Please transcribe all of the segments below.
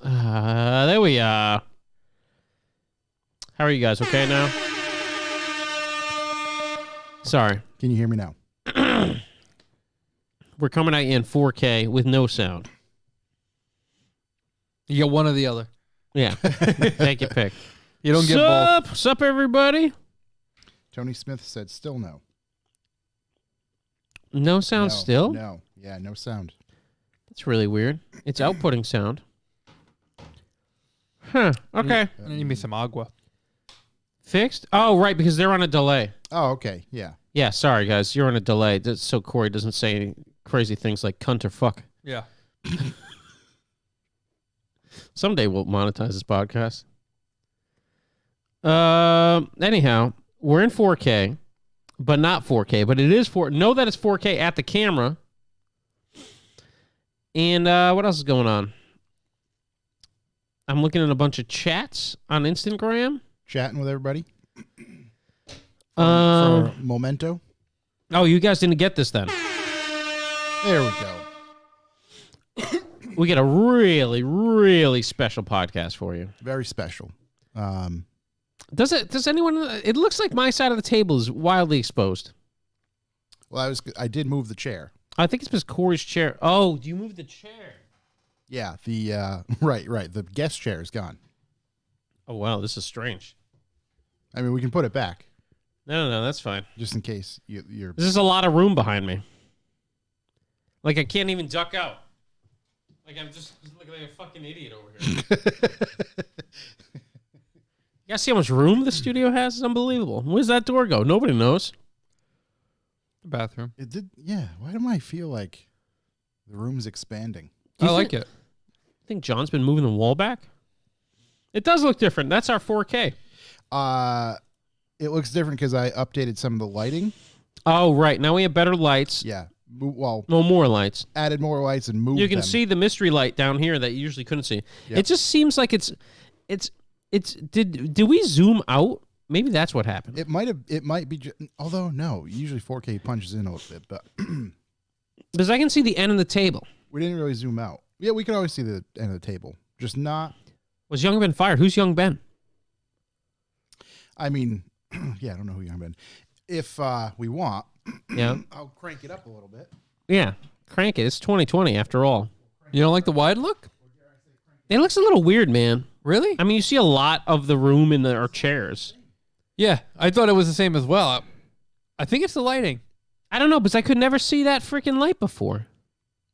There we are. How are you guys? Okay now? Sorry. Can you hear me now? We're coming at you in 4K with no sound. You get one or the other. Yeah. Take your pick. You don't get both. Sup, everybody? Tony Smith said still no. No sound still? No. Yeah, no sound. That's really weird. It's outputting sound. Huh. Okay. I need me some agua. Fixed? Oh, right, because they're on a delay. Oh, okay. Yeah. Yeah, sorry, guys. You're on a delay. So Corey doesn't say any crazy things like cunt or fuck. Yeah. Someday we'll monetize this podcast. Anyhow, we're in 4K, but not 4K. But it is know that it's 4K at the camera. And what else is going on? I'm looking at a bunch of chats on Instagram. Chatting with everybody. For Memento. Oh, you guys didn't get this then. There we go. We get a really, really special podcast for you. Very special. Does anyone? It looks like my side of the table is wildly exposed. Well, I did move the chair. I think it's because Corey's chair. Oh, you moved the chair? Yeah, the right. The guest chair is gone. Oh wow, this is strange. I mean, we can put it back No, that's fine. just in case you're. There's a lot of room behind me. Like I can't even duck out. Like I'm just looking like a fucking idiot over here. You guys see how much room the studio has? It's unbelievable. Where's that door go? Nobody knows. The bathroom. It did. Yeah. Why do I feel like the room's expanding? I like it. I think John's been moving the wall back. It does look different. That's our 4K. It looks different because I updated some of the lighting. Oh, right. Now we have better lights. Yeah. Well, No more lights. added more lights and moved You can them. see the mystery light down here that you usually couldn't see. Yep. It just seems like it's did we zoom out? Maybe that's what happened. It might be. Although no, usually 4K punches in a little bit, but Because I can see the end of the table. we didn't really zoom out. Yeah, we could always see the end of the table, just not. Was Young Ben fired? Who's Young Ben? I mean, yeah, I don't know who Young Ben. If we want, Yeah. I'll crank it up a little bit. Yeah. Crank it. It's 2020 after all. You don't like the wide look? It looks a little weird, man. Really? I mean, you see a lot of the room in our chairs. Yeah, I thought it was the same as well. I think it's the lighting. I don't know, because I could never see that freaking light before.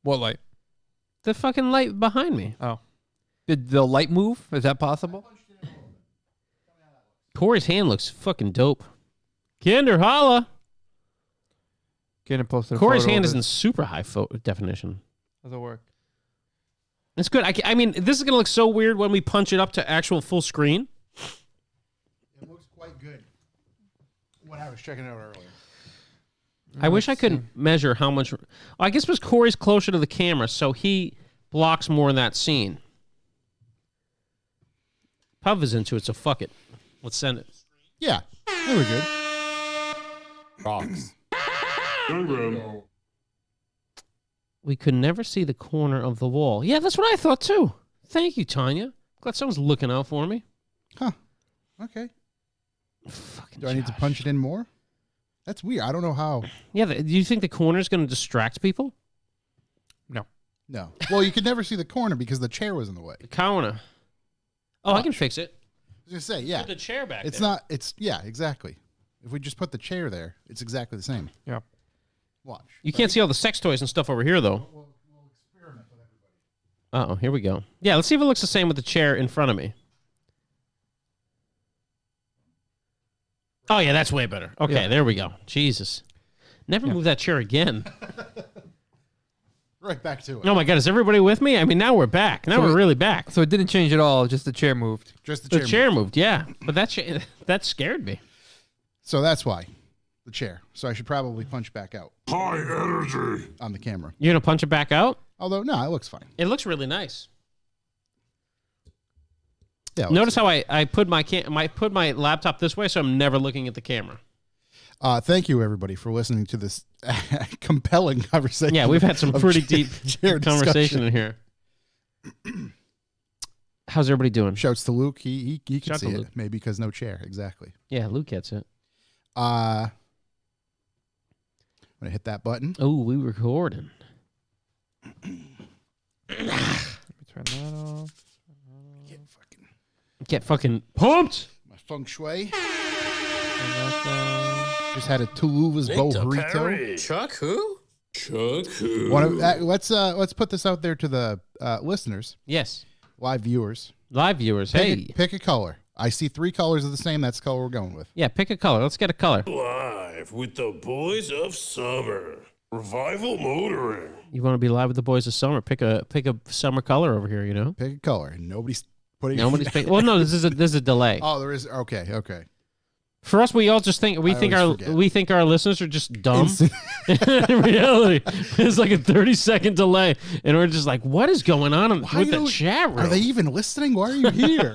What light? The fucking light behind me. Oh. Did the light move? Is that possible? Corey's hand looks fucking dope. Kinder, holla. Can it post a Corey's photo hand of is it? in super high definition. How's it work? It's good. I mean, this is going to look so weird when we punch it up to actual full screen. It looks quite good when I was checking it out earlier. I wish I could measure how much. I guess because Corey's closer to the camera, so he blocks more in that scene. Puv is into it, so fuck it. Let's send it. Yeah, they were good. Rocks. We could never see the corner of the wall. Yeah, that's what I thought too. Thank you, Tanya. Glad someone's looking out for me. Huh. Okay. Fucking Do I need to Josh. punch it in more? That's weird. I don't know how. Yeah, do you think the corner's going to distract people? No. Well, you could never see the corner because the chair was in the way. The corner. Oh, I can fix it. I was gonna say, yeah. Put the chair back It's there. not. It's yeah, exactly. If we just put the chair there, it's exactly the same. Yeah. Watch. You can't see all the sex toys and stuff over here, though. We'll experiment with everybody. Uh-oh, here we go. Yeah, let's see if it looks the same with the chair in front of me. Oh, yeah, that's way better. Okay, Yeah. there we go. Jesus. Never move that chair again. Right back to it. Oh, my God, is everybody with me? I mean, now we're back. Now we're really back. So it didn't change at all, just the chair moved. Just the The chair. chair moved, yeah. But that scared me. So that's why. The chair. So I should probably punch back out High energy. on the camera. You're going to punch it back out? Although, no, it looks fine. It looks really nice. Yeah. it Notice how I put my laptop this way so I'm never looking at the camera. Thank you, everybody, for listening to this compelling conversation. Yeah, we've had some of pretty deep chair conversation discussion. in here. How's everybody doing? Shouts to Luke. He can Shout see to it. Luke. Maybe because no chair. Exactly. Yeah, Luke gets it. I'm gonna hit that button. Oh, we recording. Let me turn that off. Get Get fucking pumped. my feng shui. Turn that down. Just had a Tuluva's burrito. Chuck who? Chuck who? Let's put this out there to the listeners, Yes. live viewers. Live viewers. Pick a color. I see 3 colors of the same. That's the color we're going with. Yeah, pick a color. Let's get a color. Live with the boys of summer. Revival Motoring. You want to be live with the boys of summer? Pick a summer color over here. You know. Pick a color. Nobody's putting. Nobody's picking. Well, no, this is a delay. Oh, there is. Okay. For us, we all just think always forget. our listeners are just dumb. Instant- In reality, it's like a 30-second delay, and we're just like, "What is going on with the chat room?" Are they even listening? Why are you here?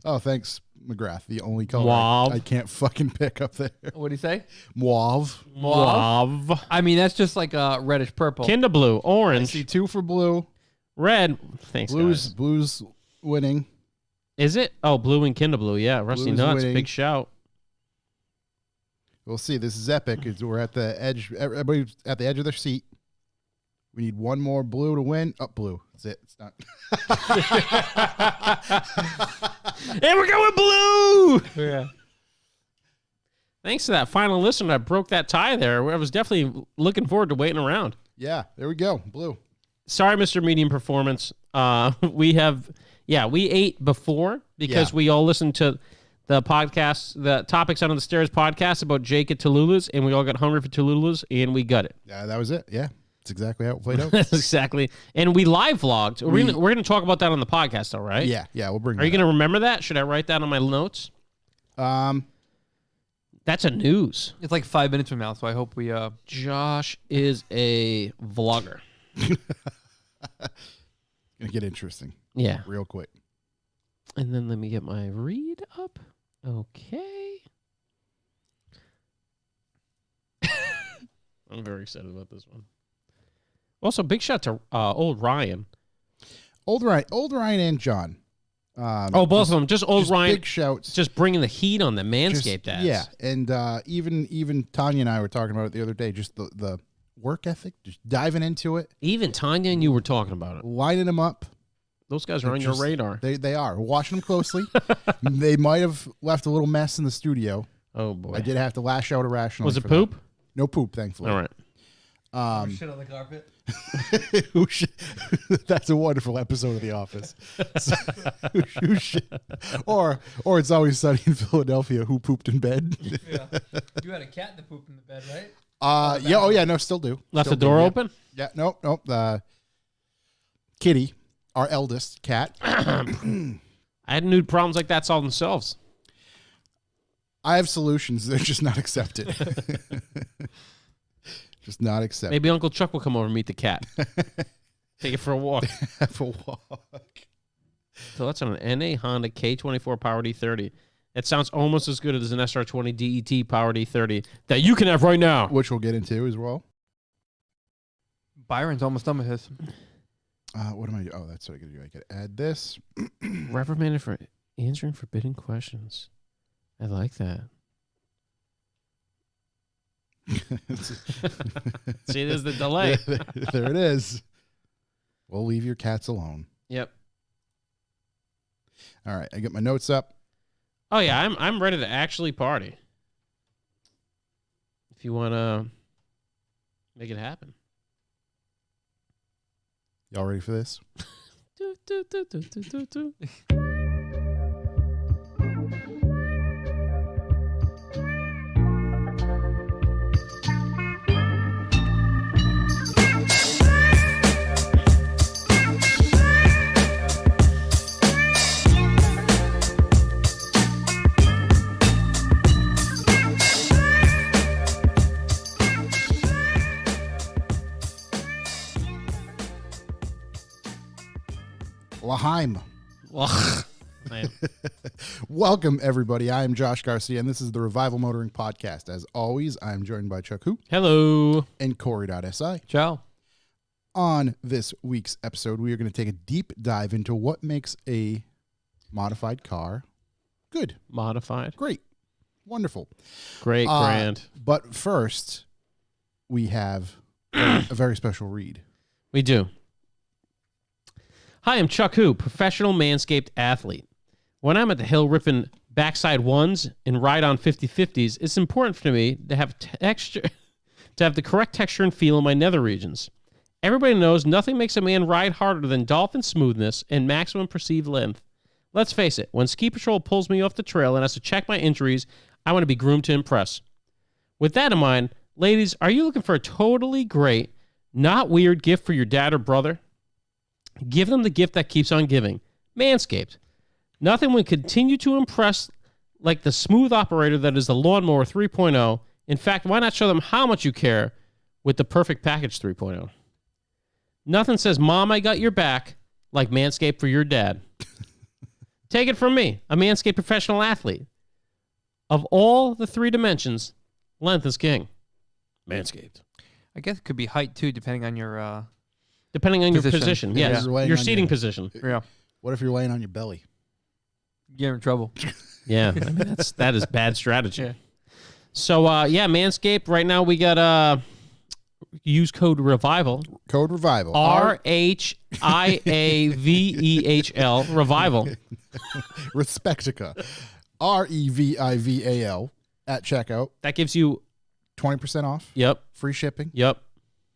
Oh, thanks, McGrath. The only color Mauve. I can't fucking pick up there. What do you say? Mauve. Mauve, I mean, that's just like a reddish purple. Kinda blue, I orange, see 2 for blue. red. Thanks, guys. Blues winning. Is it? Oh, blue and Kinda blue. Yeah, Rusty Blue's Nuts. winning. Big shout. We'll see. This is epic. We're at the edge. Everybody's at the edge of their seat. We need one more blue to win. Oh, blue. That's it. It's not. And we're going blue. Yeah. Thanks to that final listener that broke that tie there. I was definitely looking forward to waiting around. Yeah, there we go. Blue. Sorry, Mr. Medium Performance. We ate before because Yeah. we all listened to the podcast, the Topics Under the Stairs podcast about Jake at Tallulah's, and we all got hungry for Tallulah's, and we got it. Yeah, that was it. Yeah, that's exactly how it played out. Exactly. And we live vlogged. We're gonna talk about that on the podcast, though, right? Yeah, we'll bring. Are you gonna remember that? Should I write that on my notes? That's a news. It's like 5 minutes from now, so I hope we. Josh is a vlogger. Gonna get interesting Yeah. real quick. And then let me get my read up. Okay. I'm very excited about this one. Also, big shout to old Ryan. Old Ryan and John. Both of them. Just old Ryan. Big shouts. Just bringing the heat on the Manscaped ads. Yeah, and even Tanya and I were talking about it the other day. Just the work ethic, just diving into it, Even Tanya and you were talking about it. lining them up. Those guys are on your radar. They are. We're watching them closely. They might have left a little mess in the studio. Oh, boy. I did have to lash out irrationally. Was it for poop? that. No poop, thankfully. All right. Shit on the carpet. That's a wonderful episode of The Office. Who should- or It's Always Sunny in Philadelphia. Who pooped in bed? Yeah. You had a cat that pooped in the bed, right? Yeah. Oh yeah. No, still do. Left Still the door do, yeah. open? Yeah. Nope. Kitty, our eldest cat. I had nude problems like that solve themselves. I have solutions. They're just not accepted. Just not accepted. Maybe Uncle Chuck will come over and meet the cat. Take it for a walk. Have a walk. So that's on an NA Honda K24 Power D30. It sounds almost as good as an SR20 DET Power D30 that you can have right now. Which we'll get into as well. Byron's almost done with his. What am I doing? Oh, that's what I gotta do. I gotta add this. Reprimanded for answering forbidden questions. I like that. See, there's the delay. There it is. We'll leave your cats alone. Yep. All right, I get my notes up. Oh yeah, I'm ready to actually party. If you want to make it happen. Y'all ready for this? Do, do, do, do, do, do, do. Laheim. Well, man. Welcome, everybody. I am Josh Garcia, and this is the Revival Motoring Podcast. As always, I am joined by Chuck Hoop Hello. and Corey.si. Ciao. On this week's episode, we are going to take a deep dive into what makes a modified car good, Modified. great, wonderful. Great, grand. But first, we have a very special read. We do. Hi, I'm Chuck Hu, professional Manscaped athlete. When I'm at the hill ripping backside ones and ride on 50/50s, it's important for me to have texture, to have the correct texture and feel in my nether regions. Everybody knows nothing makes a man ride harder than dolphin smoothness and maximum perceived length. Let's face it, when Ski Patrol pulls me off the trail and has to check my injuries, I want to be groomed to impress. With that in mind, ladies, are you looking for a totally great, not weird gift for your dad or brother? Give them the gift that keeps on giving. Manscaped. Nothing will continue to impress like the smooth operator that is the Lawnmower 3.0. In fact, why not show them how much you care with the Perfect Package 3.0? Nothing says, Mom, I got your back, like Manscaped for your dad. Take it from me, a Manscaped professional athlete. Of all the three dimensions, length is king. Manscaped. I guess it could be height too, depending on your Depending on your position. Yeah, Yes, you're laying your on seating your- position. yeah. What if you're laying on your belly? You're in trouble. Yeah, I mean, that is bad strategy. Yeah. So, Manscaped, right now we got use code REVIVAL. Code Revival. RHIAVEHL. Revival. Respectica. REVIVAL at checkout. That gives you, 20% off. yep, Free shipping. yep.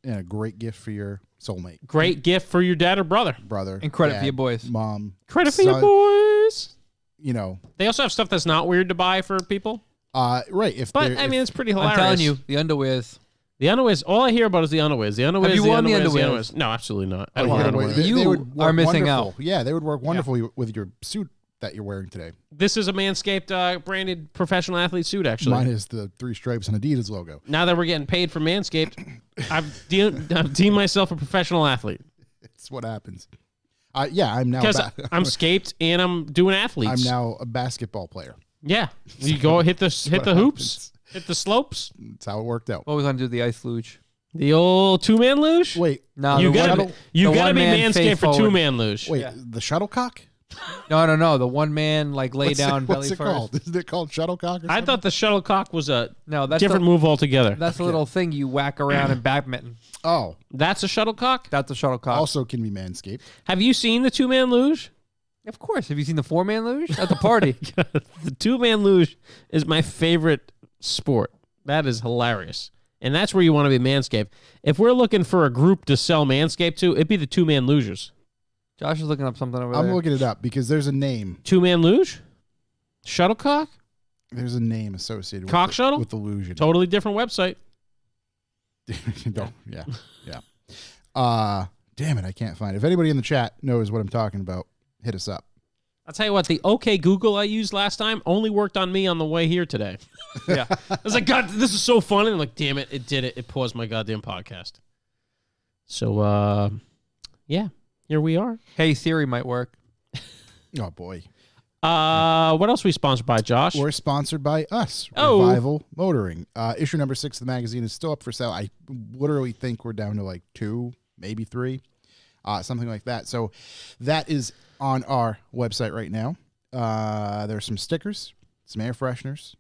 And a great gift for your soulmate, Great gift for your dad or brother. brother. And credit for dad, your boys. Mom. Credit for your son, boys. You know, They also have stuff that's not weird to buy for people. right. If But, they're- I mean, if- it's pretty hilarious. I'm telling you, the underwears. The underwears, all I hear about is the underwears. The underwears, you the worn the underwears, underwears? No, absolutely not. I Oh, don't yeah, want wait, underwear. You would work are missing wonderful. out. Yeah, they would work wonderfully with your suit that you're wearing today. This is a Manscaped branded professional athlete suit, actually. Mine is the 3 stripes and Adidas logo. Now that we're getting paid for Manscaped, I've deemed myself a professional athlete. It's what happens. Yeah, I'm now. Because I'm scaped and I'm doing athletes. I'm now a basketball player. Yeah. You go hit the what hoops, hit the slopes. That's how it worked out. Always want to do the ice luge. The old two-man luge? Wait, No, you the gotta, one- you the gotta be one-man Manscaped face for forward. two-man luge. wait, Yeah. the shuttlecock? No. The one man like lay What's down it, belly what's it first. called? Isn't it called shuttlecock? Or I something? thought the shuttlecock was a No, that's different the, move altogether. That's the little thing you whack around in badminton. Oh, That's a shuttlecock? That's a shuttlecock. also can be manscaped. Have you seen the two-man luge? Of course. Have you seen the 4-man luge at the party? The two-man luge is my favorite sport. That is hilarious. And that's where you want to be Manscaped. If we're looking for a group to sell Manscaped to, it'd be the two-man lugers. Josh is looking up something over I'm there. looking it up because there's a name. Two-man luge? Shuttlecock? There's a name associated Cock with shuttle? with the illusion. Totally different website. Don't. Yeah. Damn it, I can't find it. If anybody in the chat knows what I'm talking about, hit us up. I'll tell you what, the OK Google I used last time only worked on me on the way here today. Yeah. I was like, God, this is so funny. And I'm like, damn it, it did it. It paused my goddamn podcast. So, yeah, here we are. Hey Siri might work. Oh boy, What else are we sponsored by, Josh? we're sponsored by us, Oh. Revival Motoring. Issue number 6 of the magazine is still up for sale. I literally think we're down to like 2, maybe 3, something like that. So that is on our website right now. There's some stickers, some air fresheners.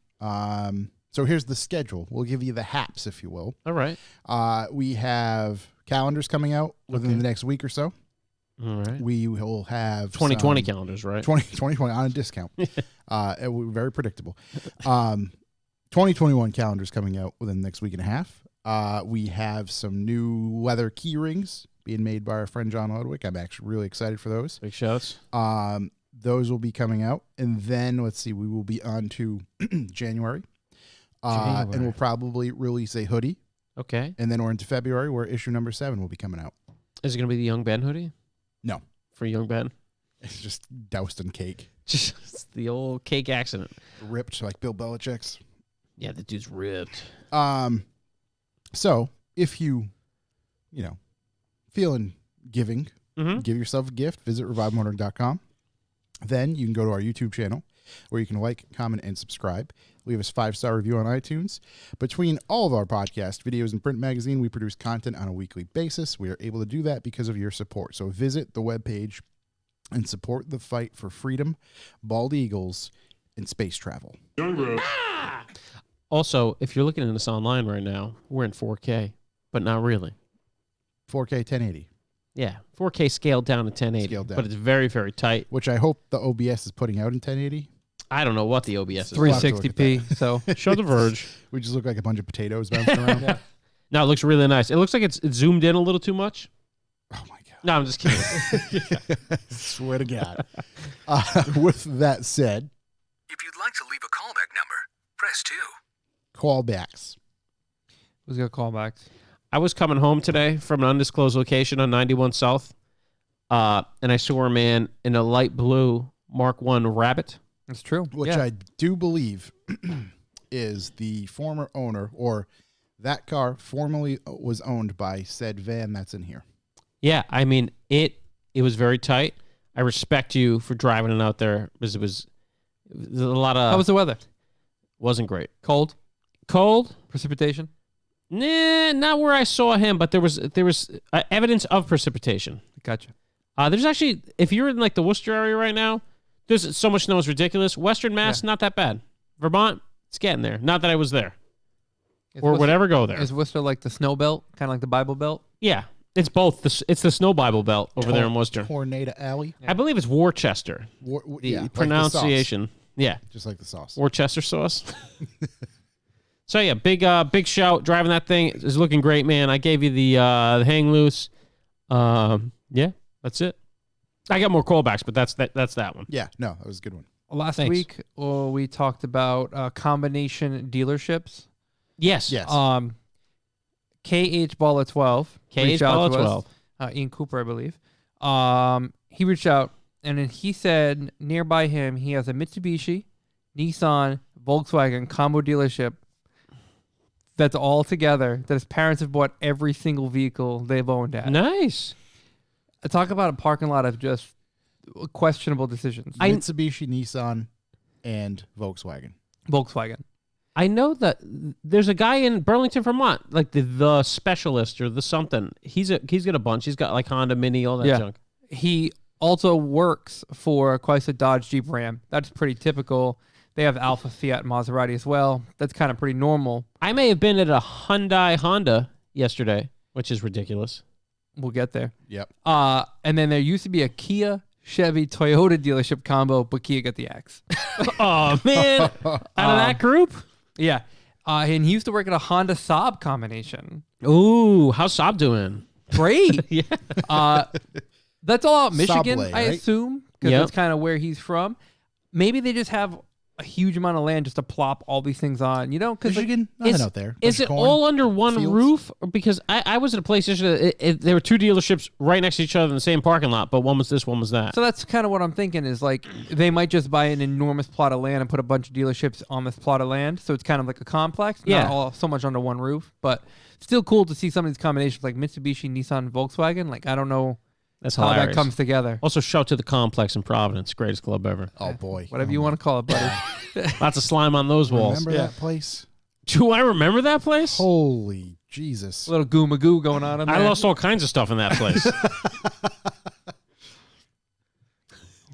So here's the schedule. We'll give you the haps, if you will. All right. We have calendars coming out within the next week or so. All right. We will have 2020 some- calendars, right? 2020 on a discount. We're very predictable. 2021 calendars coming out within the next week and a half. We have some new leather key rings being made by our friend John Ludwig. I'm actually really excited for those. Big shouts. Those will be coming out. And then, let's see, we will be on to January. And we'll probably release a hoodie. Okay. And then we're into February where issue number 7 will be coming out. Is it going to be the Young Ben hoodie? No. For Young Ben? It's just doused in cake. Just the old cake accident. Ripped like Bill Belichick's. Yeah, the dude's ripped. So if you feeling giving, Mm-hmm. give yourself a gift, visit revivalmotoring.com. Then you can go to our YouTube channel where you can like, comment, and subscribe. Leave us a 5-star review on iTunes. Between all of our podcast videos and print magazine, we produce content on a weekly basis. We are able to do that because of your support. So visit the webpage and support the fight for freedom, bald eagles, and space travel. Also, if you're looking at us online right now, we're in 4K, but not really. 4K 1080. Yeah, 4K scaled down to 1080, Scaled down. but it's very, very tight. Which I hope the OBS is putting out in 1080. I don't know what the OBS is. 360p. So Show the Verge. We just look like a bunch of potatoes bouncing around. yeah. No, it looks really nice. It looks like it's zoomed in a little too much. Oh, my God. No, I'm just kidding. Swear to God. With that said, If you'd like to leave a callback number, press 2. callbacks. Who's got callbacks? I was coming home today from an undisclosed location on 91 South, and I saw a man in a light blue Mark I Rabbit. That's true. Which yeah. I do believe is the former owner, or that car formerly was owned by said van that's in here. Yeah, I mean, it was very tight. I respect you for driving it out there because it was a lot of... How was the weather? Wasn't great. Cold? Cold? Precipitation? Nah, not where I saw him, but there was evidence of precipitation. Gotcha. There's actually, if you're in like the Worcester area right now, there's so much snow it's ridiculous. Western Mass, not that bad. Vermont, it's getting there. Not that I was there. Or would ever go there. Is Worcester like the snow belt? Kind of like the Bible Belt? Yeah, it's both. It's the Snow Bible Belt over there in Worcester. Tornado Alley. I believe it's Worcester. The like pronunciation. The sauce. Just like the sauce. Worcester sauce. So yeah, big shout. Driving that thing is looking great, man. I gave you the hang loose. Yeah, that's it. I got more callbacks, but that's that one. Yeah, no, that was a good one. Last Thanks. week, we talked about combination dealerships. Yes. Yes. KH Baller 12. KH reached out Baller to us. 12. Ian Cooper, I believe. He reached out, and then he said nearby him, he has a Mitsubishi, Nissan, Volkswagen combo dealership that's all together, that his parents have bought every single vehicle they've owned at. Nice. Talk about a parking lot of just questionable decisions. Mitsubishi, Nissan, and Volkswagen. Volkswagen. I know that there's a guy in Burlington, Vermont, like the specialist or the something. He's got a bunch. He's got like Honda Mini, all that junk. He also works for Chrysler, Dodge, Jeep, Ram. That's pretty typical. They have Alfa, Fiat, Maserati as well. That's kind of pretty normal. I may have been at a Hyundai Honda yesterday, which is ridiculous. We'll get there. Yep. And then there used to be a Kia, Chevy, Toyota dealership combo, but Kia got the X. Oh, man. Out of that group? Yeah. And he used to work at a Honda Saab combination. Ooh, how's Saab doing? Great. Yeah. That's all out Michigan, Sablé, I right? assume, because Yep. that's kind of where he's from. Maybe they just have a huge amount of land just to plop all these things on, you know? Because Michigan, nothing out there. Is Bunch it of corn, all under one fields. roof? Because I was at a place yesterday. There were two dealerships right next to each other in the same parking lot, but one was this, one was that. So that's kind of what I'm thinking is like they might just buy an enormous plot of land and put a bunch of dealerships on this plot of land. So it's kind of like a complex, Yeah. not all so much under one roof, but still cool to see some of these combinations like Mitsubishi, Nissan, Volkswagen. Like I don't know That's how hilarious. that comes together. Also, shout to the Complex in Providence, greatest club ever. Oh, boy. Whatever you want to call it, buddy. Lots of slime on those walls. Remember that place? Do I remember that place? Holy Jesus. A little goo magoo going on in there. I lost all kinds of stuff in that place.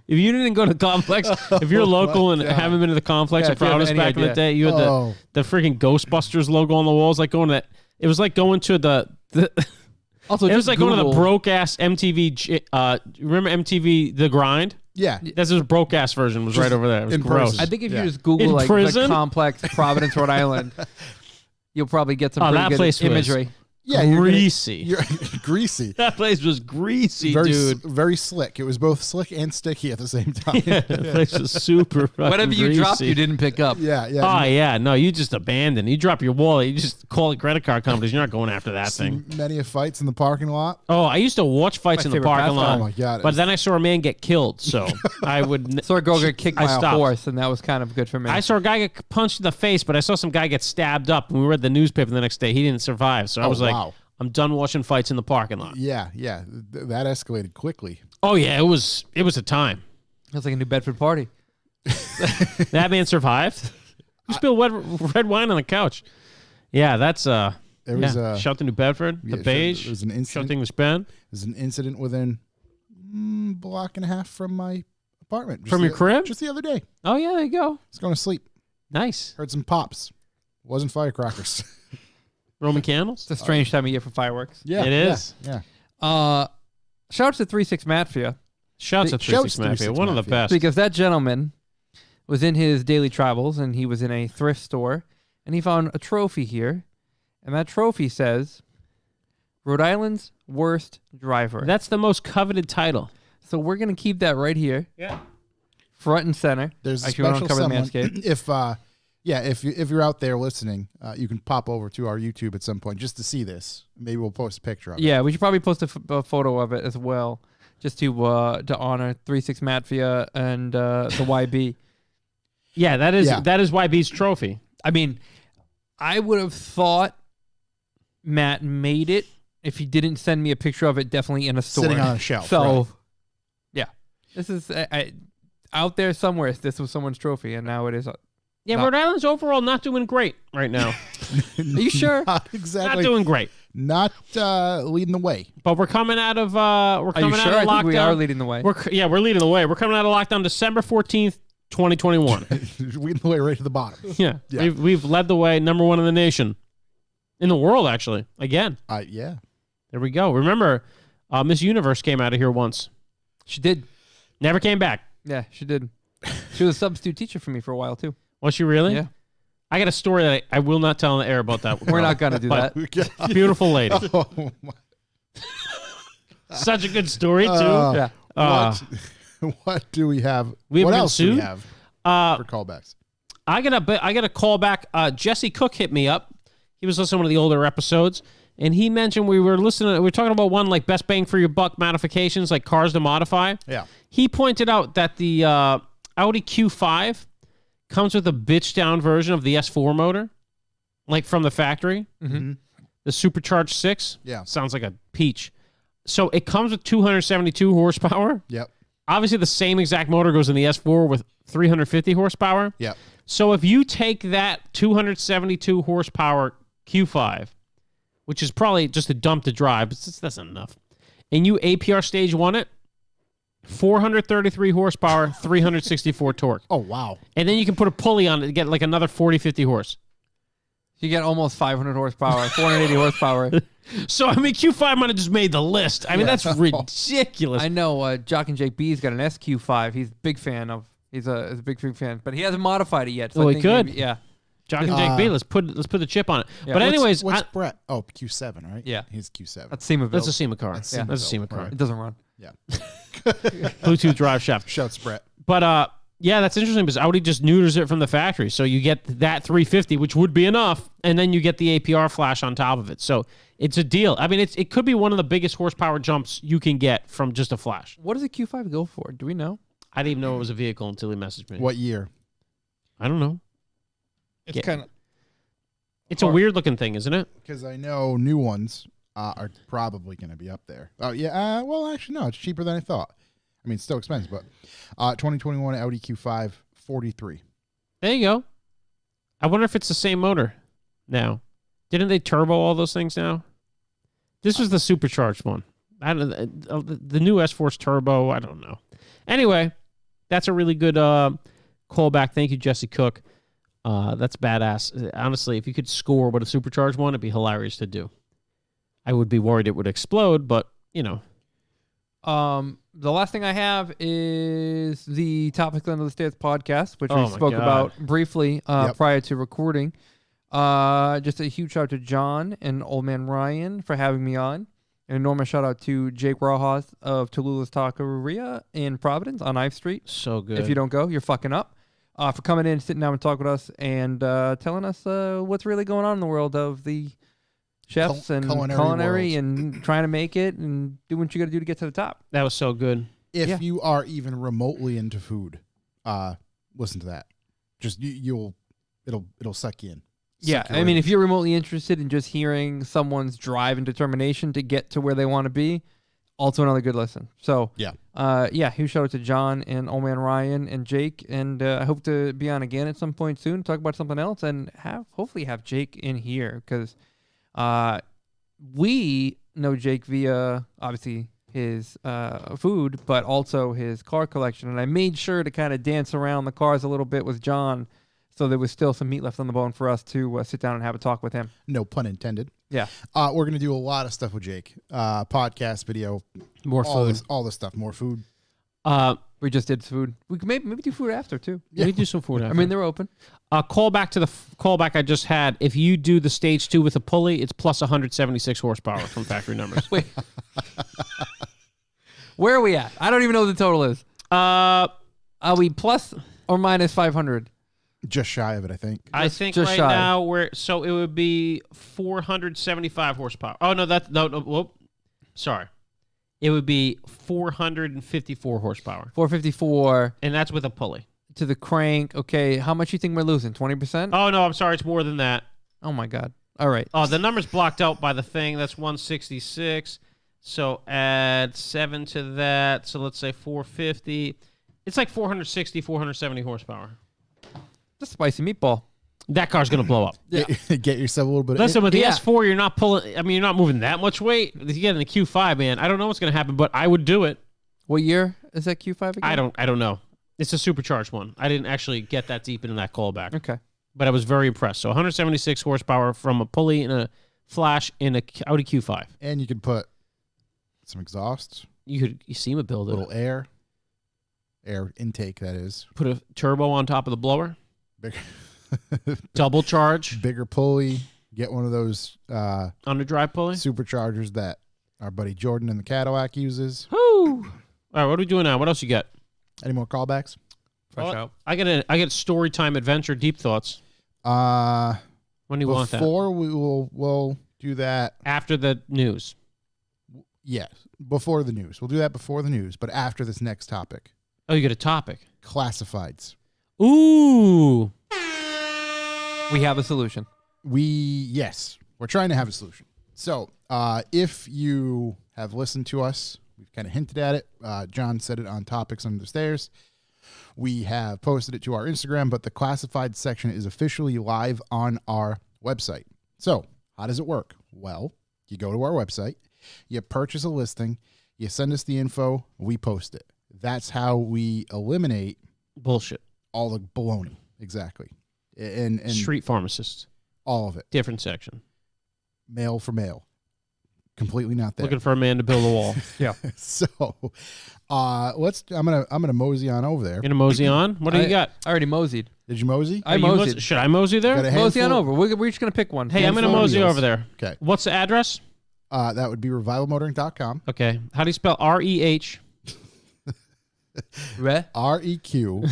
If you didn't go to Complex, if you're local and haven't been to the Complex Yeah, in if you have Providence any back in the idea. day, you had Oh. the freaking Ghostbusters logo on the walls, like going to that. It was like going to the Also, it was just like going to the Google- broke ass MTV. Remember MTV The Grind? Yeah. That's his broke ass version. Was right over there. It was in gross. person. I think if Yeah. you just Google In like prison? the complex Providence, Rhode Island, you'll probably get some Oh, pretty that good place was- imagery. Yeah. Greasy. You're greasy. That place was greasy, Very, dude. very slick. It was both slick and sticky at the same time. Yeah, that place was super. Whatever you dropped, you didn't pick up. Yeah. Oh yeah, no, you just abandon. You drop your wallet. You just call it credit card companies. You're not going after that thing. Many a fights in the parking lot. Oh, I used to watch fights My in the favorite parking lot. pastime. Oh, my God. But then I saw a man get killed, so I would. Saw a girl get kicked I by a stopped. horse, and that was kind of good for me. I saw a guy get punched in the face, but I saw some guy get stabbed up. And we read the newspaper the next day. He didn't survive, so I Oh, was like, wow. I'm done watching fights in the parking lot. Yeah. That escalated quickly. Oh yeah, it was a time. It was like a New Bedford party. That man survived. Who spilled red wine on the couch? Yeah, that's There was Shelton, New Bedford, the beige. There was an incident. Shelton, English Ben. There's an incident within block and a half from my apartment. From your crib? Just the other day. Oh yeah, there you go. I was going to sleep. Nice. Heard some pops. Wasn't firecrackers. Roman candles. It's a strange time of year for fireworks. Yeah, It is. Yeah. Shout out to 36 Matfia Shouts at Shouts 36 Mafia. 36 One of the Mafia. best. because that gentleman was in his daily travels and he was in a thrift store and he found a trophy here. And that trophy says Rhode Island's worst driver. That's the most coveted title. So we're going to keep that right here. Yeah. Front and center. There's a Actually, we don't special cover the someone. Manscaped. If you're out there listening, you can pop over to our YouTube at some point just to see this. Maybe we'll post a picture of it. Yeah, we should probably post a photo of it as well, just to honor 36 Matvia and the YB. Yeah, that is YB's trophy. I mean, I would have thought Matt made it if he didn't send me a picture of it, definitely in a store. Sitting on a shelf. So, right. yeah, this is out there somewhere. This was someone's trophy, and now it is. Yeah, Not- Rhode Island's overall not doing great right now. Are you sure? Not exactly. Not doing great. Not leading the way. But we're coming out of Are you sure? I lockdown. think we are leading the way. We're leading the way. We're coming out of lockdown December 14th, 2021. Leading the way right to the bottom. Yeah. Yeah. We've led the way, number one in the nation. In the world, actually. Again. Yeah. There we go. Remember, Miss Universe came out of here once. She did. Never came back. Yeah, she did. She was a substitute teacher for me for a while too. Was she really? Yeah. I got a story that I will not tell on the air about that. We're not gonna do But that. Beautiful lady. Oh, my. Such a good story, too. Yeah. What do we have? We what haven't been else do we sued? have for callbacks? I got a call back. Jesse Cook hit me up. He was listening to one of the older episodes, and he mentioned we were talking about one like best bang for your buck modifications, like cars to modify. Yeah. He pointed out that the Audi Q5 comes with a bitch down version of the S4 motor, like from the factory. Mm-hmm. The supercharged 6. Yeah. Sounds like a peach. So it comes with 272 horsepower. Yep. Obviously, the same exact motor goes in the S4 with 350 horsepower. Yep. So if you take that 272 horsepower Q5, which is probably just a dump to drive, but that's not enough, and you APR stage 1 it, 433 horsepower, 364 torque. Oh, wow. And then you can put a pulley on it to get like another 40, 50 horse. You get almost 500 horsepower, 480 horsepower. So, I mean, Q5 might have just made the list. I mean, that's ridiculous. I know Jock and Jake B's got an SQ5. He's a big fan of. He's a big fan, but he hasn't modified it yet. So Well, I he think could. maybe- yeah. Jock and Jake B, let's put the chip on it. Yeah. But anyways, what's Brett? Oh, Q7, right? Yeah. He's Q7. That's SEMA built. that's a SEMA car. That's That's a SEMA SEMA car. built, It doesn't run. Yeah. Bluetooth drive shaft. Shouts Brett. But yeah, that's interesting because Audi just neuters it from the factory. So you get that 350, which would be enough, and then you get the APR flash on top of it. So it's a deal. I mean, it could be one of the biggest horsepower jumps you can get from just a flash. What does a Q5 go for? Do we know? I didn't even know it was a vehicle until he messaged me. What year? I don't know. It's Yeah. kind of. It's a weird looking thing, isn't it? Because I know new ones are probably going to be up there. Oh, yeah. Well, actually, no. It's cheaper than I thought. I mean, it's still expensive, but 2021 Audi Q5, 43. There you go. I wonder if it's the same motor now. Didn't they turbo all those things now? This was the supercharged one. I don't, the new S4's turbo. I don't know. Anyway, that's a really good callback. Thank you, Jesse Cook. That's badass. Honestly, if you could score what a supercharged one, it'd be hilarious to do. I would be worried it would explode, but, you know. The last thing I have is the Topics Under the Stairs podcast, which Oh we my spoke God. about briefly Yep. prior to recording. Just a huge shout out to John and Old Man Ryan for having me on. An enormous shout out to Jake Rojas of Tallulah's Taqueria in Providence on Ive Street. So good. If you don't go, you're fucking up. For coming in, sitting down and talk with us and telling us what's really going on in the world of the chefs and culinary world. and trying to make it and do what you got to do to get to the top. That was so good. If Yeah. you are even remotely into food, listen to that. Just it'll suck you in. Yeah, Suck you I mean, in. if you're remotely interested in just hearing someone's drive and determination to get to where they want to be, also another good listen. So, Yeah. huge shout out to John and Old Man Ryan and Jake, and I hope to be on again at some point soon, talk about something else, and hopefully have Jake in here, because we know Jake via obviously his food, but also his car collection, and I made sure to kind of dance around the cars a little bit with John, so there was still some meat left on the bone for us to sit down and have a talk with him. No pun intended. Yeah. We're going to do a lot of stuff with Jake. Podcast, video. More food. All this stuff. More food. We just did food. We could maybe do food after, too. Yeah. We do some food after. I mean, they're open. Callback to the callback I just had. If you do the stage 2 with a pulley, it's plus 176 horsepower from factory numbers. Wait. Where are we at? I don't even know what the total is. Are we plus or minus 500? Just shy of it, I think. I think just right shy. now so it would be 475 horsepower. Oh no, whoop. Sorry. It would be 454 horsepower. 454 And that's with a pulley. to the crank. Okay, how much you think we're losing? 20%? Oh no, I'm sorry, it's more than that. Oh my god. All right. Oh, the number's blocked out by the thing. That's 166. So add 7 to that. So let's say 450. It's like 460, 470 horsepower. Just spicy meatball. That car's going to blow up. Yeah. Get yourself a little bit. Listen, with the Yeah. S4, you're not pulling. I mean, you're not moving that much weight. If you get in the Q5, man, I don't know what's going to happen, but I would do it. What year is that Q5 again? I don't know. It's a supercharged one. I didn't actually get that deep into that callback, Okay. but I was very impressed. So 176 horsepower from a pulley and a flash in a Audi Q5. And you could put some exhaust, You SEMA build a it. little air intake, that is. Put a turbo on top of the blower. Bigger, Double charge. bigger pulley. Get one of those Underdrive pulley. superchargers that our buddy Jordan in the Cadillac uses. Woo! All right, what are we doing now? What else you got? Any more callbacks? Fresh out. I get story time adventure deep thoughts. When do you want that? Before we'll do that. After the news. Yeah, before the news. We'll do that before the news, but after this next topic. Oh, you get a topic. Classifieds. Ooh. We have a solution. Yes, we're trying to have a solution. So, if you have listened to us, we've kind of hinted at it. John said it on Topics Under the Stairs. We have posted it to our Instagram, but the classified section is officially live on our website. So, how does it work? Well, you go to our website, you purchase a listing, you send us the info, we post it. That's how we eliminate Bullshit. all the baloney. Exactly. And Street pharmacist. all of it. Different section. Male for male. Completely not there. Looking for a man to build a wall. Yeah. So, I'm gonna mosey on over there. You gonna mosey on? What do you got? I already moseyed. Did you mosey? I Are you moseyed. Should I mosey there? Got a Mosey on handful? over. We're just going to pick one. Hey, I'm gonna handful of mosey deals. over there. Okay. What's the address? That would be revivalmotoring.com. Okay. How do you spell REH? Re- REQEST.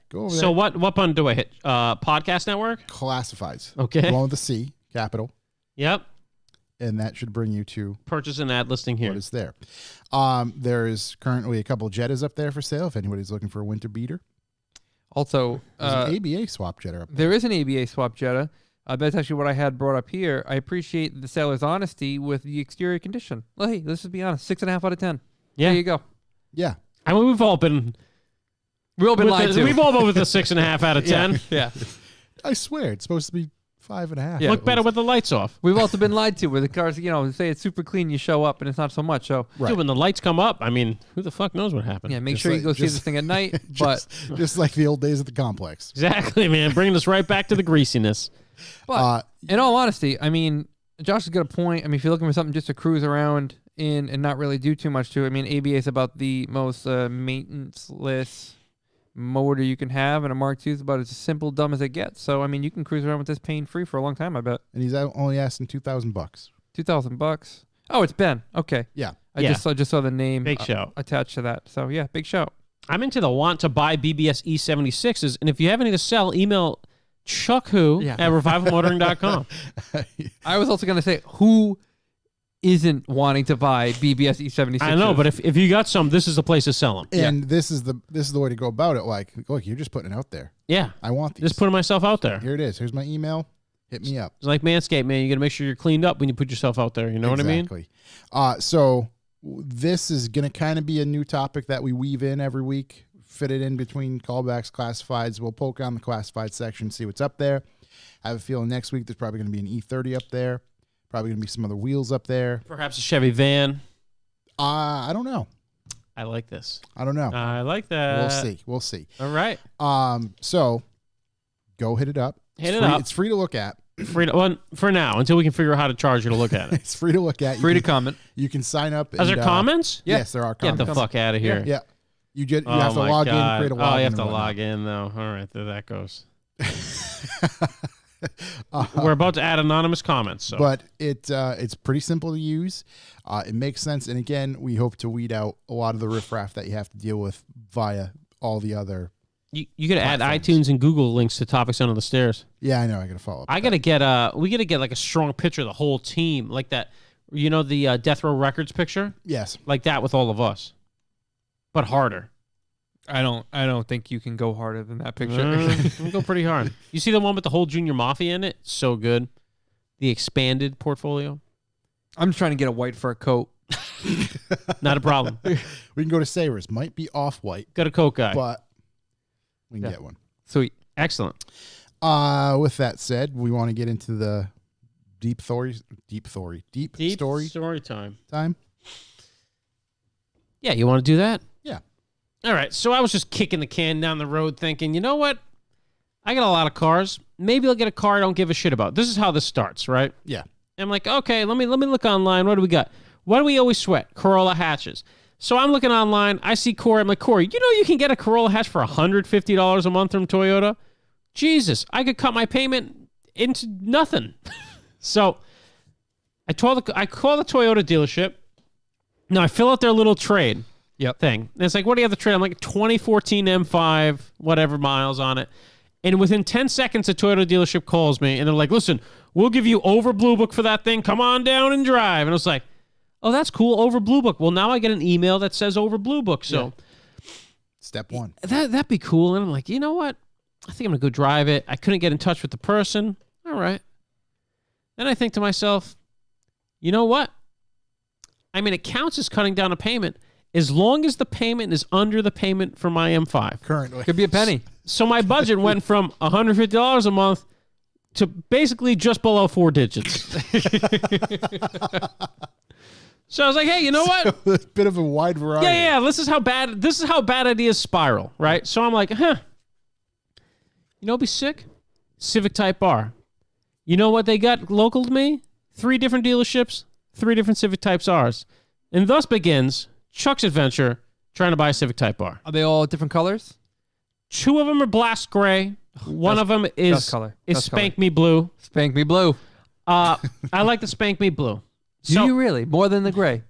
Go over there. So what button do I hit? Podcast network? Classifieds. Okay. Along with the C, capital, Yep. and that should bring you to Purchase an ad listing here. what is there. There is currently a couple of Jettas up there for sale if anybody's looking for a winter beater. Also, There's an ABA swap Jetta up there. there is an ABA swap Jetta. That's actually what I had brought up here. I appreciate the seller's honesty with the exterior condition. Well, hey, let's just be honest. 6.5 out of 10. Yeah. There you go. Yeah. I mean, we've all been Lied to. We've all been with a 6.5 out of 10. Yeah. I swear, it's supposed to be 5.5. Yeah. Look better with the lights off. We've also been lied to where the cars, say it's super clean, you show up and it's not so much. So, Right. Dude, when the lights come up, I mean, who the fuck knows what happened? yeah, make Just sure you like- go see just- this thing at night. But just like the old days at the complex. Exactly, man. Bringing us right back to the greasiness. in all honesty, I mean, Josh has got a point. I mean, if you're looking for something just to cruise around in and not really do too much to it, I mean, ABA is about the most maintenance-less motor you can have, and a Mark II is about as simple, dumb as it gets. So, I mean, you can cruise around with this pain-free for a long time, I bet. And he's only asking $2,000. $2,000. Oh, it's Ben. Okay. Yeah. I Yeah. just saw the name Big shout. attached to that. So, yeah, big shout. I'm into the want to buy BBS E76s, and if you have any to sell, email chuckwho Yeah. at revivalmotoring.com. I was also going to say, who isn't wanting to buy BBS E76? I know, but if you got some, this is the place to sell them. And this is the way to go about it. Like, look, you're just putting it out there. Yeah. I want these. Just putting myself out there. Here it is. Here's my email. hit me up. It's like Manscaped, man. You got to make sure you're cleaned up when you put yourself out there. You know what I mean? Exactly. So this is going to kind of be a new topic that we weave in every week, fit it in between callbacks, classifieds. We'll poke on the classified section, see what's up there. I have a feeling next week there's probably going to be an E30 up there. Probably going to be some other wheels up there. Perhaps a Chevy van. I don't know. I like this. I don't know. I like that. We'll see. All right. So go hit it up. Hit it up. It's free to look at. For now, until we can figure out how to charge you to look at it. It's free to look at. Free to comment. You can sign up. Are there comments? Yes, there are Get comments. the fuck out of here. Yeah. You have to log in, create a login. Oh, you have to and whatnot. log in, though. All right, there that goes. We're about to add anonymous comments. So. But it's pretty simple to use. It makes sense. And again, we hope to weed out a lot of the riffraff that you have to deal with via all the other. You got to add platforms. iTunes and Google links to Topics Under the Stairs. Yeah, I know. I got to follow up. I got to get we got to get like a strong picture of the whole team, like that. You know the Death Row Records picture, Yes. like that with all of us, but harder. I don't think you can go harder than that picture. We go pretty hard. You see the one with the whole Junior Mafia in it? So good. The expanded portfolio. I'm just trying to get a white fur coat. Not a problem. We can go to Savers. Might be off-white, Got a Coke guy. but we can Yeah. get one. Sweet. Excellent. With that said, we want to get into the deep story Story time. time. Yeah, you want to do that? Yeah. All right. So I was just kicking the can down the road thinking, you know what? I got a lot of cars. Maybe I'll get a car I don't give a shit about. This is how this starts, right? Yeah. I'm like, okay, let me look online. What do we got? What do we always sweat? Corolla hatches. So I'm looking online. I see Corey. I'm like, Corey, you know you can get a Corolla hatch for $150 a month from Toyota? Jesus, I could cut my payment into nothing. So I call the Toyota dealership. Now I fill out their little trade thing. And it's like, what do you have to trade? I'm like, 2014 M5, whatever miles on it. And within 10 seconds, the Toyota dealership calls me, and they're like, listen, we'll give you over Blue Book for that thing. Come on down and drive. And I was like, oh, that's cool, over Blue Book. Well, now I get an email that says over Blue Book. So Step one. that'd be cool. And I'm like, you know what? I think I'm going to go drive it. I couldn't get in touch with the person. All right. Then I think to myself, you know what? I mean, it counts as cutting down a payment as long as the payment is under the payment for my M5. Currently. Could be a penny. So my budget went from $150 a month to basically just below 4 digits. So I was like, hey, you know what? A bit of a wide variety. Yeah. This is how bad ideas spiral, right? So I'm like, you know what'd be sick? Civic Type R. You know what they got local to me? 3 different dealerships, 3 different Civic Types R's. And thus begins Chuck's adventure trying to buy a Civic Type R. Are they all different colors? 2 of them are blast gray. One of them is best color. Best Spank Me Blue. Spank me blue. I like the Spank Me Blue. Do So you really? More than the gray?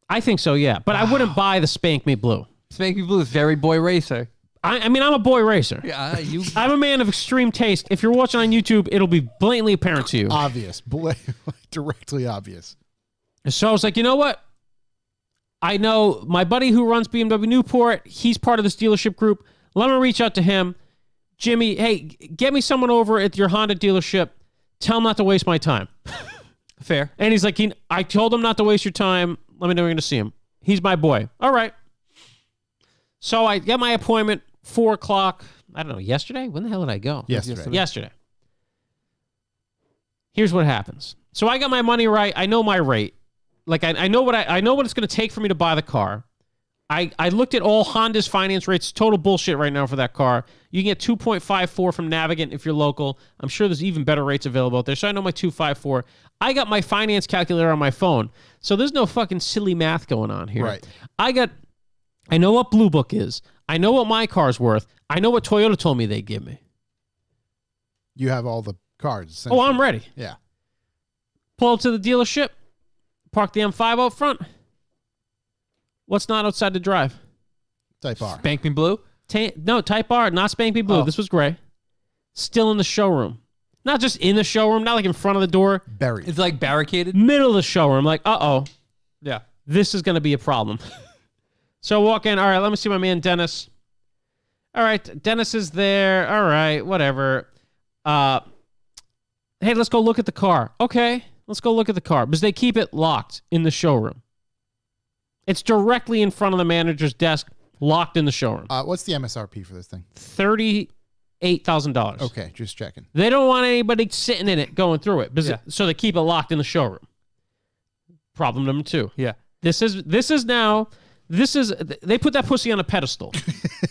I think so, yeah. But I wouldn't buy the Spank Me Blue. Spank me blue is very boy racer. I mean, I'm a boy racer. Yeah, you. I'm a man of extreme taste. If you're watching on YouTube, it'll be blatantly apparent to you. Obvious. Directly obvious. So I was like, you know what? I know my buddy who runs BMW Newport. He's part of this dealership group. Let me reach out to him. Jimmy, hey, get me someone over at your Honda dealership. Tell him not to waste my time. Fair. And he's like, I told him not to waste your time. Let me know when you're going to see him. He's my boy. All right. So I get my appointment, 4 o'clock. I don't know, yesterday? When the hell did I go? Yesterday. Here's what happens. So I got my money right. I know my rate. Like I know what it's going to take for me to buy the car. I looked at all Honda's finance rates. Total bullshit right now for that car. You can get 2.54 from Navigant if you're local. I'm sure there's even better rates available out there. So I know my 2.54. I got my finance calculator on my phone. So there's no fucking silly math going on here. Right. I know what Blue Book is. I know what my car's worth. I know what Toyota told me they'd give me. You have all the cards. Oh, I'm ready. Yeah. Pull up to the dealership. Park the M5 out front. What's not outside the drive? Type R. Spank me blue? No, Type R, not Spank Me Blue. Oh. This was gray. Still in the showroom. Not just in the showroom, not like in front of the door. Buried. It's like barricaded? Middle of the showroom. Like, uh-oh. Yeah. This is going to be a problem. So I walk in. All right, let me see my man Dennis. All right, Dennis is there. All right, whatever. hey, let's go look at the car. Okay, let's go look at the car. Because they keep it locked in the showroom. It's directly in front of the manager's desk, locked in the showroom. What's the MSRP for this thing? $38,000. Okay, just checking. They don't want anybody sitting in it going through it. Yeah. So they keep it locked in the showroom. Problem number 2. Yeah. They put that pussy on a pedestal.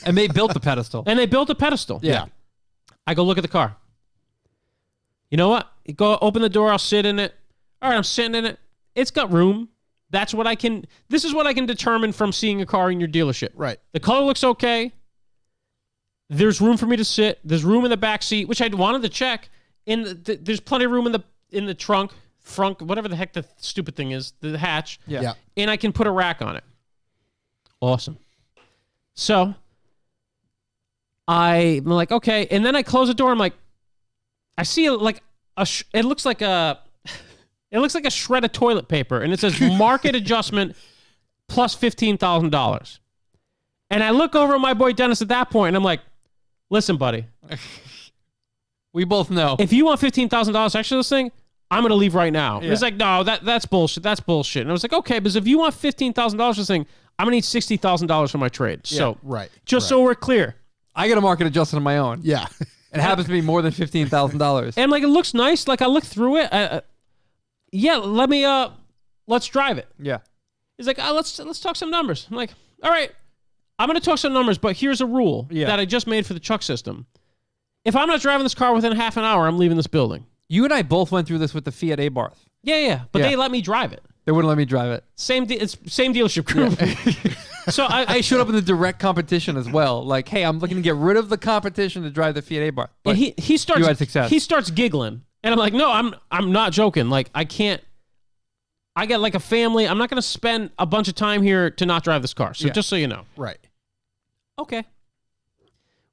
And they built the pedestal. And they built a pedestal. Yeah. I go look at the car. You know what? Go open the door. I'll sit in it. All right, I'm sitting in it. It's got room. This is what I can determine from seeing a car in your dealership. Right. The color looks okay. There's room for me to sit. There's room in the back seat, which I wanted to check. There's plenty of room in the trunk, whatever the heck the stupid thing is, the hatch. Yeah. And I can put a rack on it. Awesome. So I'm like, okay. And then I close the door. I'm like, I see it looks like a shred of toilet paper, and it says market adjustment plus $15,000. And I look over at my boy Dennis at that point, and I'm like, listen, buddy. We both know. If you want $15,000 extra this thing, I'm going to leave right now. Yeah. He's like, no, that's bullshit. That's bullshit. And I was like, okay, because if you want $15,000 this thing, I'm going to need $60,000 for my trade. So, Right. So we're clear. I got a market adjustment of my own. Yeah. It happens to be more than $15,000. And like, it looks nice. Like I look through it. Yeah, let's drive it. Yeah. He's like, let's talk some numbers. I'm like, all right, I'm going to talk some numbers, but here's a rule that I just made for the truck system. If I'm not driving this car within half an hour, I'm leaving this building. You and I both went through this with the Fiat Abarth. Yeah, but they let me drive it. They wouldn't let me drive it. It's same dealership group. So I showed up in the direct competition as well. Like, hey, I'm looking to get rid of the competition to drive the Fiat Abarth. But and he starts. you had success. He starts giggling, and I'm like, no, I'm not joking. Like, I can't. I got like a family. I'm not going to spend a bunch of time here to not drive this car. So just so you know. Right. Okay.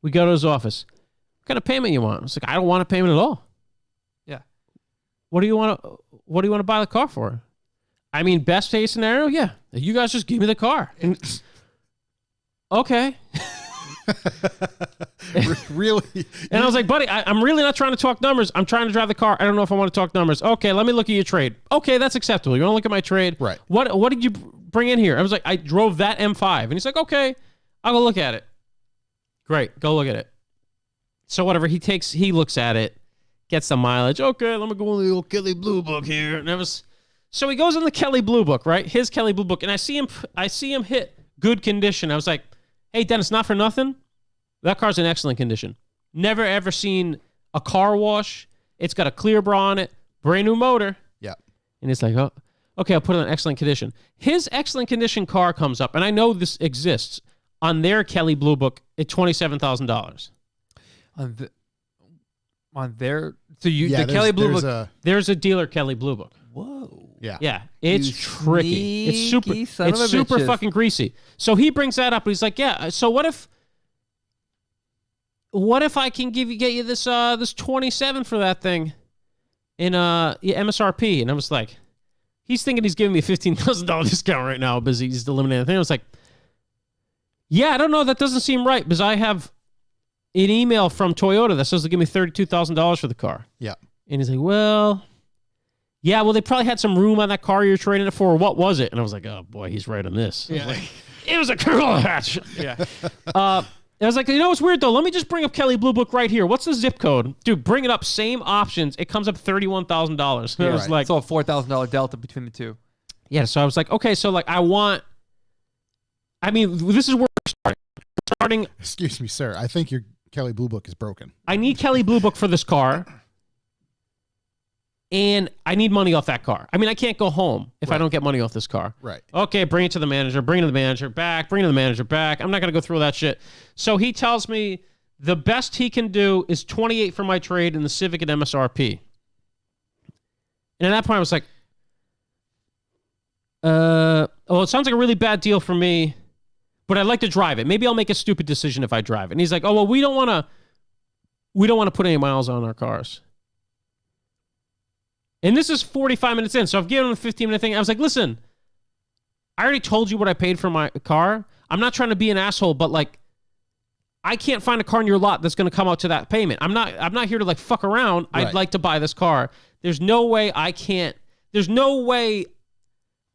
We go to his office. What kind of payment you want? I was like, I don't want a payment at all. Yeah. What do you want to buy the car for? I mean, best case scenario, yeah. You guys just give me the car. And, okay. Really? And I was like, buddy, I'm really not trying to talk numbers. I'm trying to drive the car. I don't know if I want to talk numbers. Okay, let me look at your trade. Okay, that's acceptable. You want to look at my trade? Right. What did you bring in here? I was like, I drove that M5. And he's like, okay, I'll go look at it. Great, go look at it. So whatever, he looks at it, gets the mileage. Okay, let me go in the old Kelly Blue Book here. And so he goes in the Kelly Blue Book, right? His Kelly Blue Book, and I see him hit good condition. I was like, hey, Dennis, not for nothing, that car's in excellent condition. Never ever seen a car wash. It's got a clear bra on it, brand new motor. Yeah. And it's like, oh, okay, I'll put it in excellent condition. His excellent condition car comes up, and I know this exists on their Kelly Blue Book at $27,000. On their the there's- Kelly Blue there's Book. There's a dealer Kelly Blue Book. Whoa. Yeah. Yeah, it's You tricky. It's sneaky son of a super bitches. fucking greasy. So he brings that up. And he's like, yeah. So what if I can get you this 27 for that thing in MSRP? And I was like, he's thinking he's giving me a $15,000 discount right now because he's eliminating the thing. I was like, yeah, I don't know. That doesn't seem right because I have an email from Toyota that says they'll give me $32,000 for the car. Yeah. And he's like, well, yeah, well, they probably had some room on that car you're trading it for. What was it? And I was like, oh, boy, he's right on this. I was like, it was a curl hatch. Yeah. I was like, you know what's weird, though? Let me just bring up Kelly Blue Book right here. What's the zip code? Dude, bring it up. Same options. It comes up $31,000. And I was like, So a $4,000 delta between the two. yeah, so I was like, okay, so like this is where we're starting. Excuse me, sir. I think your Kelly Blue Book is broken. I need Kelly Blue Book for this car. And I need money off that car. I mean, I can't go home if I don't get money off this car. Right. Okay, bring it to the manager, bring it to the manager, back, bring it to the manager, back. I'm not going to go through that shit. So he tells me the best he can do is 28 for my trade in the Civic at MSRP. And at that point, I was like, well, it sounds like a really bad deal for me, but I'd like to drive it. Maybe I'll make a stupid decision if I drive it. And he's like, oh, well, we don't want to put any miles on our cars. And this is 45 minutes in, so I've given him a 15-minute thing. I was like, listen, I already told you what I paid for my car. I'm not trying to be an asshole, but like, I can't find a car in your lot that's going to come out to that payment. I'm not here to like fuck around. Right. I'd like to buy this car. There's no way I can't. There's no way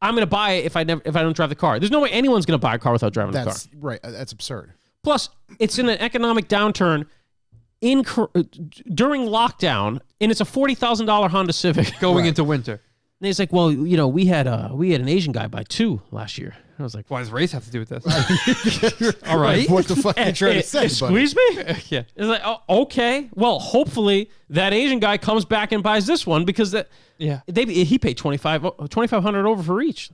I'm going to buy it if I don't drive the car. There's no way anyone's going to buy a car without driving the car. That's right. That's absurd. Plus, it's in an economic downturn during lockdown, and it's a $40,000 Honda Civic Going into winter. And he's like, well, we had an Asian guy buy 2 last year. I was like, Why does race have to do with this? All right. What the fuck are you trying to say, buddy? Squeeze me? Yeah. It's like, oh, okay. Well, hopefully that Asian guy comes back and buys this one because he paid $2,500 over for each.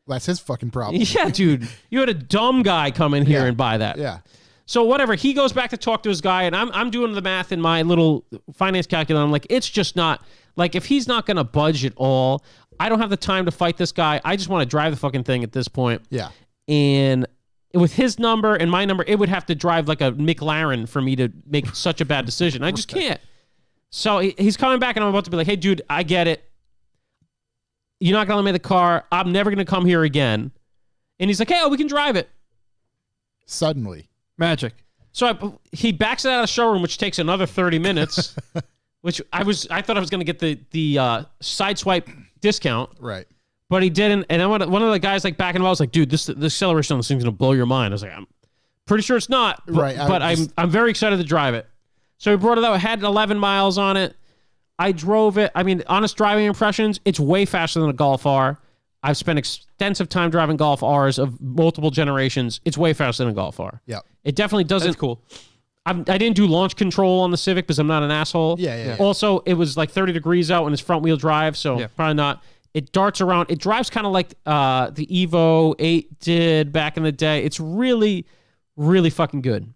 That's his fucking problem. Yeah, dude. You had a dumb guy come in here and buy that. Yeah. So whatever. He goes back to talk to his guy, and I'm doing the math in my little finance calculator. I'm like, it's just not like if he's not going to budge at all. I don't have the time to fight this guy. I just want to drive the fucking thing at this point. Yeah. And with his number and my number, it would have to drive like a McLaren for me to make such a bad decision. I just can't. So he's coming back, and I'm about to be like, hey, dude, I get it. You're not going to let me the car. I'm never going to come here again. And he's like, hey, we can drive it. Suddenly. Magic. So he backs it out of the showroom, which takes another 30 minutes, which I thought I was going to get the sideswipe discount. Right. But he didn't. And then one of the guys like backing him, I was like, dude, the acceleration on this thing's going to blow your mind. I was like, I'm pretty sure it's not. But, Right. But I'm very excited to drive it. So he brought it out. It had 11 miles on it. I drove it. I mean, honest driving impressions, it's way faster than a Golf R. I've spent extensive time driving Golf Rs of multiple generations. It's way faster than a Golf R. Yeah. It definitely doesn't. That's cool. I didn't do launch control on the Civic because I'm not an asshole. Yeah. Also, it was like 30 degrees out and it's front wheel drive, so probably not. It darts around. It drives kind of like the Evo 8 did back in the day. It's really, really fucking good.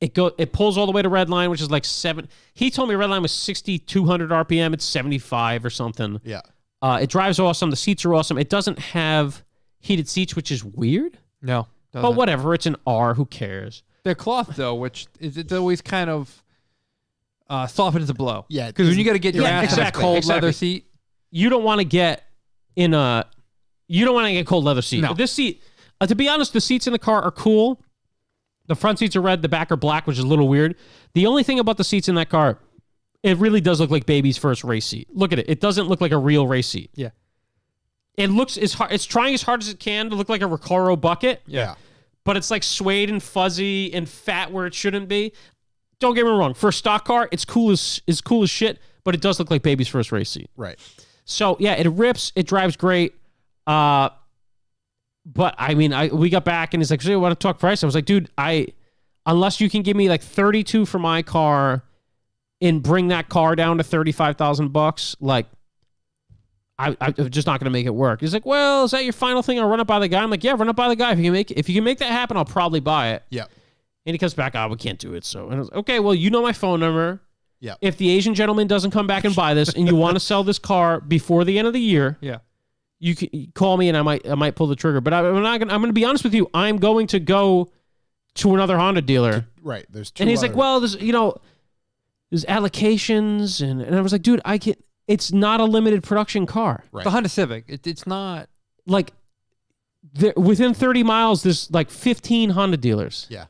It pulls all the way to red line, which is like 7. He told me red line was 6,200 RPM. It's 75 or something. Yeah. It drives awesome. The seats are awesome. It doesn't have heated seats, which is weird. No. But whatever. It's an R. Who cares? They're cloth, though, which it's always kind of softens the blow. Yeah. Because when you got to get your ass in a cold leather seat. You don't want to get cold leather seat. No. This seat, to be honest, the seats in the car are cool. The front seats are red, the back are black, which is a little weird. The only thing about the seats in that car, it really does look like baby's first race seat. Look at it. It doesn't look like a real race seat. Yeah. It looks it's trying as hard as it can to look like a Recaro bucket. Yeah. But it's like suede and fuzzy and fat where it shouldn't be. Don't get me wrong. For a stock car, it's cool as shit, but it does look like baby's first race seat. Right. So yeah, it rips. It drives great. But I mean, we got back and he's like, so you want to talk price? I was like, dude, unless you can give me like 32 for my car and bring that car down to $35,000, like I'm just not going to make it work. He's like, well, is that your final thing? I'll run it by the guy. I'm like, yeah, run it by the guy. If you can make that happen, I'll probably buy it. Yeah. And he comes back, we can't do it. So, and I was like, okay, well, you know my phone number. Yeah. If the Asian gentleman doesn't come back and buy this and you want to sell this car before the end of the year, you can call me and I might pull the trigger. But I'm going to be honest with you. I'm going to go to another Honda dealer. Right. There's 2 And he's like, well, there's allocations. And I was like, dude, it's not a limited production car. Right. The Honda Civic. It's not. Like, within 30 miles, there's like 15 Honda dealers. Yeah.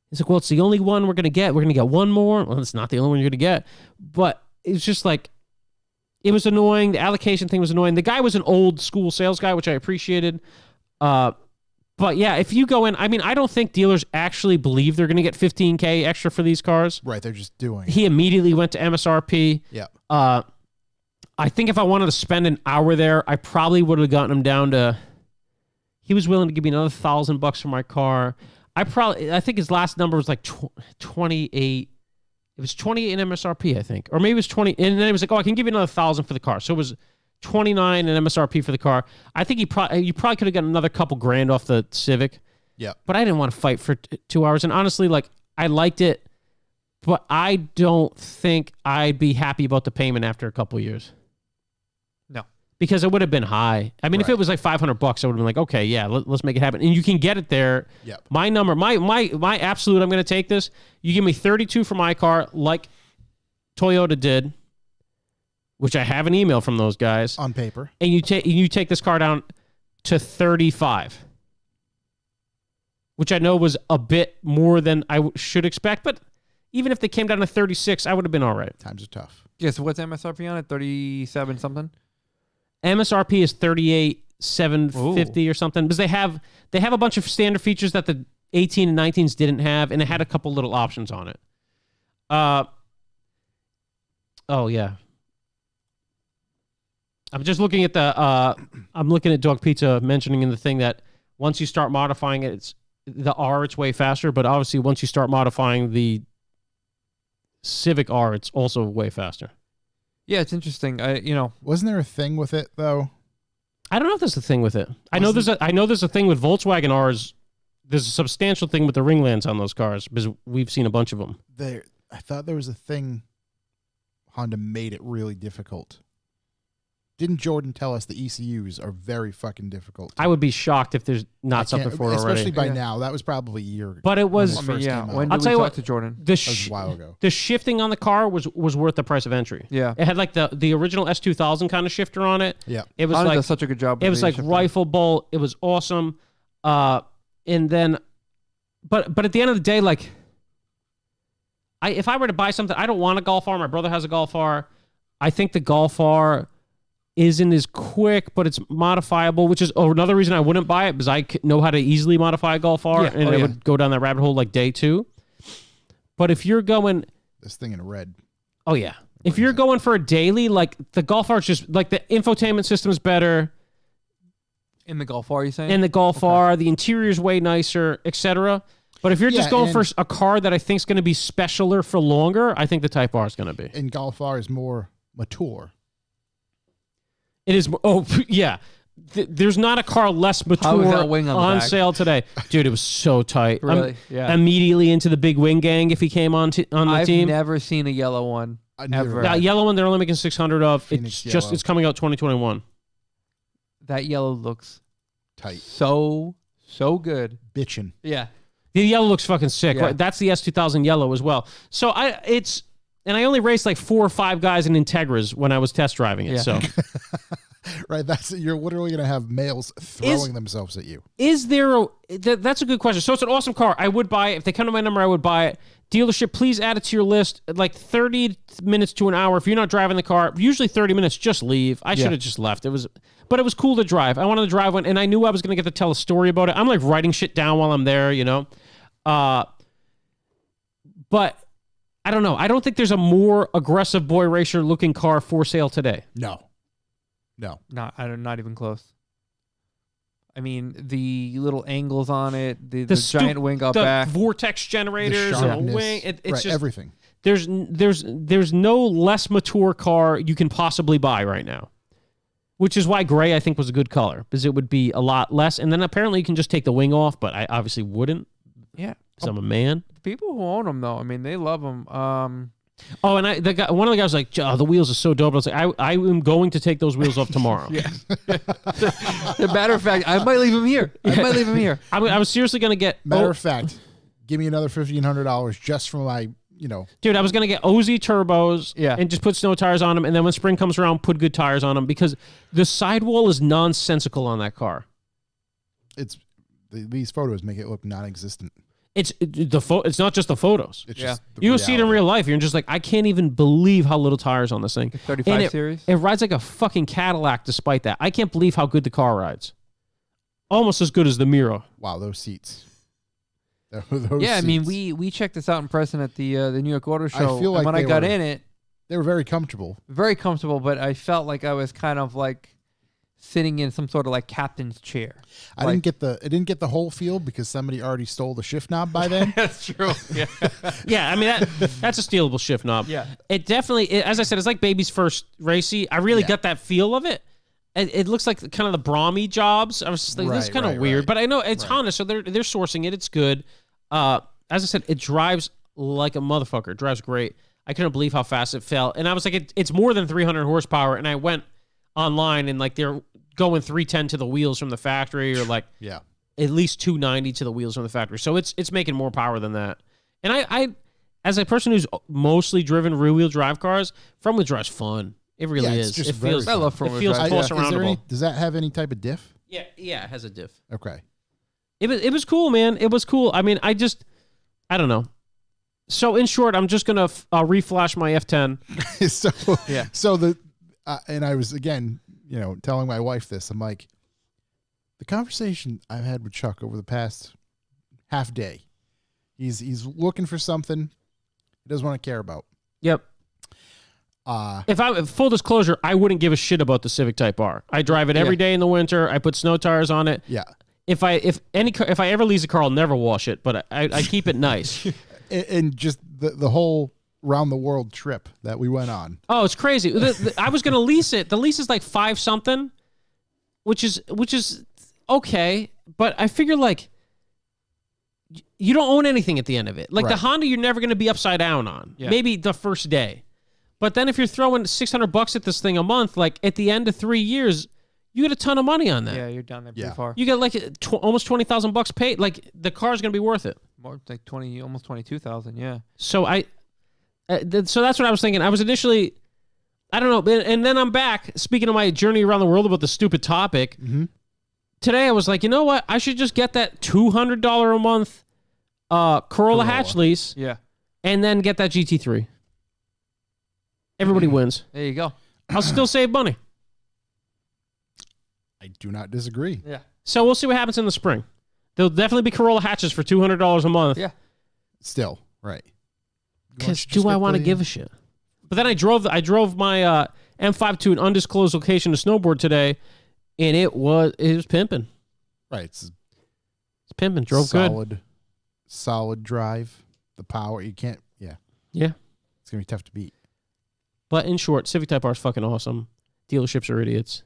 He's like, well, it's the only one we're going to get. We're going to get one more. Well, it's not the only one you're going to get. But it's just like, it was annoying. The allocation thing was annoying. The guy was an old school sales guy, which I appreciated. But yeah, if you go in, I mean, I don't think dealers actually believe they're going to get $15K extra for these cars. Right. They're just doing it. He immediately went to MSRP. Yeah. I think if I wanted to spend an hour there, I probably would have gotten him down to, he was willing to give me another $1,000 for my car. I think his last number was like 28. It was 28 in MSRP, I think. Or maybe it was 20. And then he was like, I can give you another $1,000 for the car. So it was 29 in MSRP for the car. I think you probably could have gotten another couple grand off the Civic. Yeah. But I didn't want to fight for 2 hours. And honestly, like, I liked it, but I don't think I'd be happy about the payment after a couple years. No. Because it would have been high. I mean, if it was like $500, I would have been like, okay, yeah, let's make it happen. And you can get it there. Yep. My number, my absolute, I'm going to take this. You give me 32 for my car, like Toyota did, which I have an email from those guys. On paper. And you take this car down to 35. which I know was a bit more than I should expect. But even if they came down to 36, I would have been all right. Times are tough. Yeah, so what's MSRP on it? 37 something? MSRP is 38,750 or something, because they have a bunch of standard features that the 18 and 19s didn't have, and it had a couple little options on it. Oh yeah. I'm just looking at I'm looking at Dog Pizza mentioning in the thing that once you start modifying it, it's way faster, but obviously once you start modifying the Civic R, it's also way faster. Yeah, it's interesting. Wasn't there a thing with it though? I don't know if there's a thing with it. I know there's a thing with Volkswagen R's. There's a substantial thing with the ringlands on those cars because we've seen a bunch of them. I thought there was a thing. Honda made it really difficult. Didn't Jordan tell us the ECUs are very fucking difficult? I would be shocked if there's not something for it already. Especially by now. That was probably a year ago. But it was... When I'll tell you talk what, to Jordan? That was a while ago. The shifting on the car was worth the price of entry. Yeah. It had like the original S2000 kind of shifter on it. Yeah. It was Honda like... does such a good job. It was like rifle bolt. It was awesome. And then... But at the end of the day, like... if I were to buy something... I don't want a Golf R. My brother has a Golf R. I think the Golf R isn't as quick, but it's modifiable, which is another reason I wouldn't buy it, because I know how to easily modify a Golf R, and it would go down that rabbit hole like day two. But if you're going... This thing in red. Oh, yeah. If you're going for a daily, like, the Golf R is just... Like, the infotainment system is better. In the Golf R, you saying? In the Golf R. The interior is way nicer, etc. But if you're just going for a car that I think is going to be specialer for longer, I think the Type R is going to be. And Golf R is more mature. It is. Oh, yeah. There's not a car less mature on sale today. Dude, it was so tight. Really? Yeah. Immediately into the big wing gang if he came on the team. I've never seen a yellow one. Ever. That yellow one, they're only making 600 of. Phoenix It's coming out 2021. That yellow looks tight. So good. Bitchin'. Yeah. The yellow looks fucking sick. Yeah. Right? That's the S2000 yellow as well. So and I only raced like 4 or 5 guys in Integras when I was test driving it. Yeah. So Right, you're literally going to have males throwing themselves at you. Is there that's a good question. So it's an awesome car. I would buy it. If they come to my number, I would buy it. Dealership, please add it to your list. Like 30 minutes to an hour. If you're not driving the car, usually 30 minutes, just leave. I should have just left. But it was cool to drive. I wanted to drive one, and I knew I was going to get to tell a story about it. I'm like writing shit down while I'm there, you know. But I don't know. I don't think there's a more aggressive boy racer looking car for sale today. No. Not even close. I mean, the little angles on it, the giant wing up back, vortex generators, and the wing. It's just everything. There's no less mature car you can possibly buy right now, which is why gray I think was a good color, because it would be a lot less. And then apparently you can just take the wing off, but I obviously wouldn't. Yeah, because I'm a man. The people who own them though, I mean, they love them. Oh, and one of the guys was like, oh, the wheels are so dope. I was like, I am going to take those wheels off tomorrow. Yeah. As a matter of fact, I might leave them here. I was seriously going to get... Matter of fact, give me another $1,500 just for my, Dude, I was going to get OZ turbos and just put snow tires on them, and then when spring comes around, put good tires on them, because the sidewall is nonsensical on that car. These photos make it look non-existent. It's not just the photos. It's just you see it in real life. You're just like, I can't even believe how little tires on this thing. 35 series. It rides like a fucking Cadillac. Despite that, I can't believe how good the car rides. Almost as good as the Miro. Wow, those seats. I mean, we checked this out in person at the New York Auto Show. I feel like when I got in it, they were very comfortable. Very comfortable, but I felt like I was kind of like sitting in some sort of like captain's chair. I didn't get the whole feel because somebody already stole the shift knob by then. That's true. Yeah. Yeah, I mean that's a stealable shift knob. Yeah. It definitely, as I said, it's like baby's first racy. I really got that feel of it. It looks like kind of the Brahmy jobs. I was just like, this is kind of weird, but I know it's Honda, so they're sourcing it. It's good. As I said, it drives like a motherfucker. It drives great. I couldn't believe how fast it fell, and I was like, it's more than 300 horsepower. And I went online and like they're going 310 to the wheels from the factory, or like at least 290 to the wheels from the factory. So it's making more power than that. And I as a person who's mostly driven rear wheel drive cars, front wheel drive's fun. It really is. It feels. I love front wheel drive. It feels close around. Does that have any type of diff? Yeah, it has a diff. Okay. It was cool, man. It was cool. I mean, I don't know. So in short, I'm just gonna reflash my F10. And I was again, telling my wife this. I'm like, the conversation I've had with Chuck over the past half day. He's looking for something he doesn't want to care about. Yep. If full disclosure, I wouldn't give a shit about the Civic Type R. I drive it every day in the winter. I put snow tires on it. Yeah. If I ever lease a car, I'll never wash it, but I keep it nice. and just the whole round the world trip that we went on. Oh, it's crazy. I was gonna lease it. The lease is like $5 something, which is okay, but I figure like you don't own anything at the end of it. Like the Honda, you're never gonna be upside down on. Yeah. Maybe the first day, but then if you're throwing $600 at this thing a month, like at the end of 3 years, you get a ton of money on that. Yeah, you're down there pretty far. You get like almost $20,000 paid. Like the car's gonna be worth it. More like 20, almost 22,000. Yeah. So so that's what I was thinking. I was initially, I don't know, and then I'm back. Speaking of my journey around the world about the stupid topic, today I was like, you know what? I should just get that $200 a month Corolla hatch lease. Yeah. And then get that GT3. Everybody wins. There you go. I'll still save money. I do not disagree. Yeah. So we'll see what happens in the spring. There'll definitely be Corolla hatches for $200 a month. Yeah. Still, right. Because do I want to give a shit? But then I drove my M5 to an undisclosed location to snowboard today, and it was pimping. Right. It's pimping. Drove good. Solid drive. The power. You can't. Yeah. Yeah. It's going to be tough to beat. But in short, Civic Type R is fucking awesome. Dealerships are idiots.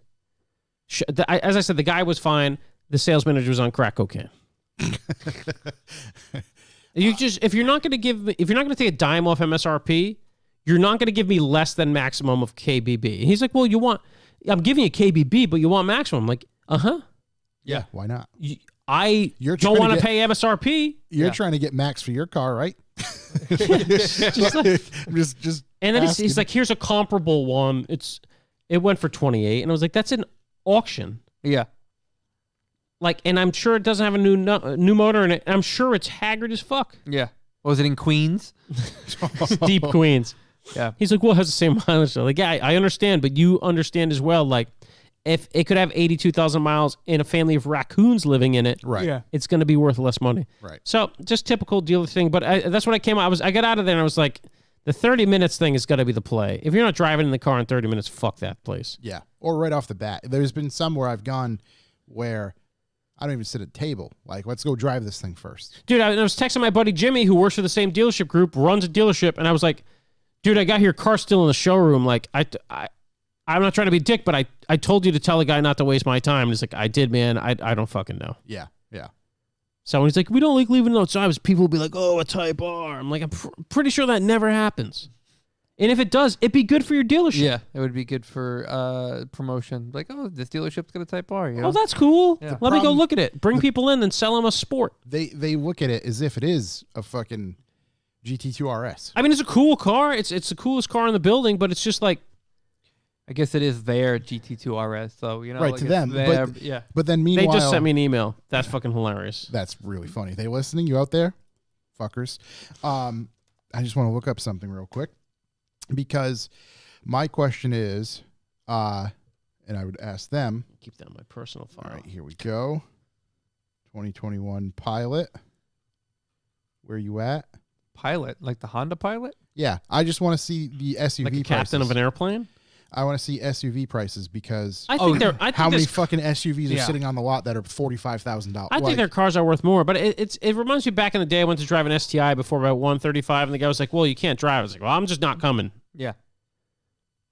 As I said, the guy was fine. The sales manager was on crack cocaine. If you're not going to take a dime off MSRP, you're not going to give me less than maximum of KBB. And he's like, well, I'm giving you KBB, but you want maximum. I'm like, yeah. Why not? I don't want to pay MSRP. You're trying to get max for your car, right? just and then he's like, here's a comparable one. It went for 28, and I was like, that's an auction. Yeah. Like, and I'm sure it doesn't have a new motor in it. I'm sure it's haggard as fuck. Yeah. Was it in Queens? Deep Queens. Yeah. He's like, well, it has the same mileage. Like, yeah, I understand, but you understand as well. Like, if it could have 82,000 miles and a family of raccoons living in it, right? Yeah. It's going to be worth less money. Right. So just typical dealer thing. But that's what I came out. I got out of there and I was like, the 30 minutes thing is got to be the play. If you're not driving in the car in 30 minutes, fuck that place. Yeah. Or right off the bat. There's been some where I've gone where I don't even sit at a table. Like, let's go drive this thing first. Dude, I was texting my buddy Jimmy, who works for the same dealership group, runs a dealership, and I was like, dude, I got your car still in the showroom. Like, I'm not trying to be a dick, but I told you to tell the guy not to waste my time. And he's like, I did, man. I don't fucking know. Yeah. Yeah. So when he's like, we don't like leaving notes. So people will be like, oh, a Type R. I'm like, I'm pretty sure that never happens. And if it does, it'd be good for your dealership. Yeah, it would be good for promotion. Like, oh, this dealership's got a Type R. You know? Oh, that's cool. Yeah. Let me go look at it. Bring people in and sell them a Sport. They look at it as if it is a fucking GT2 RS. I mean, it's a cool car. It's the coolest car in the building, but it's just like, I guess it is their GT2 RS, so you know, right, like to them. But, yeah. But then meanwhile, they just sent me an email. That's fucking hilarious. That's really funny. They listening? You out there, fuckers? I just want to look up something real quick because my question is, and I would ask them. Keep that on my personal file. All right, here we go. 2021 Pilot. Where you at? Pilot, like the Honda Pilot? Yeah, I just want to see the SUV like a captain prices. of an airplane? I want to see SUV prices because I think how many fucking SUVs are sitting on the lot that are $45,000? I think their cars are worth more, but it reminds me back in the day I went to drive an STI before about 135, and the guy was like, well, you can't drive. I was like, well, I'm just not coming. Yeah.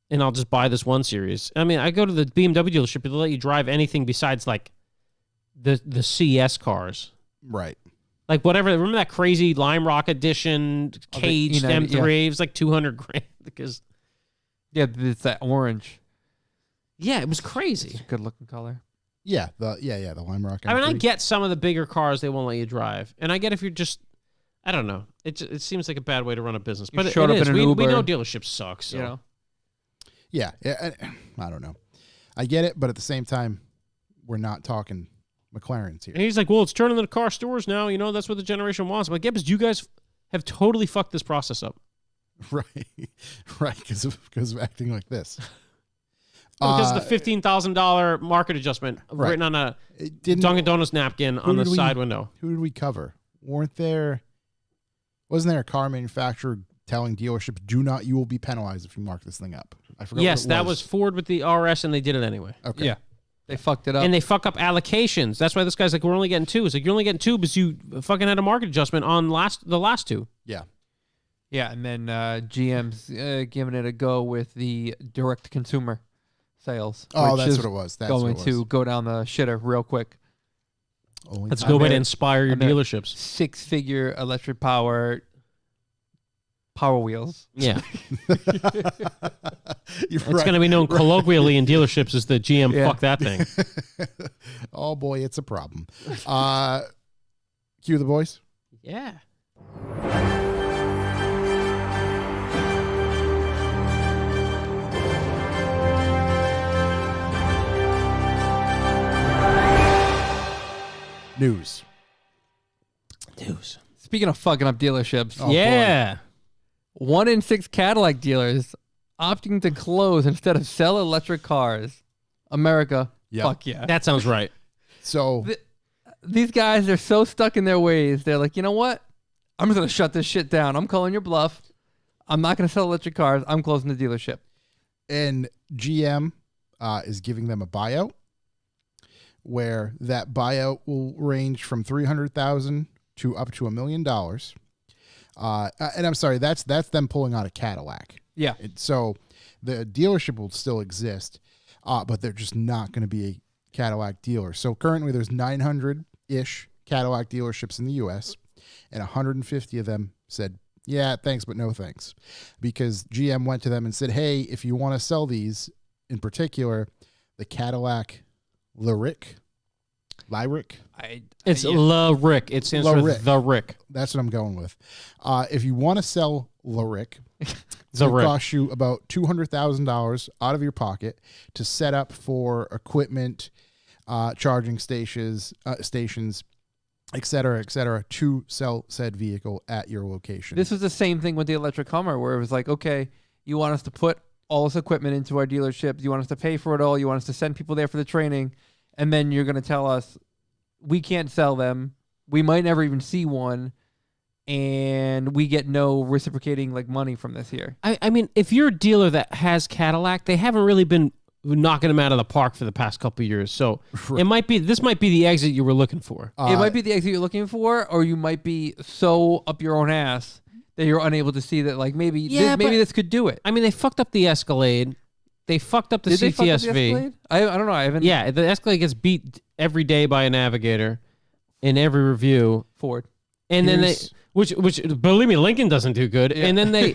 And I'll just buy this 1 Series. I mean, I go to the BMW dealership, they'll let you drive anything besides like the CS cars. Right. Like whatever. Remember that crazy Lime Rock edition caged M3? It was like $200,000 because... Yeah, it's that orange. Yeah, it was crazy. It's a good looking color. Yeah, the Lime Rock. I mean, I get some of the bigger cars they won't let you drive, and I get if you're just, I don't know. It seems like a bad way to run a business, but it is. We know dealerships suck, so. You know? Yeah, I don't know. I get it, but at the same time, we're not talking McLarens here. And he's like, well, it's turning into car stores now. You know, that's what the generation wants. I'm like, yeah, but you guys have totally fucked this process up. Right, right, because of acting like this. Because of the $15,000 market adjustment written on a Dunkin' Donuts napkin on the side window. Who did we cover? Wasn't there a car manufacturer telling dealerships, you will be penalized if you mark this thing up? I forgot. Yes, that was Ford with the RS, and they did it anyway. Okay. Yeah. They fucked it up. And they fuck up allocations. That's why this guy's like, we're only getting 2. It's like, you're only getting 2 because you fucking had a market adjustment on the last 2. Yeah. Yeah, and then GM's giving it a go with the direct-to-consumer sales. Oh, which that's is what it was. That's going what it was. to go down the shitter real quick. That's a good way to inspire your I mean, dealerships. 6-figure electric power wheels. Yeah. You're It's right. going to be known colloquially in dealerships as the GM Yeah. fuck that thing. Oh, boy, it's a problem. Cue the boys. Yeah. News. Speaking of fucking up dealerships, Oh, yeah. 1 in 6 Cadillac dealers opting to close instead of sell electric cars. America, Yep. fuck yeah. That sounds right. So, These guys are so stuck in their ways. They're like, you know what? I'm just going to shut this shit down. I'm calling your bluff. I'm not going to sell electric cars. I'm closing the dealership. and GM is giving them a buyout, where that buyout will range from $300,000 to up to $1 million. And I'm sorry, that's them pulling out a Cadillac. Yeah. So the dealership will still exist, but they're just not going to be a Cadillac dealer. So currently there's 900-ish Cadillac dealerships in the U.S., and 150 of them said, yeah, thanks, but no thanks. Because GM went to them and said, hey, if you want to sell these, in particular, the Cadillac Lyric. It's La Rick. It stands for Lyric. The Rick. That's what I'm going with. If you want to sell Lyric, it's The going to Rick. cost you about $200,000 out of your pocket to set up for equipment, charging stations, et cetera, to sell said vehicle at your location. This was the same thing with the electric Hummer, where it was like, okay, you want us to put all this equipment into our dealership. You want us to pay for it all. You want us to send people there for the training. And then you're going to tell us we can't sell them. We might never even see one. And we get no reciprocating like money from this here. I mean, if you're a dealer that has Cadillac, they haven't really been knocking them out of the park for the past couple of years. So this might be the exit you were looking for. It might be the exit you're looking for, or you might be so up your own ass that you're unable to see that like maybe this could do it. I mean, they fucked up the Escalade. They fucked up the Did they fuck up the CTSV. Escalade? I don't know. I haven't. Yeah, the Escalade gets beat every day by a Navigator in every review. Ford. And then they, which believe me, Lincoln doesn't do good. And then they,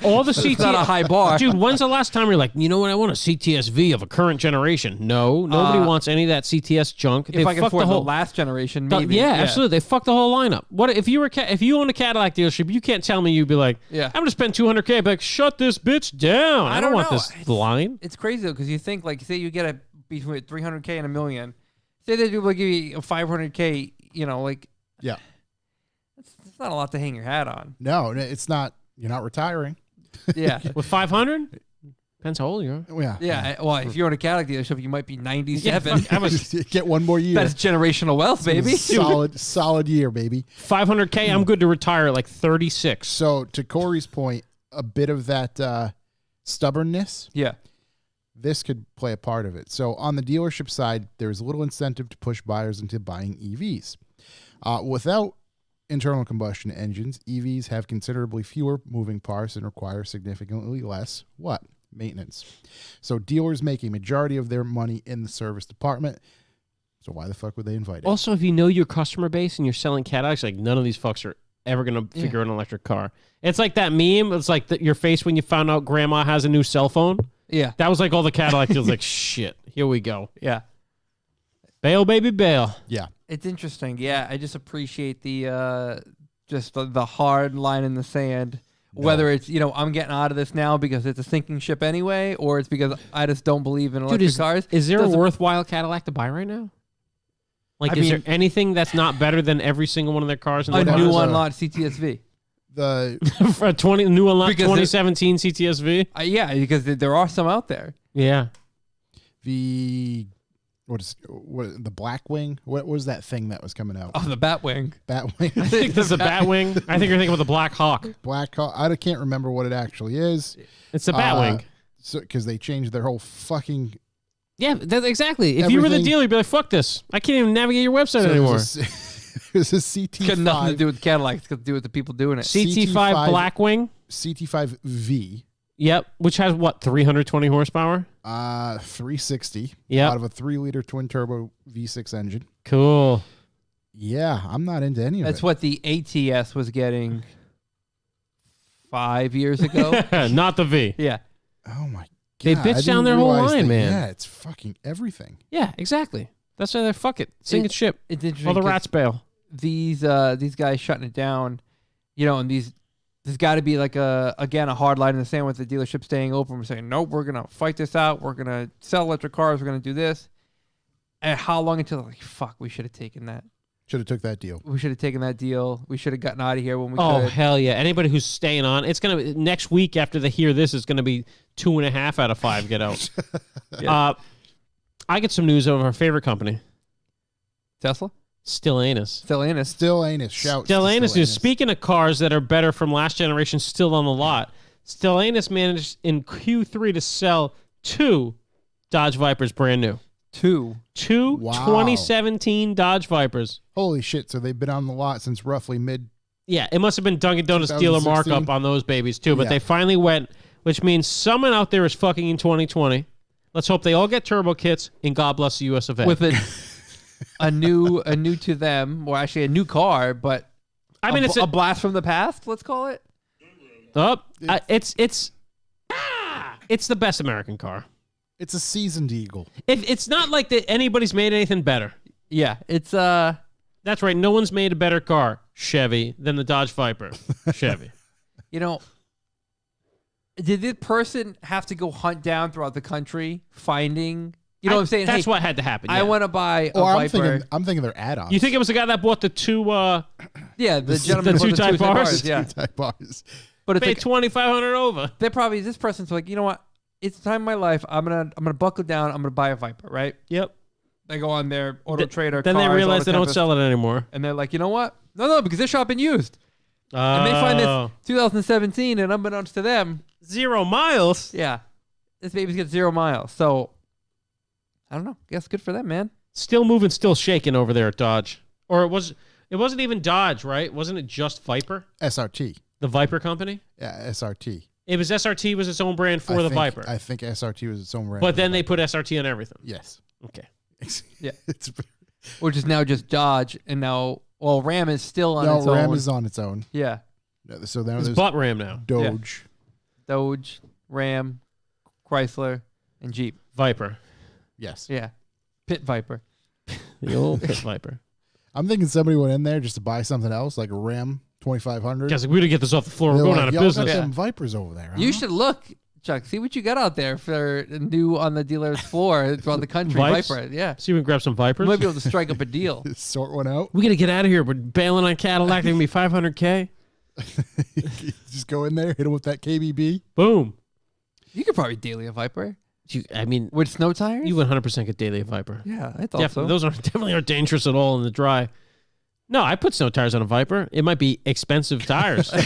all the CTS, It's not a high bar. Dude, when's the last time you're like, you know what, I want a CTSV of a current generation? No, nobody wants any of that CTS junk. If I can fucked afford the last generation, maybe. Yeah, absolutely. They fucked the whole lineup. What if you own a Cadillac dealership? You can't tell me you'd be like, Yeah. I'm gonna spend $200K. I'd be like, shut this bitch down. I don't want know. this line. It's crazy though, because you think like, say you get a between $300K and $1 million. Say that people give you a $500K. You know, like Yeah. it's not a lot to hang your hat on. No, it's not. You're not retiring. Yeah. With 500, depends how old you are. Yeah. Yeah. Well, if you're in a Cadillac dealership, you might be 97. I was Get one more year. That's generational wealth, baby. Solid year, baby. 500K. I'm good to retire at like 36. So to Corey's point, a bit of that stubbornness, Yeah. this could play a part of it. So on the dealership side, there's little incentive to push buyers into buying EVs. Without internal combustion engines, EVs have considerably fewer moving parts and require significantly less maintenance. So dealers make a majority of their money in the service department. So why the fuck would they invite it? Also, if you know your customer base and you're selling Cadillacs, like none of these fucks are ever going to figure out an electric car. It's like that meme. It's like your face when you found out grandma has a new cell phone. Yeah. That was like all the Cadillac deals. Like, shit, here we go. Yeah. Bail, baby, bail. Yeah. It's interesting. Yeah. I just appreciate the the hard line in the sand. Whether it's, I'm getting out of this now because it's a sinking ship anyway, or it's because I just don't believe in electric cars. Is there a worthwhile Cadillac to buy right now? Like, I is there mean- anything that's not better than every single one of their cars? In A the new was, on-lot CTSV. The for a new unlocked Because 2017 CTSV. Yeah, because there are some out there. Yeah. the the Blackwing? What was that thing that was coming out? Oh, the Batwing. Batwing. I think there's a Batwing. I think you're thinking of the Black Hawk. Black Hawk. I can't remember what it actually is. It's the Batwing. So because they changed their whole fucking. Yeah, that's exactly. If you were the Everything- dealer, you'd be like, fuck this. I can't even navigate your website So anymore. it was a CT5. Got nothing to do with Cadillac. It's got to do with the people doing it. CT5 CT5 Blackwing. CT5V. Yep. Which has what, 320 horsepower? 360. Yep. Out of a 3-liter twin turbo V6 engine. Cool. Yeah, I'm not into any of That's it. what the ATS was getting 5 years ago. Not the V. Yeah. Oh my god. They I bitch didn't down their whole realize line, that- man. Yeah, it's fucking everything. Yeah, exactly. That's why they're fuck it. Sink it ship. It's interesting. While the 'cause rats bail. these guys shutting it down, and there's got to be like a hard line in the sand with the dealership staying open. We're saying, nope, we're going to fight this out. We're going to sell electric cars. We're going to do this. And how long until like, fuck, we should have taken that. Should have took that deal. We should have taken that deal. We should have gotten out of here when we Oh, could. hell yeah. Anybody who's staying on, it's going to, next week after they hear this, it's going to be 2.5 out of 5 get out. I get some news of our favorite company. Tesla? Stellantis. Still in us. Still Anus. Shout. to Stellantis news. Stellantis. Speaking of cars that are better from last generation still on the lot, Stellantis managed in Q3 to sell 2 Dodge Vipers brand new. 2. 2 Wow. 2017 Dodge Vipers. Holy shit! So they've been on the lot since roughly mid. Yeah, it must have been Dunkin' Donuts dealer 2016. markup on those babies too, but Yeah. they finally went, which means someone out there is fucking in 2020. Let's hope they all get turbo kits, and God bless the US of A. With a new to them, or actually a new car, but I mean, it's a blast from the past, let's call it. it's the best American car. It's a seasoned Eagle. If it's not like that anybody's made anything better. Yeah, it's That's right. No one's made a better car, Chevy, than the Dodge Viper. Chevy. Did this person have to go hunt down throughout the country finding? You know what I'm saying? That's Hey, what had to happen. I yeah. want to buy a Or Viper. I'm thinking they're add-ons. You think it was the guy that bought the 2 Yeah, the gentleman the with two-type bars? Yeah, Type bars. but it's paid like $2,500 over? they're probably this person's like, you know what? It's the time of my life. I'm gonna buckle down. I'm gonna buy a Viper, right? Yep. They go on their Auto Trader. Then they Cars, realize Auto they don't Tempest, sell it anymore. and they're like, you know what? No, because they're shopping used, and they find Oh. this 2017, and unbeknownst to them, 0 miles. yeah, this baby's got 0 miles. So I don't know. Guess good for them, man. Still moving, still shaking over there at Dodge. Or it wasn't even Dodge, right? Wasn't it just Viper? SRT. The Viper company? Yeah, SRT. It was SRT was its own brand for the Viper. I think SRT was its own brand. But for the then they Viper. put SRT on everything. Yes. Okay. Yeah. It's, Which is now just Dodge, and now Ram is still on no, its Ram own. is on its own. Yeah, No, so now It's there's butt Ram now. Doge. Dodge, Ram, Chrysler, and Jeep. Viper. Yes. Yeah, Pit Viper. The old Pit Viper. I'm thinking somebody went in there just to buy something else, like a Ram 2500. Guys, like, we gotta get this off the floor. They're We're going like, out of "Yo, got business. some Vipers over there. You huh?" should look, Chuck. See what you got out there for new on the dealer's floor throughout the country. Vipes? Viper, yeah. See if we can grab some You Vipers. might be able to strike up a deal. Sort one out. We gotta get out of here. We're bailing on Cadillac. They're gonna be $500K. Just go in there, hit them with that KBB. Boom. You could probably daily a Viper I mean, with snow tires. you 100% get daily a Viper. Yeah, I thought Definitely. so. Those definitely aren't dangerous at all in the dry. No, I put snow tires on a Viper. It might be expensive tires. I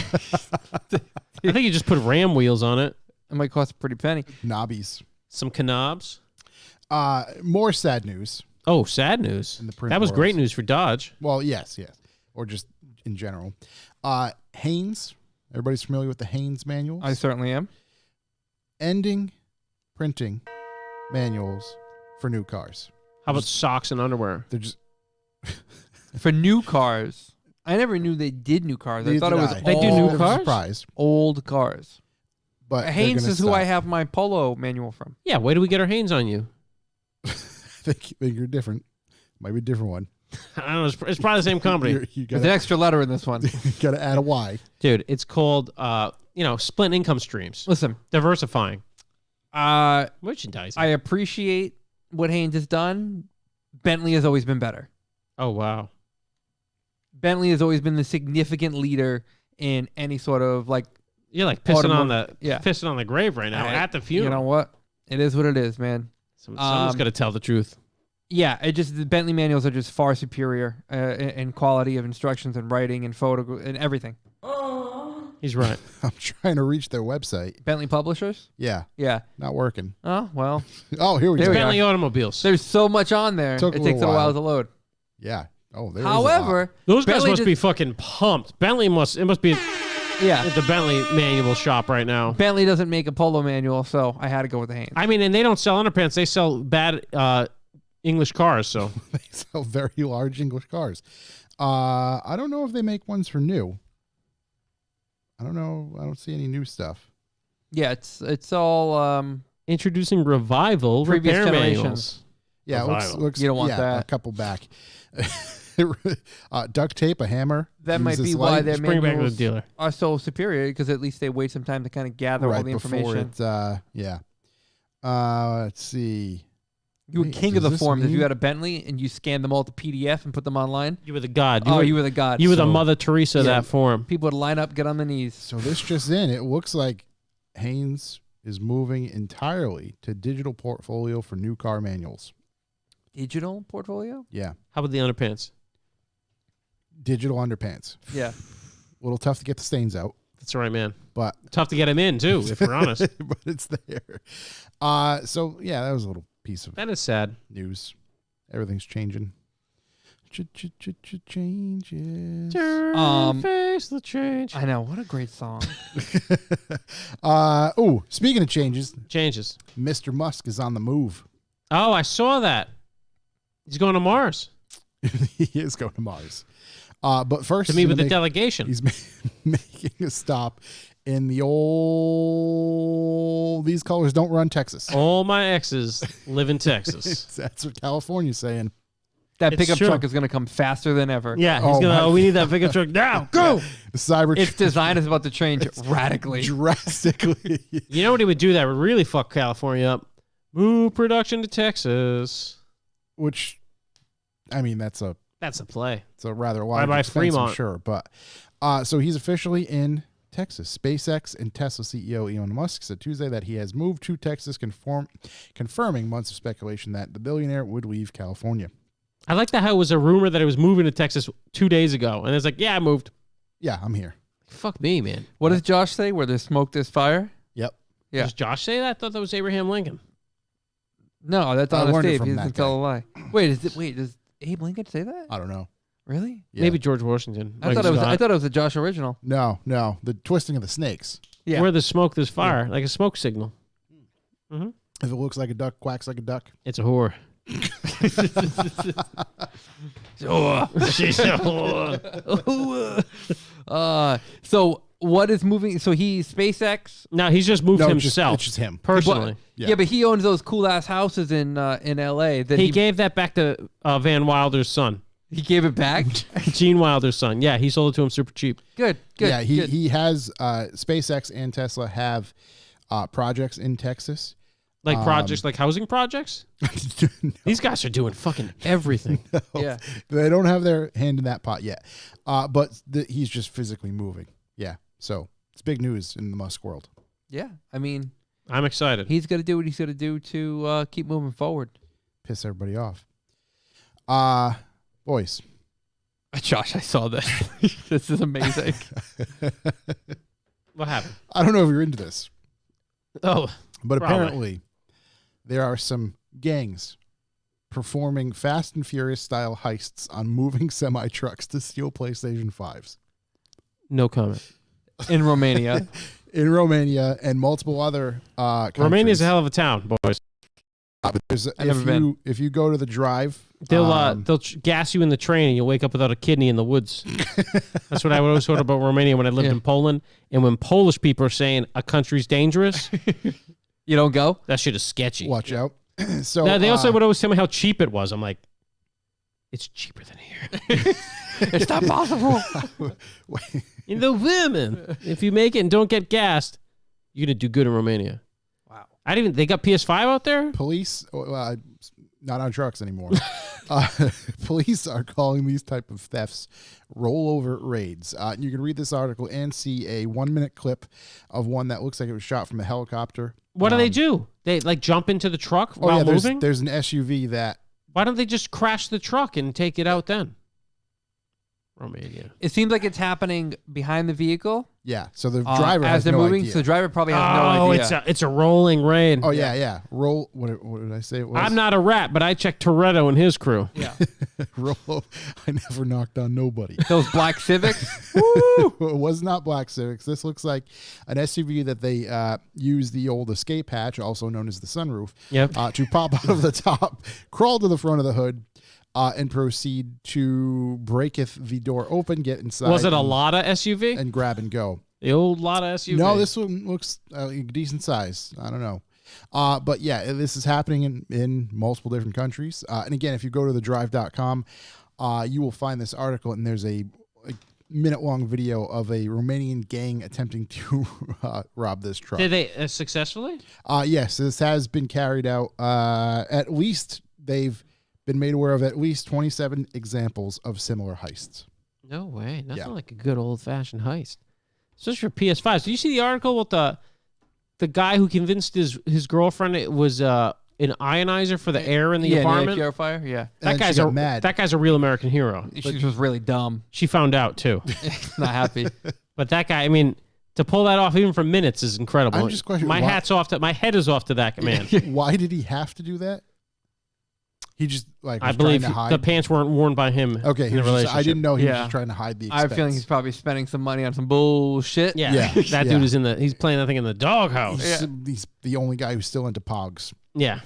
think you just put Ram wheels on it. It might cost a pretty penny. Knobbies. Some canobs. More sad news. Oh, sad news. In the print That was world. great news for Dodge. Well, yes. Or just in general. Haynes. Everybody's familiar with the Haynes manuals? I certainly am. Ending printing manuals for new cars. How about socks and underwear? They're just For new cars, I never knew they did new cars. I Neither thought it did was I. They do all new I was cars? surprised, old cars. but they're Haynes gonna is who I stop. have my Polo manual from. Yeah, where do we get our Hanes on you? I think you're different. Might be a different one. I don't know. It's probably the same company. You There's an extra letter in this one. got to add a Y. Dude, it's called, splitting income streams. Listen, Diversifying. I Merchandising. appreciate what Haynes has done. Bentley has always been better. Oh, wow. Bentley has always been the significant leader in any sort of like. You're like pissing on Automotive- the grave right now at the funeral. You know what? It is what it is, man. Someone's got to tell the truth. Yeah, the Bentley manuals are just far superior in quality of instructions and writing and photo and everything. He's right. I'm trying to reach their website. Bentley Publishers? Yeah, Yeah. not working. Oh, well. Oh, here we There go. we Bentley Automobiles. There's so much on there. Took a It takes a little while while. to load. Yeah. Oh, there is a lot. However, Those guys Bentley must be fucking pumped. It must be yeah. at the Bentley manual shop right now. Bentley doesn't make a polo manual, so I had to go with the Haynes. I mean, and they don't sell underpants. They sell bad English cars. So They sell very large English cars. I don't know if they make ones for new. I don't know. I don't see any new stuff. Yeah, it's all introducing Revival Previous repair generations. manuals. Yeah, it Revival. looks You don't want yeah, that. a couple back. Duct tape, a hammer. that might uses be why light their Just bring it back to the manuals dealer. are so superior because at least they wait some time to kind of gather all right the before information. it. Yeah. Let's see. You were Wait, king of does the this forms if you mean- had a Bentley and you scanned them all to PDF and put them online. You were the god. You were the god. You were the So- Mother Teresa of Yeah. that form. People would line up, get on their knees. So this just in, it looks like Haynes is moving entirely to digital portfolio for new car manuals. Digital portfolio? Yeah. How about the underpants? Digital underpants. Yeah. A little tough to get the stains out, That's right, man. but Tough to get him in too, if we're honest. but it's there. So yeah, that was a little piece of That is sad. news. Everything's changing. Changes. Face the change. I know. What a great song. Speaking of changes, Changes. Mr. Musk is on the move. Oh, I saw that. He's going to Mars He is going to Mars. But first, to meet he's with the gonna delegation. he's making a stop in the old These Colors Don't Run, Texas. All my exes live in Texas. That's what California's saying. That It's pickup true. truck is going to come faster than ever. Yeah, he's Oh, gonna. my- Oh, we need that pickup truck now. Go. The cyber Its design is about to change radically. drastically. You know what he would do that would really fuck California up? Move production to Texas. Which, I mean, that's a play. It's a rather large by expense, I'm Fremont. sure. But so he's officially in Texas. SpaceX and Tesla CEO Elon Musk said Tuesday that he has moved to Texas, confirming months of speculation that the billionaire would leave California. I like that how it was a rumor that it was moving to Texas 2 days ago, and it's like, yeah, I moved. Yeah, I'm here. Fuck me, man. What does Josh say? Where there's smoke, there's fire? Yep. Yeah. Does Josh say that? I thought that was Abraham Lincoln. No, that's I honest learned it Dave. from He that doesn't tell a lie. Wait, does Abe Lincoln say that? I don't know. Really? Yeah. Maybe George Washington. I Like thought Scott. it was a Josh original. No. The twisting of the snakes. Yeah. Where there's smoke, there's fire, like a smoke signal. If it looks like a duck, quacks like a duck. It's a whore. She's a whore. So what is moving? So he's SpaceX. No, he's just moved No, himself. it's just him. Personally. Yeah. But he owns those cool ass houses in LA. That He gave that back to Van Wilder's son. he gave it back. Gene Wilder's son. Yeah, he sold it to him super cheap. Good. Yeah, good. he has SpaceX and Tesla have projects in Texas. Like projects, like housing projects? These guys are doing fucking everything. Yeah. They don't have their hand in that pot yet. But he's just physically moving. Yeah. So it's big news in the Musk world. Yeah. I mean, I'm excited. he's got to do what he's got to do to keep moving forward. Piss everybody off. Boys. Josh, I saw this. This is amazing. What happened? I don't know if you're into this, Oh, but Probably. apparently there are some gangs performing Fast and Furious style heists on moving semi trucks to steal PlayStation 5s no comment. In Romania. in Romania and multiple other countries. Romania's a hell of a town, boys. There's- I've never been. If you go to the drive, They'll gas you in the train and you'll wake up without a kidney in the woods. That's what I always thought about Romania when I lived Yeah. in Poland. And when Polish people are saying a country's dangerous, You don't go? that shit is sketchy. watch out. So Now, they also would always tell me how cheap it was. I'm like, it's cheaper than here. It's not possible. In the women, if you make it and don't get gassed, you're gonna do good in Romania. Wow. They got PS5 out there. police not on trucks anymore. Police are calling these type of thefts rollover raids. You can read this article and see a 1-minute clip of one that looks like it was shot from a helicopter. What do they do? They like jump into the truck while moving? There's an SUV that... Why don't they just crash the truck and take it out then? Romania. It seems like it's happening behind the vehicle. Yeah, so the driver as has they're no moving. idea. So the driver probably has no idea. It's a rolling raid. Oh, yeah. Roll... What did I say it was? I'm not a rat, but I checked Toretto and his crew. Yeah. Roll... I never knocked on nobody. Those black Civics. Woo! It was not black Civics. This looks like an SUV that they use the old escape hatch, also known as the sunroof, to pop out of the top, crawl to the front of the hood, and proceed to breaketh the door open, get inside. Was it a Lada SUV? And grab and go. The old Lada SUV? No, this one looks decent size. I don't know. But yeah, this is happening in multiple different countries. And again, if you go to thedrive.com, you will find this article, and there's a minute-long video of a Romanian gang attempting to rob this truck. Did they successfully? Yes, this has been carried out. At least they've been made aware of at least 27 examples of similar heists. No way. Nothing like a good old-fashioned heist. Especially for PS5s. Did you see the article with the guy who convinced his girlfriend it was an ionizer for the air in the apartment? Yeah, purifier. Yeah. That guy's a real American hero. She was really dumb. She found out, too. Not happy. But that guy, I mean, to pull that off even for minutes is incredible. I'm just questioning my head is off to that man. Why did he have to do that? He just was I believe trying to hide. the pants weren't worn by him. Okay, in the relationship. I didn't know he was just trying to hide the expense. I have a feeling he's probably spending some money on some bullshit. Yeah. That dude is he's playing that thing in the doghouse. He's the only guy who's still into pogs. Yeah.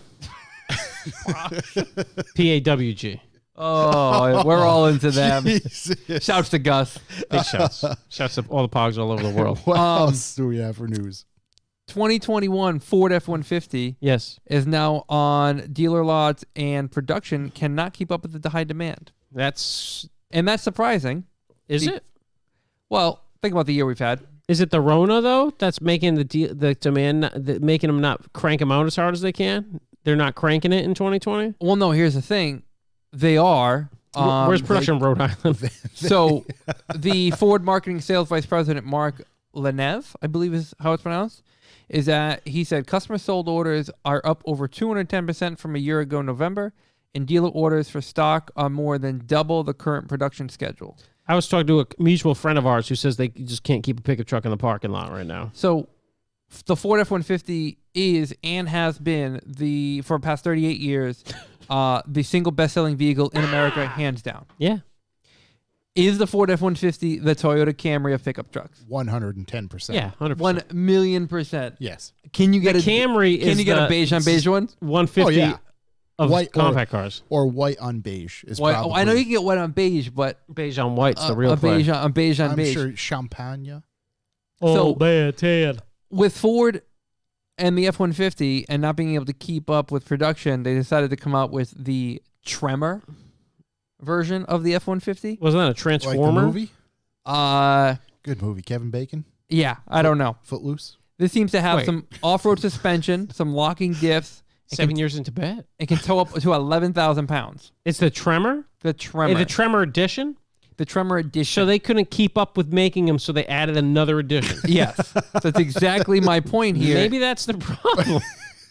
PAWG. Oh, we're all into them. Shouts to Gus. Big shouts. Shouts to all the pogs all over the world. What else do we have for news? 2021 Ford F-150 is now on dealer lots, and production cannot keep up with the high demand. That's surprising. Is it? Well, think about the year we've had. Is it the Rona though that's making the demand, making them not crank them out as hard as they can? They're not cranking it in 2020. Well, no. Here's the thing: they are. Where's production in Rhode Island? So, the Ford marketing sales vice president Mark Lenev, I believe is how it's pronounced, is that he said customer sold orders are up over 210% from a year ago November, and dealer orders for stock are more than double the current production schedule. I was talking to a mutual friend of ours who says they just can't keep a pickup truck in the parking lot right now. So the Ford F-150 is and has been for the past 38 years the single best-selling vehicle in America, hands down. Yeah. Is the Ford F-150 the Toyota Camry of pickup trucks? 110%. Yeah, 100%. 1,000,000%. Yes. Can you get a Camry? Can you get a beige on beige one? 150 of white compact cars, or white on beige is white, probably. I know you can get white on beige, but beige on white's the real play. Beige on beige on beige. I'm sure champagne. Oh, bad Ted. With Ford and the F-150 and not being able to keep up with production, they decided to come out with the Tremor version of the F-150. Wasn't that a Transformer movie? Good movie. Kevin Bacon? Yeah, I don't know. Footloose? This seems to have some off-road suspension, some locking diffs. 7 years in Tibet. It can tow up to 11,000 pounds. It's the Tremor? The Tremor. The Tremor Edition? The Tremor Edition. So they couldn't keep up with making them, so they added another edition. Yes. That's exactly my point here. Maybe that's the problem.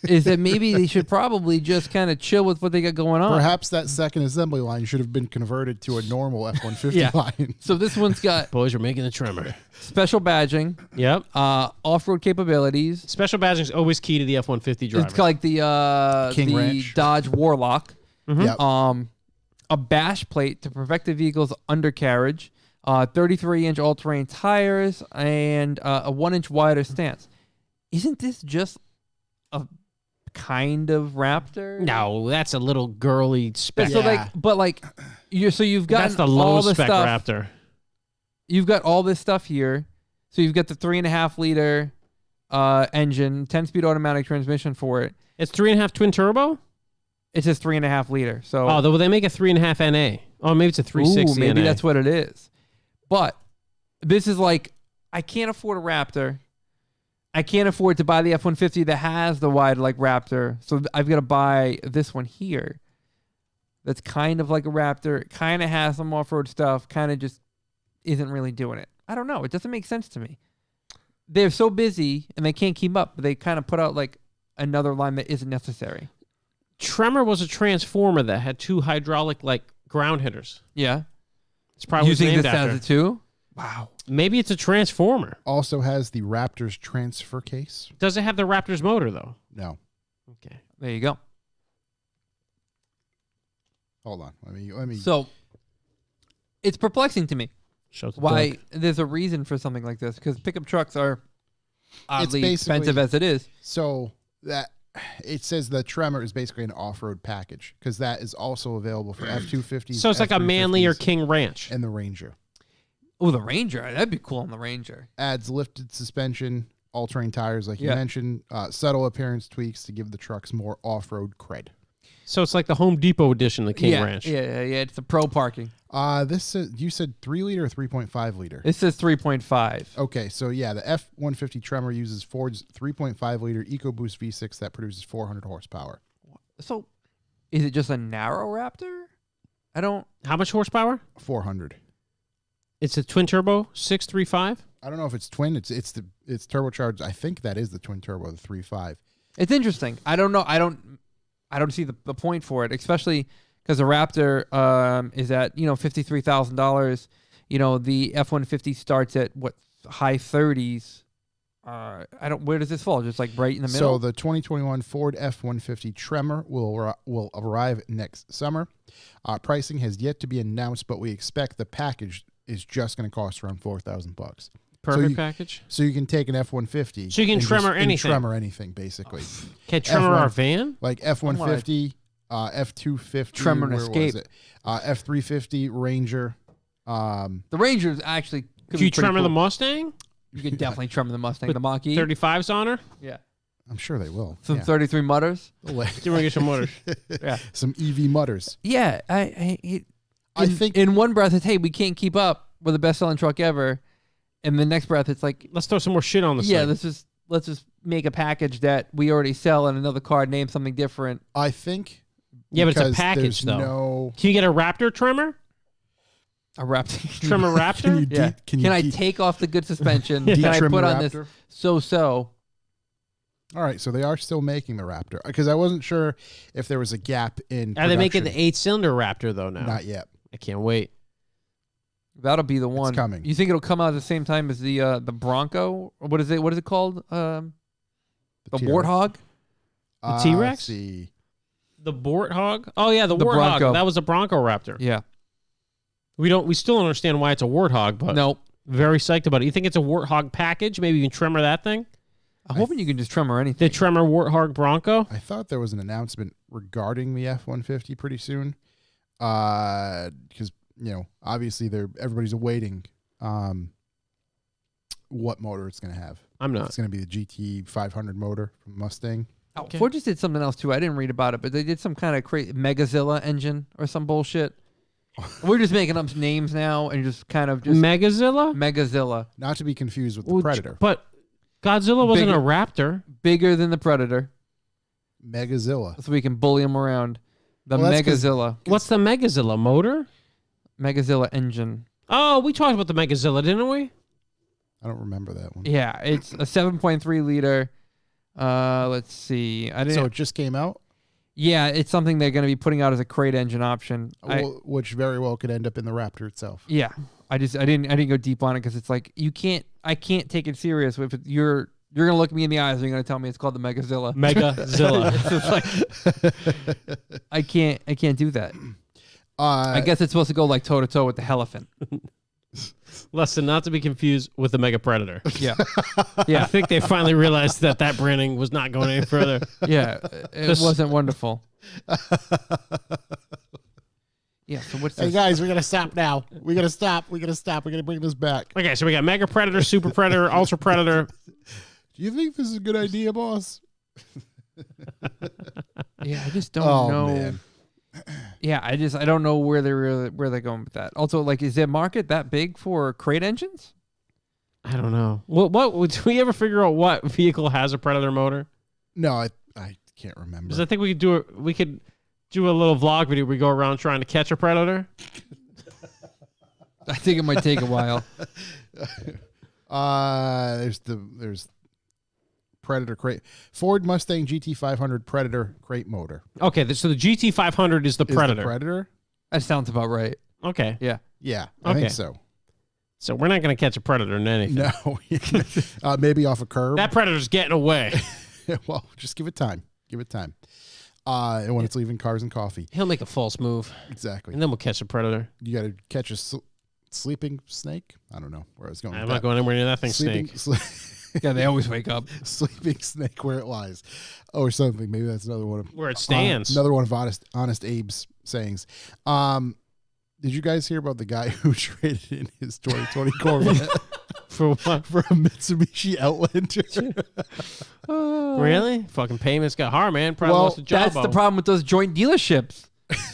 Is that maybe they should probably just kind of chill with what they got going on. Perhaps that second assembly line should have been converted to a normal F-150 line. So this one's got Boys are making the Tremor. Special badging. Yep. Off-road capabilities. Special badging is always key to the F-150 driver. It's like the Dodge Warlock. Mm-hmm. Yep. A bash plate to protect the vehicle's undercarriage. 33-inch all-terrain tires and a 1-inch wider stance. Isn't this just a kind of Raptor? No, that's a little girly spec. So you've got that's the low all the spec stuff. Raptor. You've got all this stuff here. So you've got the 3.5 liter engine, 10-speed automatic transmission for it. It's 3.5 twin turbo. It says 3.5 liter. So will they make a 3.5 NA? Oh, maybe it's a 360. Maybe NA. that's what it is. But this is like, I can't afford a Raptor. I can't afford to buy the F-150 that has the wide like Raptor. So I've got to buy this one here. that's kind of like a Raptor, kind of has some off-road stuff, kind of just isn't really doing it. I don't know. It doesn't make sense to me. They're so busy and they can't keep up, but they kind of put out like another line that isn't necessary. Tremor was a transformer that had 2 hydraulic like ground hitters. Yeah. It's probably You think named this after. has it too? Wow. Maybe it's a transformer. Also has the Raptor's transfer case. Does it have the Raptor's motor though? No. Okay. There you go. Hold on. Let me. So it's perplexing to me Shows the why dog. there's a reason for something like this, because pickup trucks are oddly basically- expensive as it is. So that it says the Tremor is basically an off-road package because that is also available for F-250s. So it's like a Manly or F-350s, King Ranch. and the Ranger. Oh, the Ranger. That'd be cool on the Ranger. Adds lifted suspension, all-terrain tires, like you Yeah. mentioned, subtle appearance tweaks to give the trucks more off-road cred. So it's like the Home Depot edition of the King yeah, Ranch. Yeah. It's the pro parking. This you said 3 liter or 3.5 liter? It says 3.5. Okay, so yeah, the F-150 Tremor uses Ford's 3.5 liter EcoBoost V6 that produces 400 horsepower. So is it just a narrow Raptor? I don't. How much horsepower? 400. It's a twin turbo 635. I don't know if it's twin. It's turbocharged. I think that is the twin turbo, the 3.5. It's interesting. I don't know. I don't see the point for it, especially because the Raptor is at $53,000. The F-150 starts at what, high 30s. Where does this fall? Just like right in the middle. So the 2021 Ford F-150 Tremor will arrive next summer. Pricing has yet to be announced, but we expect the package is just going to cost around $4,000. Perfect package. So you can take an F-150. So you can and Tremor and anything. Tremor anything, basically. Can Tremor F1 our van? Like F-150, F-250. Tremor and where was Escape. it? F-350, Ranger. The Rangers actually could Can be you pretty Tremor the cool. Mustang? You could definitely Tremor the Mustang, the Mach-E. 35s on her? Yeah. I'm sure they will. Some Yeah. 33 mutters. Give me get some motors. Yeah. Some EV mutters. Yeah. I think in one breath it's, hey, we can't keep up. We're the best selling truck ever. And the next breath it's like, Let's throw some more shit on the yeah, site. let's just make a package that we already sell and another card name something different. I think Yeah, but it's a because package, there's though. No, Can you get a Raptor Tremor? A Raptor. Tremor Raptor? Can you Yeah. can Can I you take off the good suspension? Can I de-trim put the on this Raptor? so? All right, so they are still making the Raptor because I wasn't sure if there was a gap in. Are they making the production. 8-cylinder Raptor, though, now? Not yet. I can't wait. That'll be the one. coming. You think it'll come out at the same time as the Bronco? Or what is it? What is it called? The T-Rex. Warthog? The T-Rex? Let's see. The Warthog? Oh, yeah, the The Warthog. Bronco. That was a Bronco Raptor. Yeah. We still don't understand why it's a Warthog, but Nope. very psyched about it. You think it's a Warthog package? Maybe you can Tremor that thing? I'm hoping you can just Tremor anything. The Tremor Warthog Bronco? I thought there was an announcement regarding the F-150 pretty soon, because obviously everybody's awaiting what motor it's going to have. I'm not. It's going to be the GT 500 motor from Mustang. Oh, Okay. Ford just did something else too. I didn't read about it, but they did some kind of crazy Megazilla engine or some bullshit. We're just making up names now and just kind of just Megazilla? Megazilla, Not to be confused with the Well, Predator. But Godzilla wasn't Bigger- a Raptor. bigger than the Predator, Megazilla. so we can bully them around. The Well, that's 'cause- Megazilla, What's the Megazilla motor? Megazilla engine. Oh, we talked about the Megazilla, didn't we? I don't remember that one. Yeah, it's a 7.3 liter. Let's see. I didn't. So it just came out, Yeah, it's something they're going to be putting out as a crate engine option. which very well could end up in the Raptor itself. Yeah, I didn't go deep on it because it's like I can't take it serious if you're gonna look me in the eyes and you're gonna tell me it's called the Megazilla. Megazilla. It's just like I can't do that. I guess it's supposed to go like toe to toe with the elephant. Lesson not to be confused with the Mega Predator. Yeah, I yeah, think they finally realized that branding was not going any further. yeah. It This- wasn't wonderful. Yeah. So what's Hey this? guys, we gotta stop now. We gotta stop. We gotta bring this back. Okay, so we got Mega Predator, Super Predator, Ultra Predator. Do you think this is a good idea, boss? Yeah, I just don't Oh know. man. Yeah, I don't know where they're going with that. Also, like, is their market that big for crate engines? I don't know. What did we ever figure out what vehicle has a Predator motor? No, I can't remember. Because I think we could do it. We could do a little vlog video. We go around trying to catch a predator. I think it might take a while. There's Predator crate, Ford Mustang GT500 Predator crate motor. Okay, so the GT500 is the Predator. Predator? That sounds about right. Okay. Yeah. Yeah, I Okay. think so. So we're not going to catch a predator in anything. No, maybe off a curb. That predator's getting away. Well, just give it time. Give it time. And when it's leaving cars and coffee. He'll make a false move, Exactly. and then we'll catch a predator. You got to catch a sleeping snake. I don't know where I was going. I'm with not that. going anywhere near that thing, snake. Yeah, they always wake up. Sleeping snake where it lies, or something. Maybe that's another one of Where it stands. another one of honest Abe's sayings. Did you guys hear about the guy who traded in his 2020 Corvette For what? for a Mitsubishi Outlander? Really? Fucking payments got hard, man. Probably Well, lost the job. That's the problem with those joint dealerships.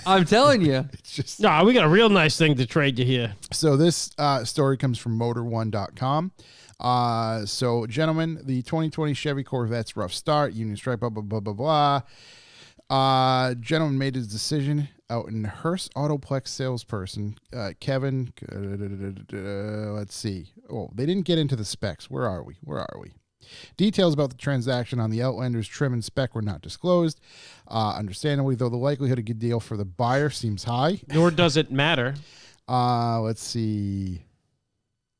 I'm telling you. It's just No, we got a real nice thing to trade you here. so. This story comes from Motor1.com. So, gentlemen, the 2020 Chevy Corvette's rough start. Union Stripe, blah, blah, blah, blah, blah. Gentleman made his decision out in Hearst Autoplex salesperson, Kevin. Let's see. Oh, they didn't get into the specs. Where are we? Details about the transaction on the Outlander's trim and spec were not disclosed. Understandably, though, the likelihood of a good deal for the buyer seems high. Nor does it matter. Let's see.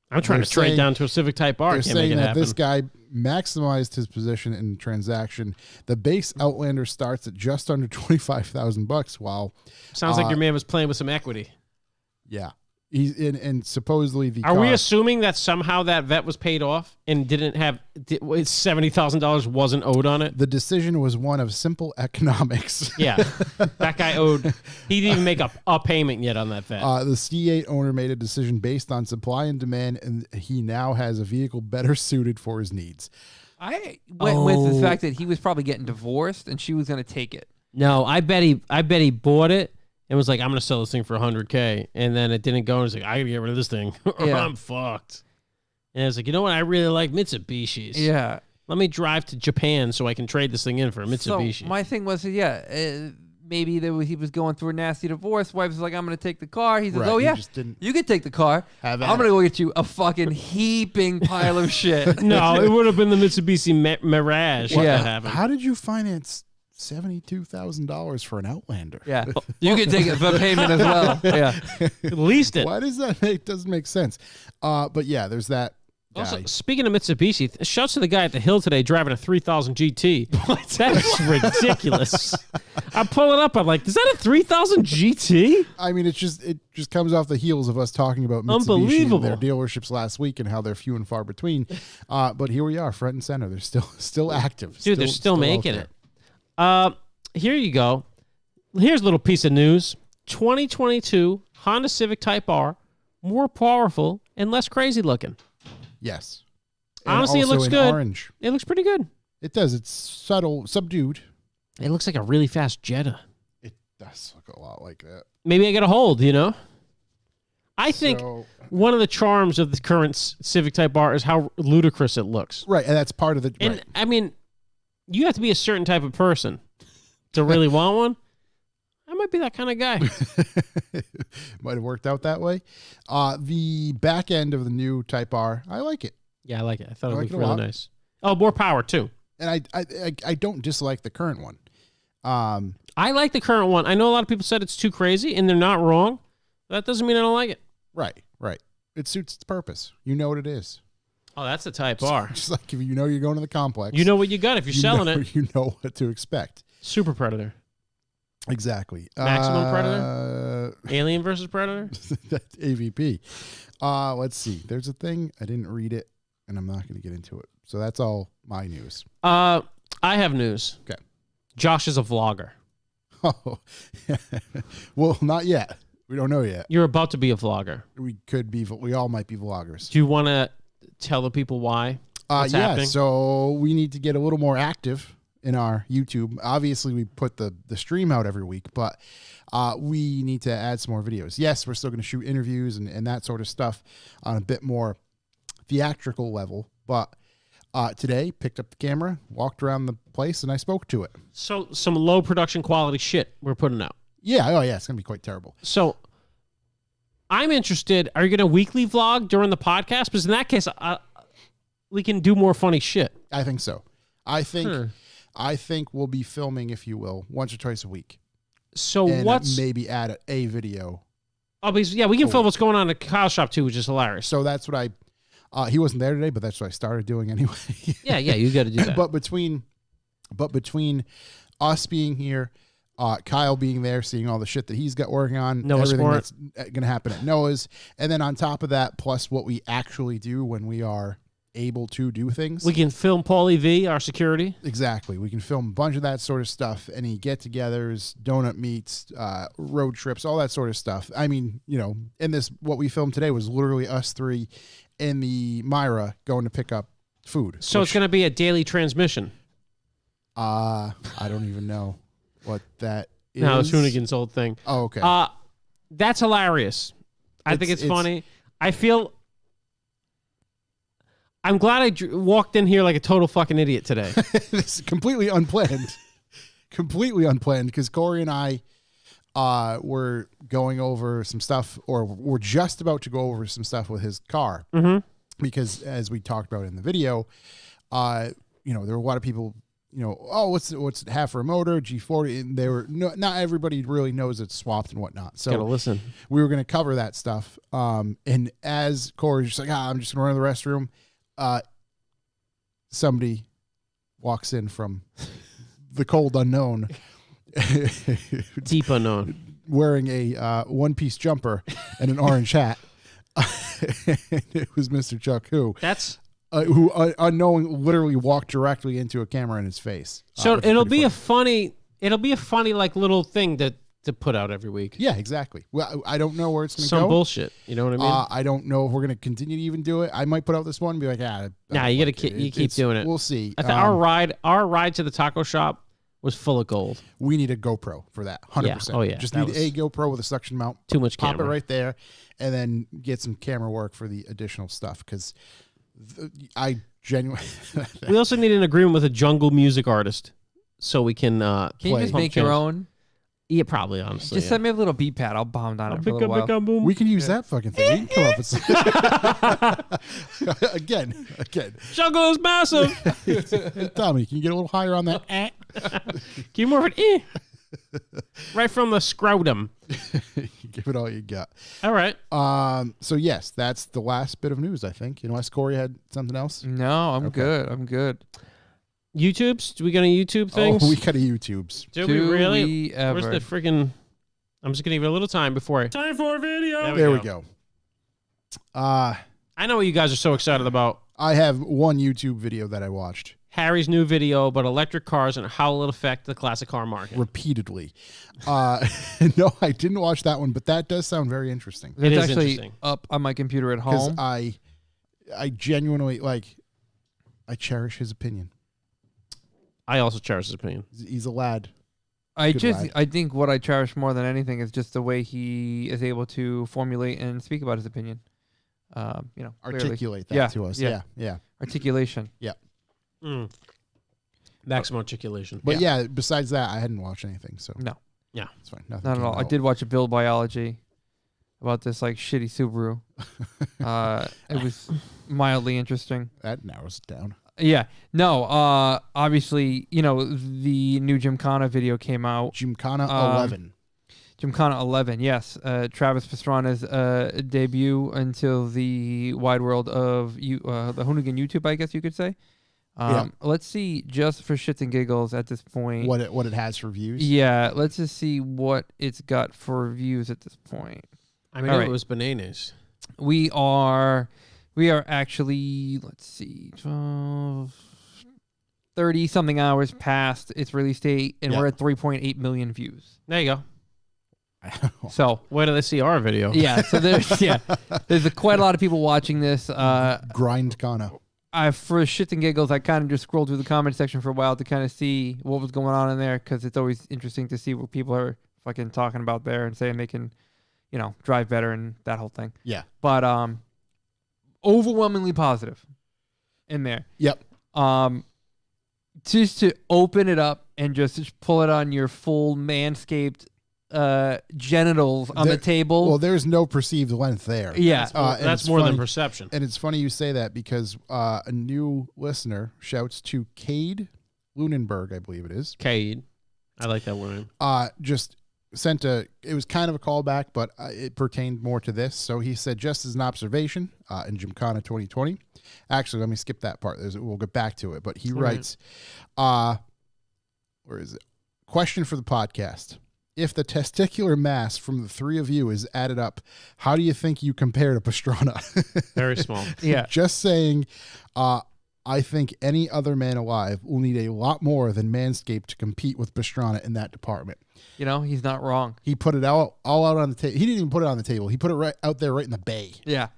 I'm trying They're to trade saying- down to a Civic Type R. They're Can't make saying it that happen. this guy maximized his position in the transaction. The base Outlander starts at just under $25,000. While Sounds like your man was playing with some equity. yeah, he's in, and supposedly the Are we car- assuming that somehow that vet was paid off and didn't have $70,000 wasn't owed on it? the decision was one of simple economics. Yeah, that guy owed. He didn't even make a payment yet on that vet. The C8 owner made a decision based on supply and demand, and he now has a vehicle better suited for his needs. I went with the fact that he was probably getting divorced and she was going to take it. No, I bet he bought it and was like, I'm gonna sell this thing for $100K, and then it didn't go. And he's like, I gotta get rid of this thing, or Yeah. I'm fucked. And it's like, you know what? I really like Mitsubishis. Yeah. Let me drive to Japan so I can trade this thing in for a Mitsubishi. So my thing was, maybe he was going through a nasty divorce. Wife was like, I'm going to take the car. He says, Right, oh, he yeah, just didn't you can take the car. I'm have at going to go get you a fucking heaping pile of shit. No, it would have been the Mitsubishi Mirage. if Yeah. that happened. How did you finance $72,000 for an Outlander? Yeah. You can take it for payment as well. Yeah. At least it. Why does that make? Doesn't make sense. But yeah, there's that guy. Also, speaking of Mitsubishi, shouts to the guy at the hill today driving a 3000 GT. That's ridiculous. I'm pulling up. I'm like, is that a 3000 GT? I mean, it just comes off the heels of us talking about Mitsubishi Unbelievable. and their dealerships last week and how they're few and far between. But here we are, front and center. They're still active. Dude, they're still out making there. it. Here you go. Here's a little piece of news. 2022 Honda Civic Type R, more powerful and less crazy looking. Yes. And Honestly, it also looks in good. Orange. It looks pretty good. It does. It's subtle, subdued. It looks like a really fast Jetta. It does look a lot like that. Maybe I get a hold, you know? I think So- one of the charms of the current Civic Type R is how ludicrous it looks. Right, and that's part of the. And right. I mean, you have to be a certain type of person to really want one. I might be that kind of guy. Might have worked out that way. The back end of the new Type R, I like it, Yeah, I like it. I thought I it like looked it a really lot. nice. Oh, more power too. and I don't dislike the current one. I like the current one. I know a lot of people said it's too crazy, and they're not wrong. That doesn't mean I don't like it. Right. It suits its purpose. You know what it is. Oh, that's the Type R. Just like if you know you're going to the complex, You know what you got if you're selling know, it. You know what to expect. Super Predator. Exactly. Maximum Predator? Alien versus Predator? That's AVP. Let's see. There's a thing. I didn't read it, and I'm not going to get into it. So that's all my news. I have news. Okay. Josh is a vlogger. Oh, well, not yet. We don't know yet. You're about to be a vlogger. We could be. We all might be vloggers. Do you want to tell the people why? What's Yeah. happening? So we need to get a little more active in our YouTube. Obviously, we put the stream out every week, but we need to add some more videos. Yes, we're still going to shoot interviews and that sort of stuff on a bit more theatrical level, but Today, picked up the camera, walked around the place, and I spoke to it. So some low production quality shit we're putting out. Yeah, oh yeah, it's going to be quite terrible. So I'm interested. Are you going to weekly vlog during the podcast? Because in that case, we can do more funny shit. I think so. I think we'll be filming, if you will, once or twice a week. So And what's maybe add a video. Oh, because, yeah, we can film what's going on at Kyle's shop too, which is hilarious. So that's what he wasn't there today, but that's what I started doing anyway. Yeah, you got to do that. But between us being here, Kyle being there, seeing all the shit that he's got working on, Noah everything Sport. that's going to happen at Noah's, and then on top of that, plus what we actually do when we are able to do things. We can film Paulie V, our security. Exactly. We can film a bunch of that sort of stuff, any get-togethers, donut meets, road trips, all that sort of stuff. I mean, what we filmed today was literally us three in the Myra going to pick up food. So it's going to be a daily transmission. I don't even know what that is. No, it's Hoonigan's old thing. Oh, okay. That's hilarious. I think it's funny. I'm glad I walked in here like a total fucking idiot today. This is completely unplanned. Completely unplanned, because Corey and I were going over some stuff, or we're just about to go over some stuff with his car. Mm-hmm. Because as we talked about in the video, there were a lot of people, what's half for a motor, G40, and they were not everybody really knows it's swapped and whatnot. So Gotta listen. we were going to cover that stuff. And as Corey's just like, I'm just going to run to the restroom. Somebody walks in from the cold unknown, Deep unknown, wearing a one-piece jumper and an orange hat. It was Mr. Chuck who unknowing literally walked directly into a camera in his face. So it'll be a funny like little thing to put out every week. Yeah, exactly. Well, I don't know where it's going to go. Some bullshit. You know what I mean? I don't know if we're going to continue to even do it. I might put out this one and be like, Nah, you got to keep doing it. We'll see. I thought our ride to the taco shop was full of gold. We need a GoPro for that. 100%. Yeah. Oh, yeah. Just That need a GoPro with a suction mount. Too much Pop camera. it right there, and then get some camera work for the additional stuff, because I genuinely... We also need an agreement with a jungle music artist so we can Can you play. just make your own? Yeah, probably, honestly. Just send me a little beat pad. I'll bomb down it for a little while. boom. We can use that fucking thing. We can come up with again. Jungle is massive. Hey, Tommy, can you get a little higher on that? Give you more of an right from the scrotum. Give it all you got. All right. So yes, that's the last bit of news, I think. Unless Corey had something else. No, I'm Okay. good. I'm good. YouTubes? Do we got any YouTube things? Oh, we got a YouTubes. Do we really? we ever? Where's the freaking... I'm just going to give it a little time before I... Time for a video. There we go. I know what you guys are so excited about. I have one YouTube video that I watched Harry's new video about electric cars and how it'll affect the classic car market. repeatedly. No, I didn't watch that one, but that does sound very interesting. It It's is actually interesting. up on my computer at Because home. I genuinely, I cherish his opinion. I also cherish his opinion. He's a lad. I good lad. I think what I cherish more than anything is just the way he is able to formulate and speak about his opinion. Clearly. Articulate that Yeah, to us. yeah. Yeah. Articulation. Maximum articulation. But yeah, besides that, I hadn't watched anything, so No, it's fine. Nothing not at came all. I out. did watch a Build Biology about this shitty Subaru. It was mildly interesting. That narrows it down. Yeah. No, obviously, the new Gymkhana video came out. Gymkhana 11. Gymkhana 11, yes. Travis Pastrana's debut until the wide world of the Hoonigan YouTube, I guess you could say. Yeah. Let's see, just for shits and giggles at this point. What it has for views. Yeah, let's just see what it's got for views at this point. I mean, All it right. was bananas. We are actually, let's see, 30 something hours past its release date, and Yeah. we're at 3.8 million views. There you go. So Where do they see our video? yeah, so there's quite a lot of people watching this. Grind Kana. For shits and giggles, I kind of just scrolled through the comment section for a while to kind of see what was going on in there, because it's always interesting to see what people are fucking talking about there and saying they can, drive better and that whole thing. Yeah. But overwhelmingly positive in there. Yep. Just to open it up and just pull it on your full manscaped genitals on the table. Well, there's no perceived length there. Yeah. And That's it's more than funny- perception. And it's funny you say that because a new listener shouts to Cade Lunenberg, I believe it is. Cade. I like that word. Just sent it was kind of a callback, but it pertained more to this. So he said, just as an observation in Gymkhana 2020. Actually, let me skip that part. We'll get back to it. But he writes, where is it? Question for the podcast. If the testicular mass from the three of you is added up, how do you think you compare to Pastrana? Very small. Yeah. Just saying, I think any other man alive will need a lot more than Manscaped to compete with Pastrana in that department. You know, he's not wrong. He put it all out on the table. He didn't even put it on the table. He put it right out there, right in the bay. Yeah.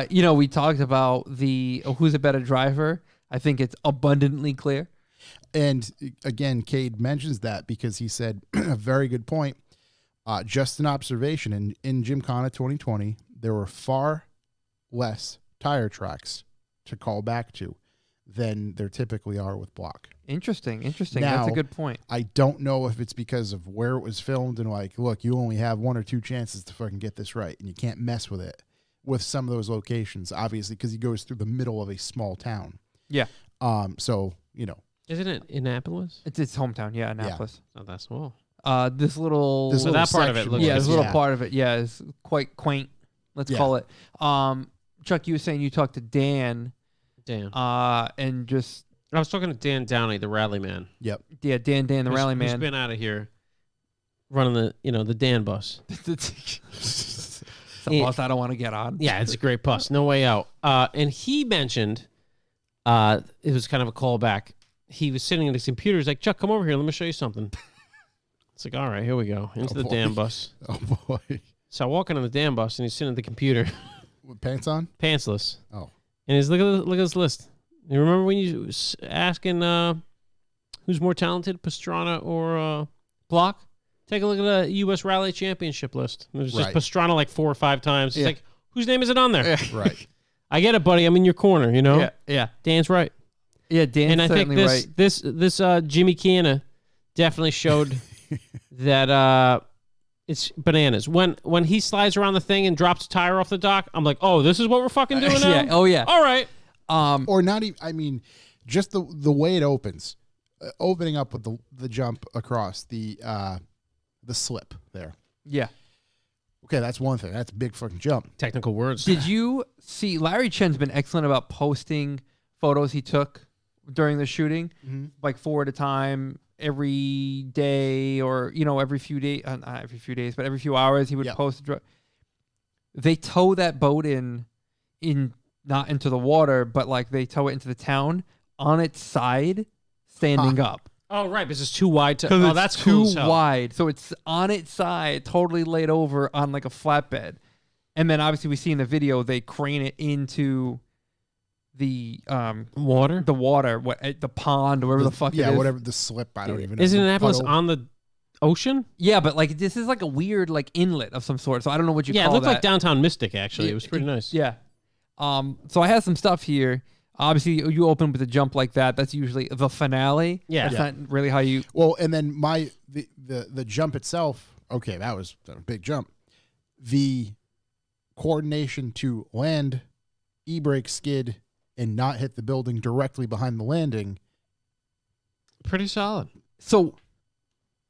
You know, we talked about who's a better driver. I think it's abundantly clear. And again, Cade mentions that because he said a very good point. Just an observation. In Gymkhana 2020, there were far less tire tracks to call back to than there typically are with block. Interesting. That's Now, a good point. I don't know if it's because of where it was filmed and like, look, you only have one or two chances to fucking get this right, and you can't mess with it with some of those locations, obviously, because he goes through the middle of a small town. Yeah. So, you know. Isn't it Annapolis? It's his hometown. Yeah, Annapolis. It's not that small. This little... This So little that part of it section looks was- yeah, this little yeah. part of it, yeah, is quite quaint. Let's Yeah. call it. Chuck, you were saying you talked to Dan, Dan. and just I was talking to Dan Downey, the rally man. Yep. Dan, the Who's- rally Who's man. been out of here running the Dan bus. It's a bus I don't want to get on. Yeah, it's a great bus. No way out. And he mentioned, it was kind of a callback. He was sitting at his computer. He's like, Chuck, come over here. Let me show you something. It's like, all right, here we go. Into Oh, the boy. Dan bus. Oh, boy. So I walk in on the Dan bus, and he's sitting at the computer, With pants on? pantsless. Oh. And he's, look at this list. You remember when you was asking who's more talented, Pastrana or Block? Take a look at the U.S. Rally Championship list. It was just Right. Pastrana like 4 or 5 times. He's Yeah. like, whose name is it on there? Right. I get it, buddy. I'm in your corner, you know? Yeah. Dan's right. Yeah, Dan's And I think certainly this right. this Jimmy Canna definitely showed that it's bananas. When he slides around the thing and drops a tire off the dock, I'm like, oh, this is what we're fucking doing now? Yeah. Oh yeah. All right. Or not even, I mean, just the way it opens. Opening up with the jump across the slip there. Yeah. Okay, that's one thing. That's a big fucking jump. Technical words. Did you see Larry Chen's been excellent about posting photos he took during the shooting, like 4 at a time, every day, or every few days, not every few days, but every few hours he would Yep. post. They tow that boat in not into the water, but like they tow it into the town on its side, standing up. Oh, right, because it's too wide to. Because Oh, it's that's too cool as hell. wide. So it's on its side, totally laid over on like a flatbed. And then obviously we see in the video they crane it into the Water? the water, the pond, or whatever the fuck it is. whatever the slip. I don't even know. Isn't The Annapolis puddle. on the ocean? Yeah, but like this is like a weird like inlet of some sort. So I don't know what you Yeah, it call looked that. like downtown Mystic, actually. It was pretty nice. Yeah. So I have some stuff here. Obviously, you open with a jump like that. That's usually the finale. Yeah. That's Yeah. not really how you. Well, and then the jump itself. Okay, that was a big jump. The coordination to land, e-brake, skid, and not hit the building directly behind the landing. Pretty solid. So,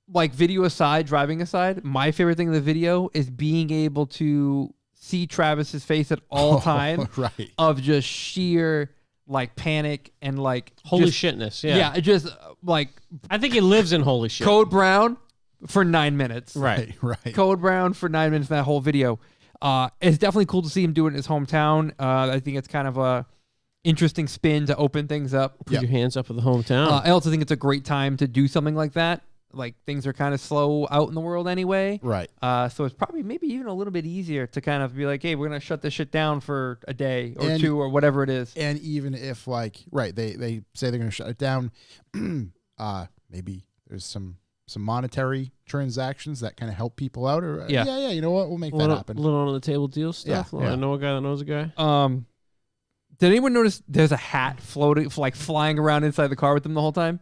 like video aside, driving aside, my favorite thing in the video is being able to see Travis's face at all time Right. of just sheer like panic and like Holy just, shitness. Yeah, just like I think he lives in holy shit. Code Brown for 9 minutes. Right. Right. Code Brown for 9 minutes in that whole video. It's definitely cool to see him do it in his hometown. I think it's kind of a interesting spin to open things up. Put your hands up for the hometown. I also think it's a great time to do something like that. Like things are kind of slow out in the world anyway. Right. So it's probably maybe even a little bit easier to kind of be like, hey, we're going to shut this shit down for a day or And- two or whatever it is. And even if they say they're going to shut it down, maybe there's some monetary transactions that kind of help people out, or Yeah. you know what, we'll make that little, happen. little on the table deal stuff. Yeah, Well, yeah. I know a guy that knows a guy. Did anyone notice there's a hat floating, like flying around inside the car with them the whole time?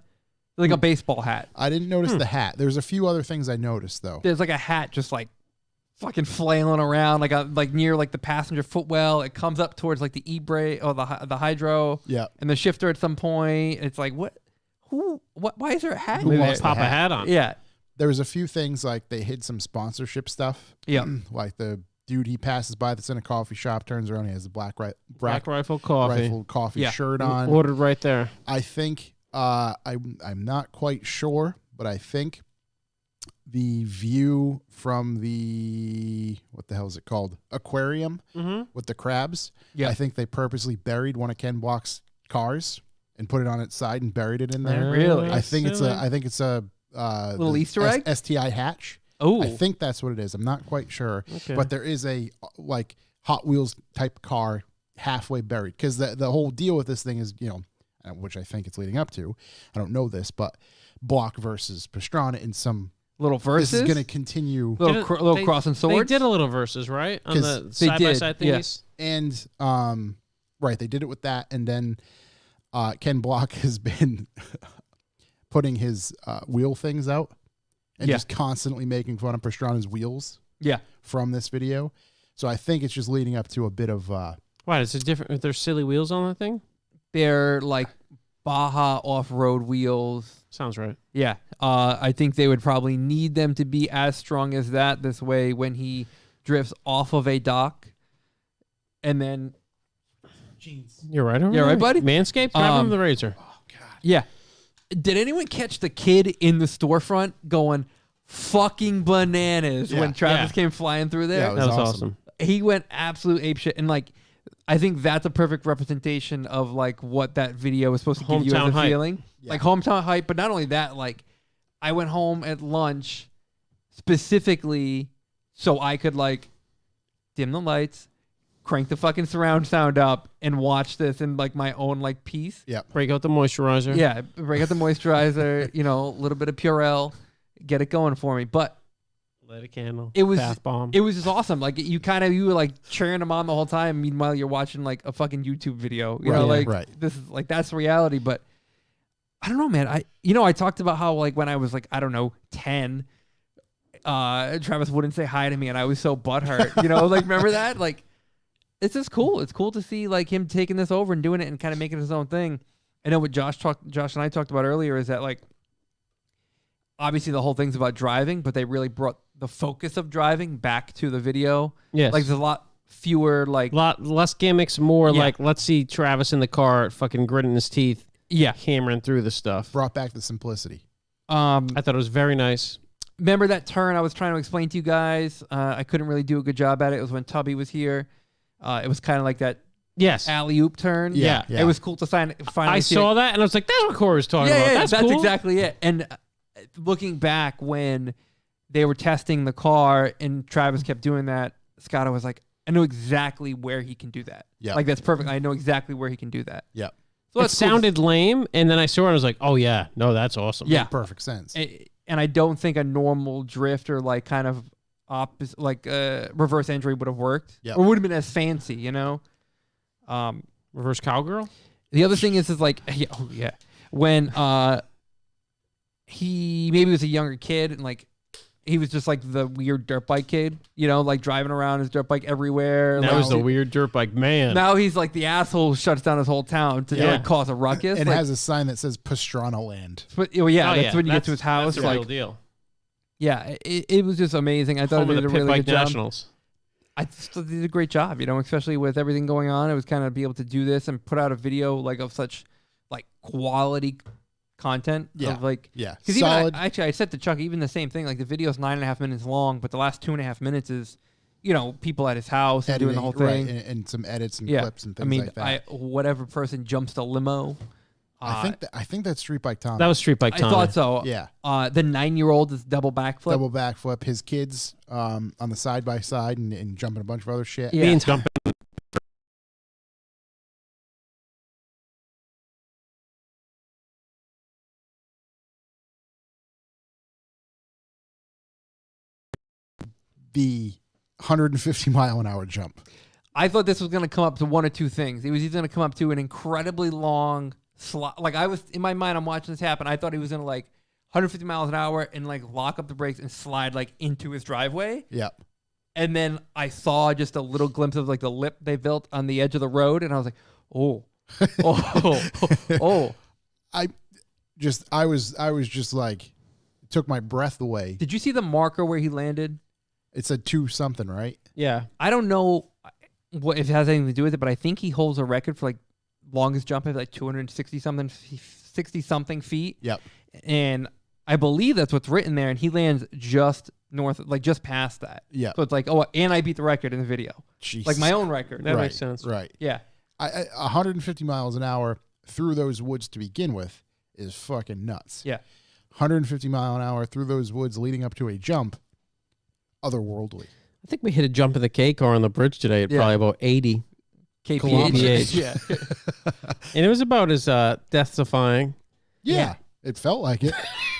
Like a baseball hat. I didn't notice the hat. There's a few other things I noticed though. There's like a hat just like fucking flailing around, like near like the passenger footwell. It comes up towards like the e-brake or the hydro. Yeah. And the shifter at some point. It's like what? Who? What? Why is there a hat? Who Maybe lost they pop the a hat? hat on. Yeah. There was a few things like they hid some sponsorship stuff. Yeah. Like the dude he passes by that's in a coffee shop turns around, he has a black Rifle Coffee. Rifle coffee Yeah. shirt on. Ordered right there. I think I'm not quite sure, but I think the view from the what the hell is it called? Aquarium with the crabs. Yeah. I think they purposely buried one of Ken Block's cars and put it on its side and buried it in there. Really? I think it's a Little the Easter egg? STI hatch. Oh. I think that's what it is. I'm not quite sure, Okay. but there is a like Hot Wheels type car halfway buried because the whole deal with this thing is, you know, which I think it's leading up to. I don't know this, but Block versus Pastrana in some. Little verses. This is going to continue, little They- crossing swords. They did a little versus, right? On 'Cause the they side by did, side yeah. thingies. and right, they did it with that, and then Ken Block has been putting his wheel things out and Yeah. just constantly making fun of Pastrana's wheels Yeah. from this video. So I think it's just leading up to a bit of Why? Is it different? There's silly wheels on that thing? They're like Baja off-road wheels. Sounds right. Yeah. I think they would probably need them to be as strong as that. This way, when he drifts off of a dock and then, You're right. Yeah, right, buddy? Manscaped? Grab him the razor. yeah. Did anyone catch the kid in the storefront going fucking bananas when Travis Yeah. came flying through there? Yeah, That was awesome. He went absolute apeshit, and like, I think that's a perfect representation of like what that video was supposed to give you as Hometown a hype. feeling, like hometown hype. But not only that, like, I went home at lunch specifically so I could like dim the lights, crank the fucking surround sound up, and watch this in like my own like piece. Break out the moisturizer. Yeah, break out the moisturizer, you know, a little bit of Purell, get it going for me. But Light a candle. it was Bath bomb. It was just awesome. Like you were like cheering them on the whole time. Meanwhile, you're watching like a fucking YouTube video. You know, Right, like right. this is like that's reality. But I don't know, man. I talked about how like when I was like 10, Travis wouldn't say hi to me, and I was so butthurt. You know, like remember that? Like it's just cool. It's cool to see like him taking this over and doing it and kind of making it his own thing. I know what Josh and I talked about earlier is that like obviously the whole thing's about driving, but they really brought the focus of driving back to the video. Yes. Like there's a lot fewer like lot less gimmicks, more Yeah. like let's see Travis in the car fucking gritting his teeth, yeah. hammering through the stuff. brought back the simplicity. I thought it was very nice. Remember that turn I was trying to explain to you guys? I couldn't really do a good job at it. It was when Tubby was here. It was kind of like that Yes. alley-oop turn. Yeah. It was cool to finally I see saw it. that and I was like, that's what Corey was talking about. Yeah, That's that's cool. exactly it. And looking back when they were testing the car and Travis kept doing that, Scotto was like, I know exactly where he can do that. Yeah. Like, that's perfect. I know exactly where he can do that. Yeah. So It that's cool. sounded lame, and then I saw it and I was like, oh, yeah. No, that's awesome. Yeah. Perfect sense. And I don't think a normal drift or like kind of opposite, like reverse entry would have worked. Yep. Or would have been as fancy, you know? Reverse cowgirl? The other thing is like, when he maybe was a younger kid and like he was just like the weird dirt bike kid, you know, like driving around his dirt bike everywhere. Now like, he's the weird dirt bike man. Now he's like the asshole who shuts down his whole town to Yeah. like cause a ruckus. It like, has a sign that says Pastrana Land. but, that's when you get to his house. That's the Like, real deal. yeah, it was just amazing. I thought Home they of did the a Pit really Bike good job. Nationals. I just thought they did a great job, you know, especially with everything going on. It was kind of be able to do this and put out a video like of such like quality content. Yeah. Of, like, Yeah. because even Solid. I said to Chuck, even the same thing. Like the video's 9.5 minutes long, but the last 2.5 minutes is, you know, people at his house and doing the whole thing. Right, and some edits and Yeah, clips and things I mean, like that. whatever person jumps the limo. I think that's Street Bike Tom. That was Street Bike I Tommy. thought so. Yeah. The 9-year-old is double backflip. Double backflip. His kids on the side by side and jumping a bunch of other shit. Yeah. Beans jumping. The 150 mile an hour jump. I thought this was going to come up to one or two things. It was either going to come up to an incredibly long slide. Like I was in my mind, I'm watching this happen. I thought he was going to like 150 miles an hour and like lock up the brakes and slide like into his driveway. Yep. And then I saw just a little glimpse of like the lip they built on the edge of the road, and I was like, oh. I was just like, it took my breath away. Did you see the marker where he landed? It's a 2 something, right? Yeah. I don't know what if it has anything to do with it, but I think he holds a record for like longest jump at like 260 something, 60 something feet. Yep. And I believe that's what's written there, and he lands just north, like just past that. Yeah. So it's like, oh, and I beat the record in the video, Jesus. like my own record. That right, makes sense. Right. Yeah. 150 miles an hour through those woods to begin with is fucking nuts. Yeah. 150 mile an hour through those woods leading up to a jump, otherworldly. I think we hit a jump of the K car on the bridge today at probably about 80 KPH. Yeah. And it was about as death-defying. Yeah, it felt like it.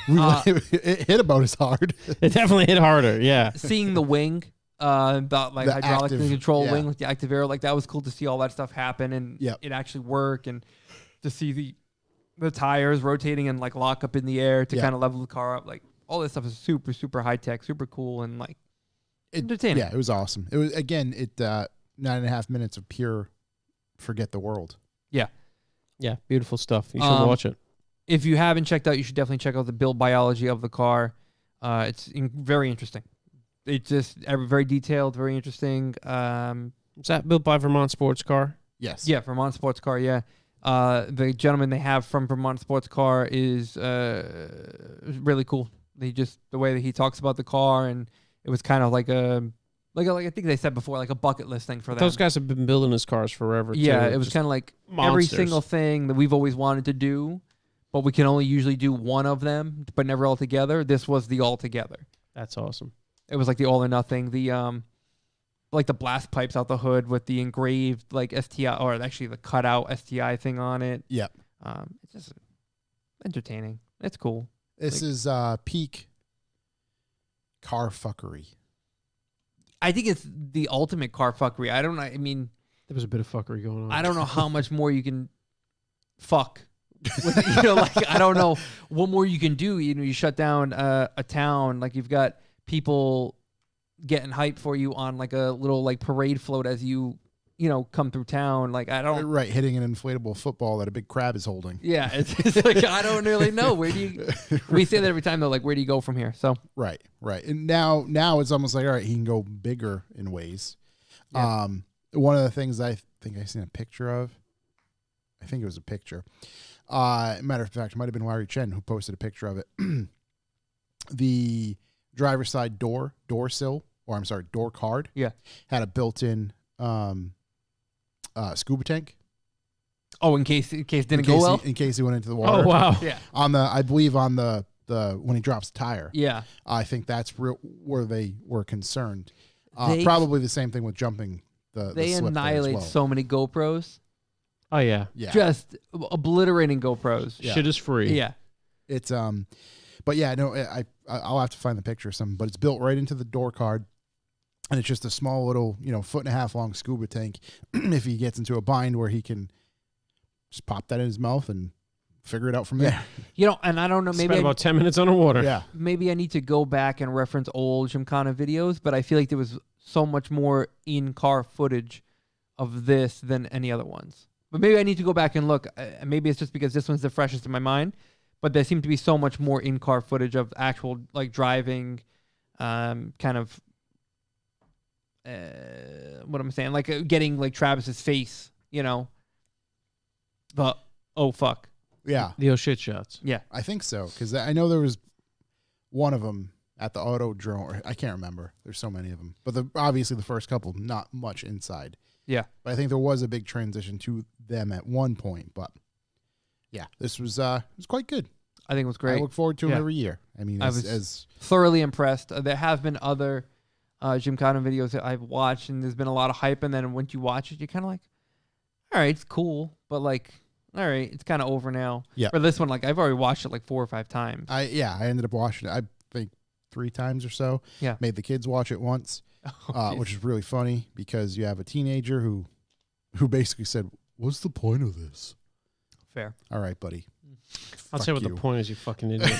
It hit about as hard. It definitely hit harder, yeah. Seeing the wing, about like The hydraulic active- control yeah. wing, like the active aero, like that was cool to see all that stuff happen and Yep. it actually work, and to see the tires rotating and like lock up in the air to Yeah. kind of level the car up. Like all this stuff is super, super high tech, super cool, and like entertaining. Yeah, it was awesome. It was, again, 9.5 minutes of pure forget the world. Yeah, beautiful stuff. You should watch it. If you haven't checked out, you should definitely check out the build biology of the car. It's very interesting. It's just very detailed, very interesting. Is that built by Vermont Sports Car? Yes. Yeah, Vermont Sports Car, yeah. The gentleman they have from Vermont Sports Car is really cool. The way that he talks about the car, and it was kind of like I think they said before, like a bucket list thing for them. Those guys have been building his cars forever, Yeah, too. it was Just kind of like every monsters. single thing that we've always wanted to do, but we can only usually do one of them, but never all together. This was the all together. That's awesome. It was like the all or nothing. The like the blast pipes out the hood with the engraved like STI, or actually the cutout STI thing on it. Yep. It's just entertaining. It's cool. This is peak car fuckery. I think it's the ultimate car fuckery. I don't know. I mean, There was a bit of fuckery going on. I don't know how much more you can fuck. Like I don't know what more you can do. You shut down a town. Like you've got people getting hype for you on like a little like parade float as you come through town. Like I don't. Right, hitting an inflatable football that a big crab is holding. Yeah, it's like I don't really know. Where do you? We say that every time though. Like where do you go from here? So Right. And now it's almost like, all right, he can go bigger in ways. Yeah. One of the things I think I seen a picture of, I think it was a picture. Matter of fact, it might have been Larry Chen who posted a picture of it. The driver's side door sill, or I'm sorry, door card. Yeah. Had a built-in scuba tank. oh, in case it didn't go well. In case he went into the water. Oh, wow. Yeah. I believe on the when he drops the tire. Yeah. I think that's where they were concerned. They- Probably the same thing with jumping the They slip there as annihilate well. so many GoPros. Oh, yeah. Yeah. Just obliterating GoPros. Yeah. Shit is free. Yeah. It's but yeah, no, I'll have to find the picture of something, but it's built right into the door card, and it's just a small little 1.5 foot long scuba tank. If he gets into a bind where he can just pop that in his mouth and figure it out from there. And I don't know, maybe Spent about 10 minutes underwater. Yeah. maybe I need to go back and reference old Gymkhana videos, but I feel like there was so much more in-car footage of this than any other ones. But maybe I need to go back and look. Maybe it's just because this one's the freshest in my mind, but there seemed to be so much more in-car footage of actual like driving, kind of, what am I saying? Like getting like Travis's face, But oh fuck, Yeah. The shit shots. yeah. I think so, because I know there was one of them at the Autodrome. Or I can't remember. There's so many of them. But obviously the first couple, not much inside. Yeah. But I think there was a big transition to them at one point. But yeah, this was quite good. I think it was I great. look forward to them Yeah. every year. I mean, I as was thoroughly impressed. There have been other Gymkhana videos that I've watched, and there's been a lot of hype. And then once you watch it, you're kind of like, all right, it's cool, but like, all right, it's kind of over now. Yeah. For this one, like I've already watched it like 4 or 5 times. I ended up watching it. I think 3 times or so. Yeah. Made the kids watch it once, which is really funny because you have a teenager who basically said, "What's the point of this?" Fair. All right, buddy. I'll say what the point is, you fucking idiot.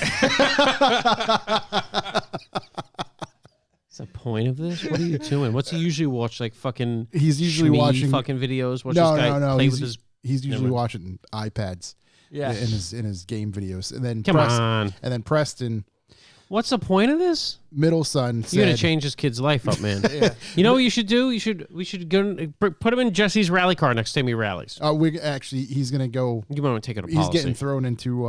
What's the point of this? What are you doing? What's he usually watch? Like fucking. He's usually Shmee watching fucking videos. Watch No, this guy no. play with his. He's usually Never. watching iPads. Yeah. In his game videos, and then Come on. and then Preston, What's the point of this? middle son, You're gonna said, change this kid's life up, man. Yeah. You know what you should do? We should go put him in Jesse's rally car next time he rallies. he's gonna go. You might want to take it a He's policy. getting thrown into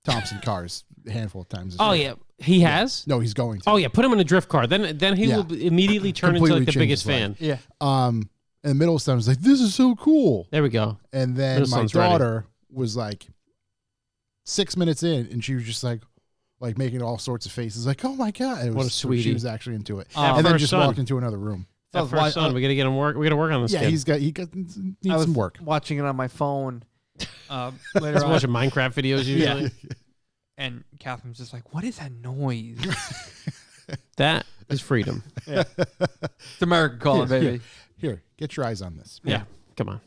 Thompson cars a handful of times. this Oh year. yeah, he has. No, he's going to. Oh yeah, put him in a drift car. Then he Yeah. will immediately turn into Completely like the change biggest his fan. life. Yeah. And middle son was like, "This is so cool." There we go. And then Middle my son's ready. daughter was like 6 minutes in, and she was just like making all sorts of faces, like, "Oh my god!" It was, What a sweetie. She was actually into it, That and then first just son. walked into another room. That was first son, we gotta get him work. We gotta work on this Yeah, kid. he needs I was some work. watching it on my phone later He's on, watching Minecraft videos usually. and Catherine's just like, "What is that noise?" That is freedom. It's American calling, baby. Here, get your eyes on this. Yeah. Come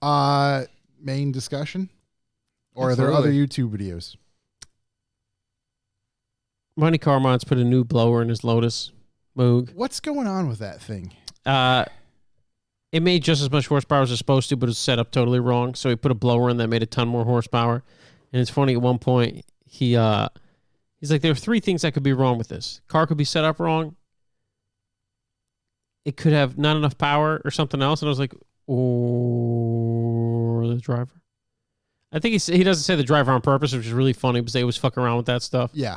on. Main discussion, or are there other YouTube videos? Money Carmon's put a new blower in his Lotus Moog. What's going on with that thing? It made just as much horsepower as it's supposed to, but it's set up totally wrong. So he put a blower in that made a ton more horsepower. And it's funny, at one point, he's like, there are 3 things that could be wrong with this. Car could be set up wrong. It could have not enough power or something else. And I was like, or the driver. I think he doesn't say the driver on purpose, which is really funny because they always fuck around with that stuff. Yeah.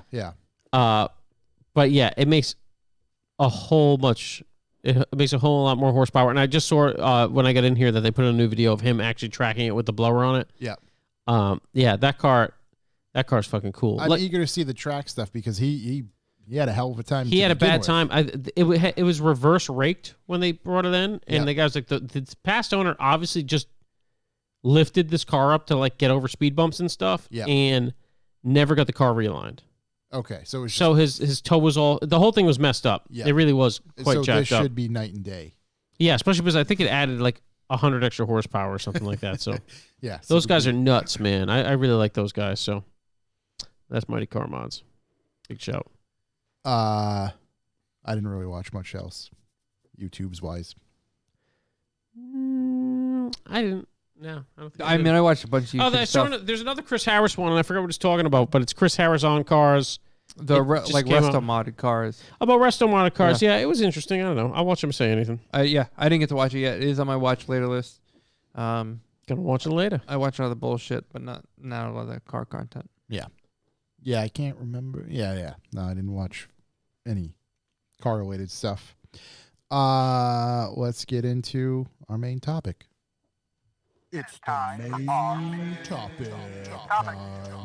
But yeah, it makes a whole lot more horsepower. And I just saw when I got in here that they put a new video of him actually tracking it with the blower on it. Yeah. Yeah, that car's fucking cool. I'm eager to see the track stuff because he had a hell of a time. He to had a begin bad with. time. It was reverse raked when they brought it in, and Yeah. the guy was like, the past owner obviously just lifted this car up to like get over speed bumps and stuff, Yeah. and never got the car realigned. Okay, so it's So his toe was the whole thing was messed up. Yeah. It really was quite so jacked this up. should be night and day. Yeah, especially because I think it added like 100 extra horsepower or something like that. So Yeah, those guys are nuts, man. I really like those guys. So that's Mighty Car Mods. Big shout. I didn't really watch much else, YouTube's wise. I didn't. No, I don't think I did. mean, I watched a bunch of YouTube stuff. There's another Chris Harris one, and I forgot what it's talking about, but it's Chris Harris on cars. The It just like came resto out. modded cars. About resto modded cars. Yeah, it was interesting. I don't know. I'll watch him say anything. Yeah, I didn't get to watch it yet. It is on my watch later list. Gonna watch it later. I watch other bullshit, but not a lot of that car content. Yeah, I can't remember. Yeah. No, I didn't watch any car-related stuff. Let's get into our main topic. It's the main topic.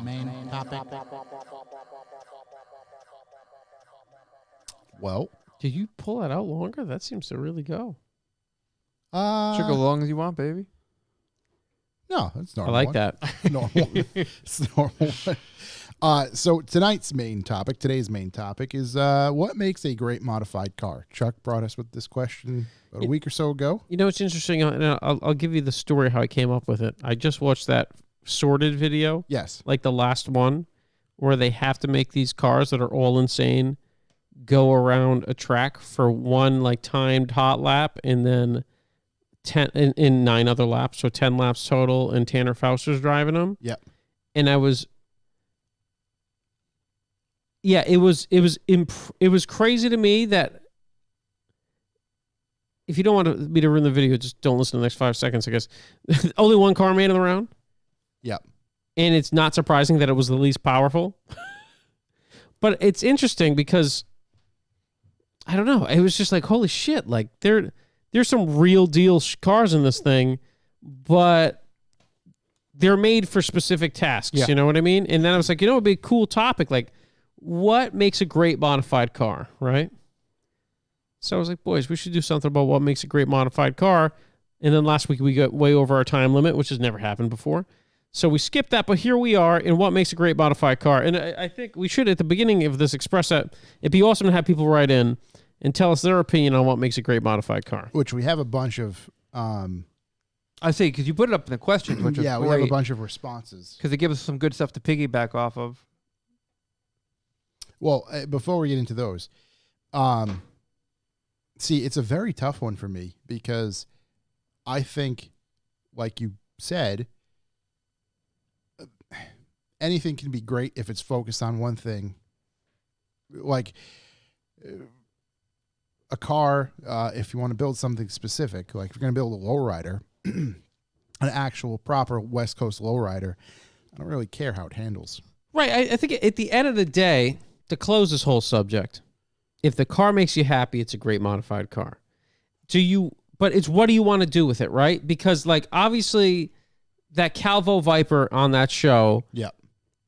Main topic. Well, Did you pull that out longer? That seems to really go. Should go as long as you want, baby. No, that's I normal. like that. Normal. It's normal. So today's main topic is what makes a great modified car? Chuck brought us with this question about a week or so ago. You know, it's interesting. And I'll give you the story how I came up with it. I just watched that sorted video, Yes. like the last one, where they have to make these cars that are all insane go around a track for one like timed hot lap and then 10 in 9 other laps, so 10 laps total, and Tanner Fauster's driving them. Yep. And I was it was crazy to me that if you don't want me to ruin the video, just don't listen to the next 5 seconds, I guess. Only one car made in the round. Yep. And it's not surprising that it was the least powerful. But it's interesting because I don't know. It was just like, holy shit, like there's some real deal cars in this thing, but they're made for specific tasks. Yeah. You know what I mean? And then I was like, it'd be a cool topic. Like, what makes a great modified car, right? So I was like, boys, we should do something about what makes a great modified car. And then last week we got way over our time limit, which has never happened before. So we skipped that, but here we are in what makes a great modified car. And I think we should, at the beginning of this, express that it'd be awesome to have people write in and tell us their opinion on what makes a great modified car. Which we have a bunch of. I see, because you put it up in the questions, which is Yeah, we have a bunch of responses. because it gives us some good stuff to piggyback off of. Well, before we get into those, see, it's a very tough one for me because I think, like you said, anything can be great if it's focused on one thing. Like a car, if you want to build something specific, like if you're going to build a lowrider, an actual proper West Coast lowrider, I don't really care how it handles. Right. I think at the end of the day, to close this whole subject, if the car makes you happy, it's a great modified car. But it's what do you want to do with it, right? Because, like, obviously that Calvo Viper on that show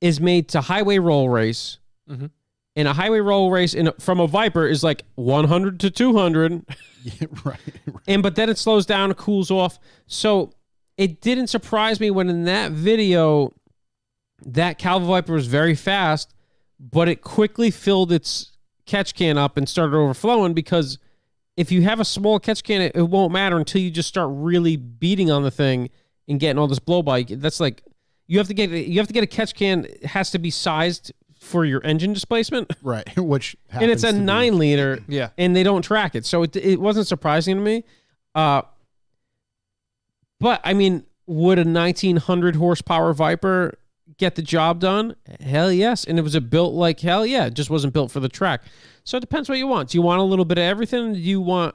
is made to highway roll race. Mm-hmm. And a highway roll race from a Viper is like 100 to 200. Yeah, right. But then it slows down, it cools off. So it didn't surprise me when in that video, that Calvo Viper was very fast, but it quickly filled its catch can up and started overflowing, because if you have a small catch can, it won't matter until you just start really beating on the thing and getting all this blow by. That's like, you have to get a catch can. It has to be sized for your engine displacement. Right. Which and it's a 9 liter. Yeah. And they don't track it. So it wasn't surprising to me. But I mean, would a 1900 horsepower Viper get the job done? Hell yes. And it was built like hell yeah. It just wasn't built for the track. So it depends what you want. Do you want a little bit of everything?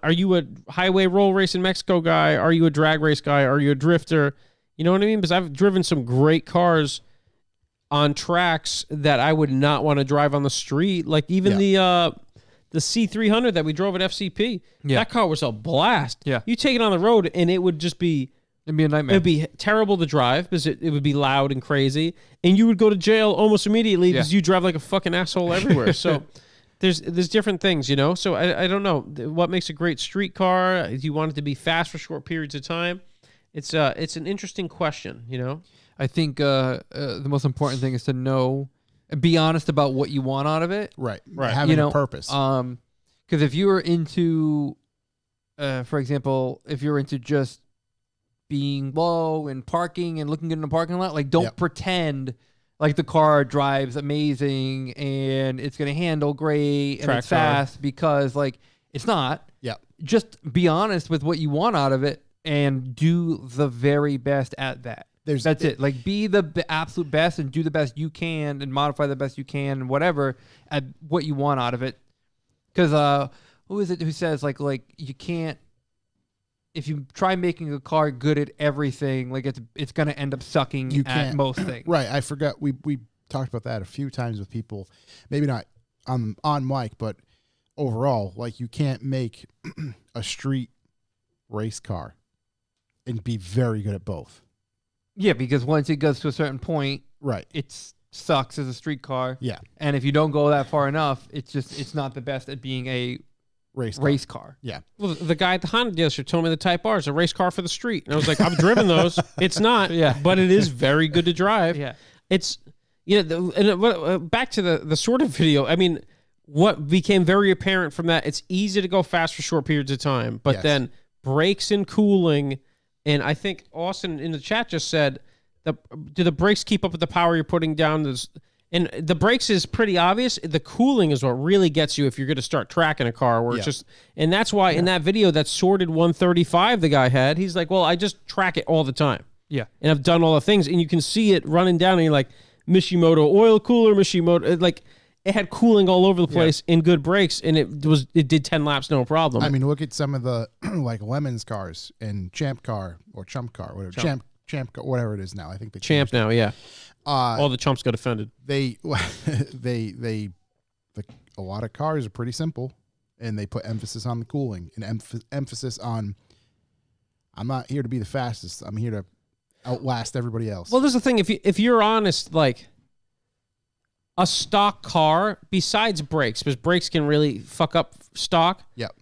Are you a highway roll race in Mexico guy? Are you a drag race guy? Are you a drifter? You know what I mean? Because I've driven some great cars on tracks that I would not want to drive on the street. Like even the C300 that we drove at FCP. Yeah. That car was a blast. Yeah. You take it on the road and it would just be... It'd be a nightmare. It'd be terrible to drive because it would be loud and crazy. And you would go to jail almost immediately because you drive like a fucking asshole everywhere. So there's different things, you know? So I don't know. What makes a great street car? Do you want it to be fast for short periods of time? It's an interesting question, you know? I think the most important thing is to know and be honest about what you want out of it. Right. Having a purpose. Because if you were into, for example, if you're into just being low and parking and looking good in the parking lot, like don't pretend like the car drives amazing and it's going to handle great and it's fast, because like it's not. Yeah. Just be honest with what you want out of it and do the very best at that. That's it. Like be the absolute best and do the best you can and modify the best you can and whatever at what you want out of it. Because who is it who says like you can't, if you try making a car good at everything, like it's going to end up sucking at most things. Right. I forgot. We talked about that a few times with people, maybe not on mic, but overall, like you can't make a street race car and be very good at both. Yeah, because once it goes to a certain point, right, it sucks as a street car. Yeah. And if you don't go that far enough, it's not the best at being a race car. Yeah. Well, the guy at the Honda dealership told me the Type R is a race car for the street. And I was like, I've driven those. It's not, but it is very good to drive. Yeah. It's, back to the sort of video. I mean, what became very apparent from that, it's easy to go fast for short periods of time, but then brakes and cooling. And I think Austin in the chat just said, do the brakes keep up with the power you're putting down? And the brakes is pretty obvious. The cooling is what really gets you if you're going to start tracking a car. Where it's just, and that's why in that video, that sorted 135 the guy had, he's like, well, I just track it all the time. Yeah. And I've done all the things. And you can see it running down and you're like, Mishimoto oil cooler, Mishimoto, like it had cooling all over the place and good brakes. And it did 10 laps, no problem. I mean, look at some of the like Lemons cars and Champ car or Chump car, whatever. Champ car, whatever it is now. I think the Champ now, yeah. All the chumps got offended. A lot of cars are pretty simple, and they put emphasis on the cooling and emphasis on, I'm not here to be the fastest. I'm here to outlast everybody else. Well, there's the thing. If you're honest, like a stock car, besides brakes, because brakes can really fuck up stock. Yep.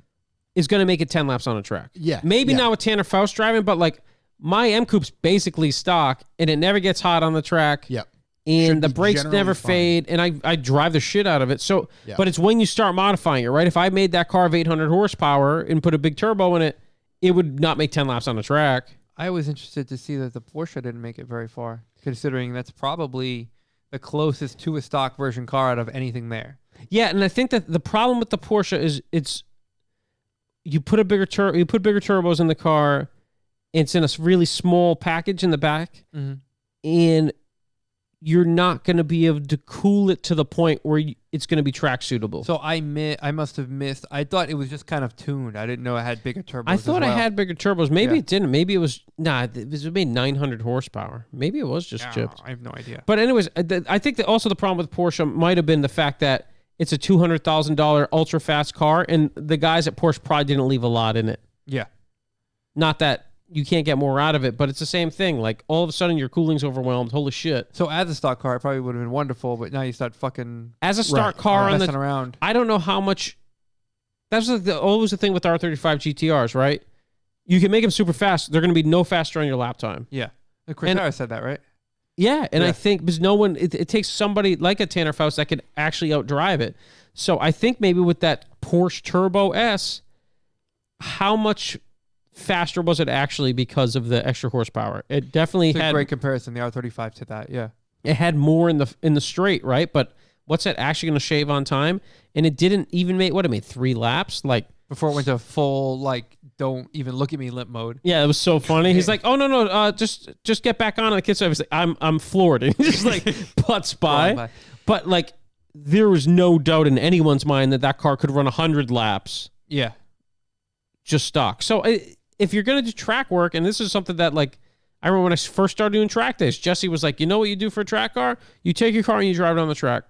Is going to make it 10 laps on a track. Yeah. Maybe not with Tanner Faust driving, but like my M Coupe's basically stock, and it never gets hot on the track. Yep. And Should the be brakes generally never fine. fade, and I drive the shit out of it. So, Yeah. but it's when you start modifying it, right? If I made that car of 800 horsepower and put a big turbo in it, it would not make 10 laps on the track. I was interested to see that the Porsche didn't make it very far, considering that's probably the closest to a stock version car out of anything there. Yeah, and I think that the problem with the Porsche is you put bigger turbos in the car. It's in a really small package in the back, and you're not going to be able to cool it to the point where it's going to be track suitable. So I must have missed. I thought it was just kind of tuned. I didn't know it had bigger turbos. I thought as it well. had bigger turbos. Maybe Yeah. it didn't. Maybe it was it made 900 horsepower. Maybe it was just chipped. I have no idea. But anyways, I think that also the problem with Porsche might have been the fact that it's a $200,000 ultra fast car, and the guys at Porsche probably didn't leave a lot in it. Yeah. Not that you can't get more out of it, but it's the same thing. Like all of a sudden your cooling's overwhelmed. Holy shit! So as a stock car, it probably would have been wonderful, but now you start fucking As a stock car on messing the, around. I don't know how much. That's always the thing with R35 GTRs, right? You can make them super fast. They're going to be no faster on your lap time. Yeah. The Cortara said that, right? Yeah, and Yeah. I think because no one, it takes somebody like a Tanner Faust that could actually outdrive it. So I think maybe with that Porsche Turbo S, how much faster was it actually because of the extra horsepower? It definitely It's a had great comparison, the R35 to that. Yeah. it had more in the straight, right? But what's that actually going to shave on time? And it didn't even make what it made 3 laps, like. Before it went to full, like, don't even look at me limp mode. Yeah, it was so funny. He's like, "Oh no, just get back on." And the kid's like, "I'm floored." And he just like putts by. But like, there was no doubt in anyone's mind that car could run 100 laps Yeah. just stock. So if you're gonna do track work, and this is something that like I remember when I first started doing track days, Jesse was like, "You know what you do for a track car? You take your car and you drive it on the track.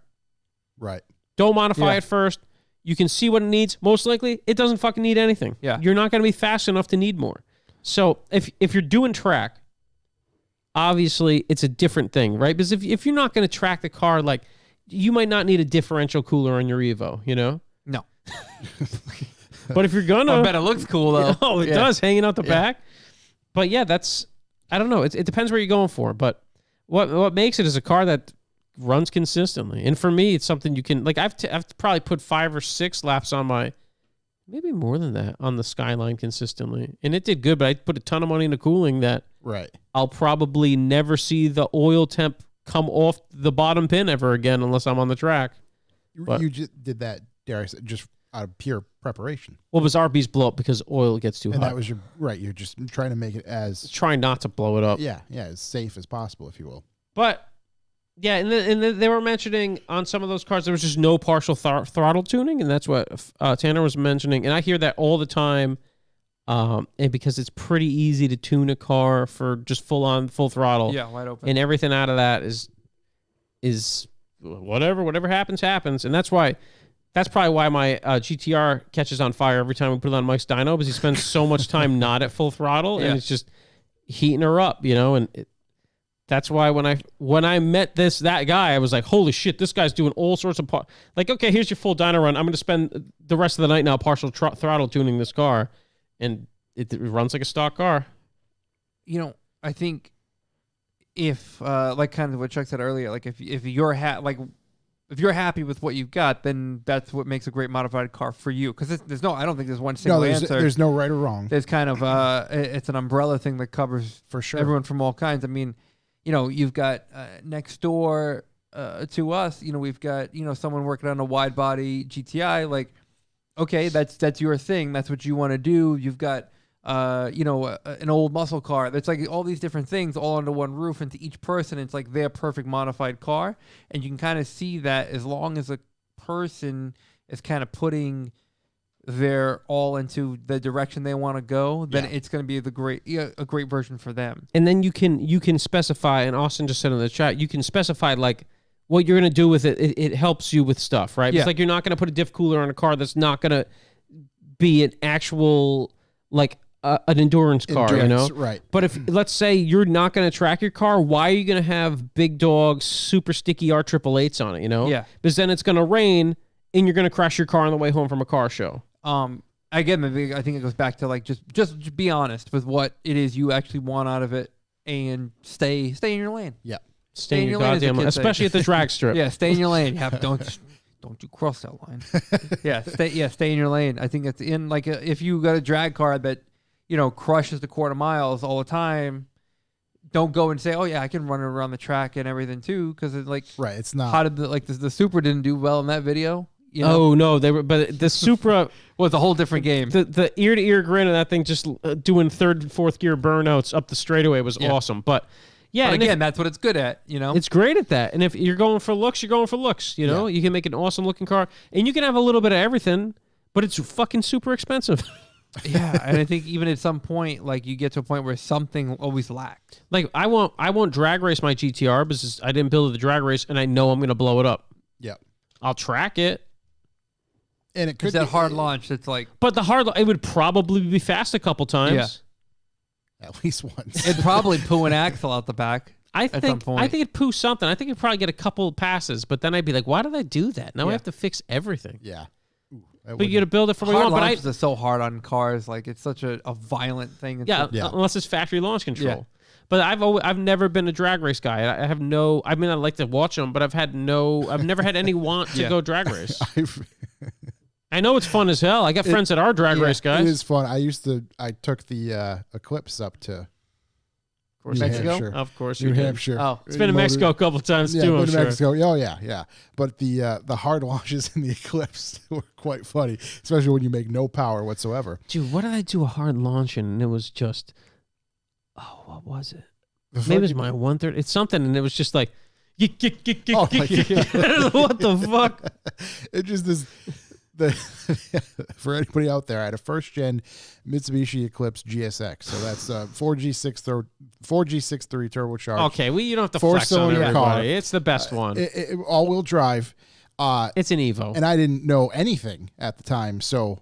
Right. Don't modify Yeah. it first. You can see what it needs. Most likely, it doesn't fucking need anything. Yeah. You're not going to be fast enough to need more. So if you're doing track, obviously it's a different thing, right? Because if you're not going to track the car, like you might not need a differential cooler on your Evo, you know? No. But if you're gonna, I bet it looks cool, though. oh, it Yeah. does hanging out the back. But yeah, I don't know. It depends where you're going for. But what makes it is a car that runs consistently. And for me, it's something you can, like I've probably put 5 or 6 laps on maybe more than that, on the Skyline consistently. And it did good, but I put a ton of money into cooling that Right. I'll probably never see the oil temp come off the bottom pin ever again unless I'm on the track. But- You just did that, dare I say, just out of pure preparation. Well, his RBs blow up because oil gets too And hot. that was you're just trying to make it as, Trying not to blow it up. as safe as possible, if you will. But yeah, and then they were mentioning on some of those cars there was just no partial throttle tuning, and that's what Tanner was mentioning. And I hear that all the time, and because it's pretty easy to tune a car for just full throttle. Yeah, wide open. And everything out of that is whatever happens, and that's probably why my GTR catches on fire every time we put it on Mike's dyno, because he spends so much time not at full throttle, Yeah. and it's just heating her up, you know. And that's why when I met that guy, I was like, holy shit, this guy's doing all sorts of like, okay, here's your full dyno run. I'm going to spend the rest of the night now partial throttle tuning this car, and it runs like a stock car. You know, I think if like kind of what Chuck said earlier, like if you're if you're happy with what you've got, then that's what makes a great modified car for you. Because I don't think there's one single answer. There's no right or wrong. There's kind of it's an umbrella thing that covers For sure. everyone from all kinds. I mean, you know, you've got next door to us, you know, we've got, you know, someone working on a wide body GTI. Like, okay, that's your thing. That's what you want to do. You've got you know, an old muscle car. That's like all these different things all under one roof, and to each person, it's like their perfect modified car. And you can kind of see that as long as a person is kind of putting their all into the direction they want to go, then it's going to be a great version for them. And then you can specify, and Austin just said in the chat, you can specify like what you're going to do with it. It helps you with stuff, right? Yeah. It's like you're not going to put a diff cooler on a car that's not going to be an actual like an endurance car, you know? Right. But if let's say you're not going to track your car, why are you going to have big dog, super sticky R888s on it? You know? Yeah. Because then it's going to rain, and you're going to crash your car on the way home from a car show. again, maybe I think it goes back to like just be honest with what it is you actually want out of it, and stay in your lane. Yeah. Stay in your lane, as the goddamn lane, kids say. especially at the drag strip. Yeah, stay in your lane. Don't you cross that line. Stay in your lane. I think it's in like if you got a drag car that crushes the quarter miles all the time, don't go and say, oh yeah, I can run it around the track and everything too, because it's like Right. It's not. how did the Supra didn't do well in that video? Oh no, they were, but the Supra Well, it's a whole different game. The ear to ear grin of that thing, just doing third and fourth gear burnouts up the straightaway was awesome. But yeah, But and again, that's what it's good at. it's great at that. And if you're going for looks, you're going for looks. You can make an awesome looking car, and you can have a little bit of everything, but it's fucking super expensive. Yeah, and I think even at some point, like you get to a point where something always lacked. Like I won't drag race my GTR because I didn't build it the drag race, and I know I'm gonna blow it up. Yeah. I'll track it. And it could It's that be- hard launch. It's like But it would probably be fast a couple times. At least once. it'd probably poo an axle out the back. I some think point. it'd poo something. I think it'd probably get a couple passes, but then I'd be like, why did I do that? Now I Yeah. have to fix everything. Yeah. Ooh, that But you got to build it from where you Hard want. But launches are so hard on cars. Like it's such a violent thing. It's like- unless it's factory launch control. Yeah. But I've never been a drag race guy. I have no. I mean, I like to watch them, but I've never had any want to Yeah. go drag race. I've- I know it's fun as hell. I got friends that are drag race It guys. is fun. I took the Eclipse up to New Mexico? Hampshire. Of course, New you did. Hampshire. Oh. It's been in Mexico a couple of times Yeah, too. been I'm to sure. Mexico. Oh yeah. But the hard launches in the Eclipse were quite funny, especially when you make no power whatsoever. Dude, what did I do a hard launch in? And it was just, what was it? Maybe it was my 130. It's something, and it was just like, Oh, my God. what the fuck? It just is for anybody out there. I had a first gen Mitsubishi Eclipse GSX, so that's 4G63 turbocharged. Okay, you don't have to Four flex on cylinder everybody. car. It's the best one. All wheel drive. It's an Evo. And I didn't know anything at the time, so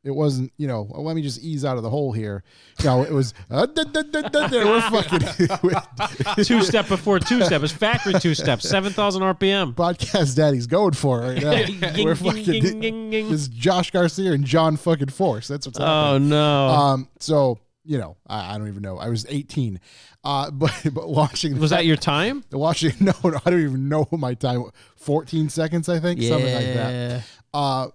it wasn't, let me just ease out of the hole here. It was, we're fucking Two-step before two-step. It's factory two-step. 7,000 RPM. Podcast Daddy's going for it right now. We're fucking, this is Josh Garcia and John fucking Force. That's what's happening. Oh, no. So, I don't even know. I was 18. But watching Was that your time? no, I don't even know my time. 14 seconds, I think, something like that.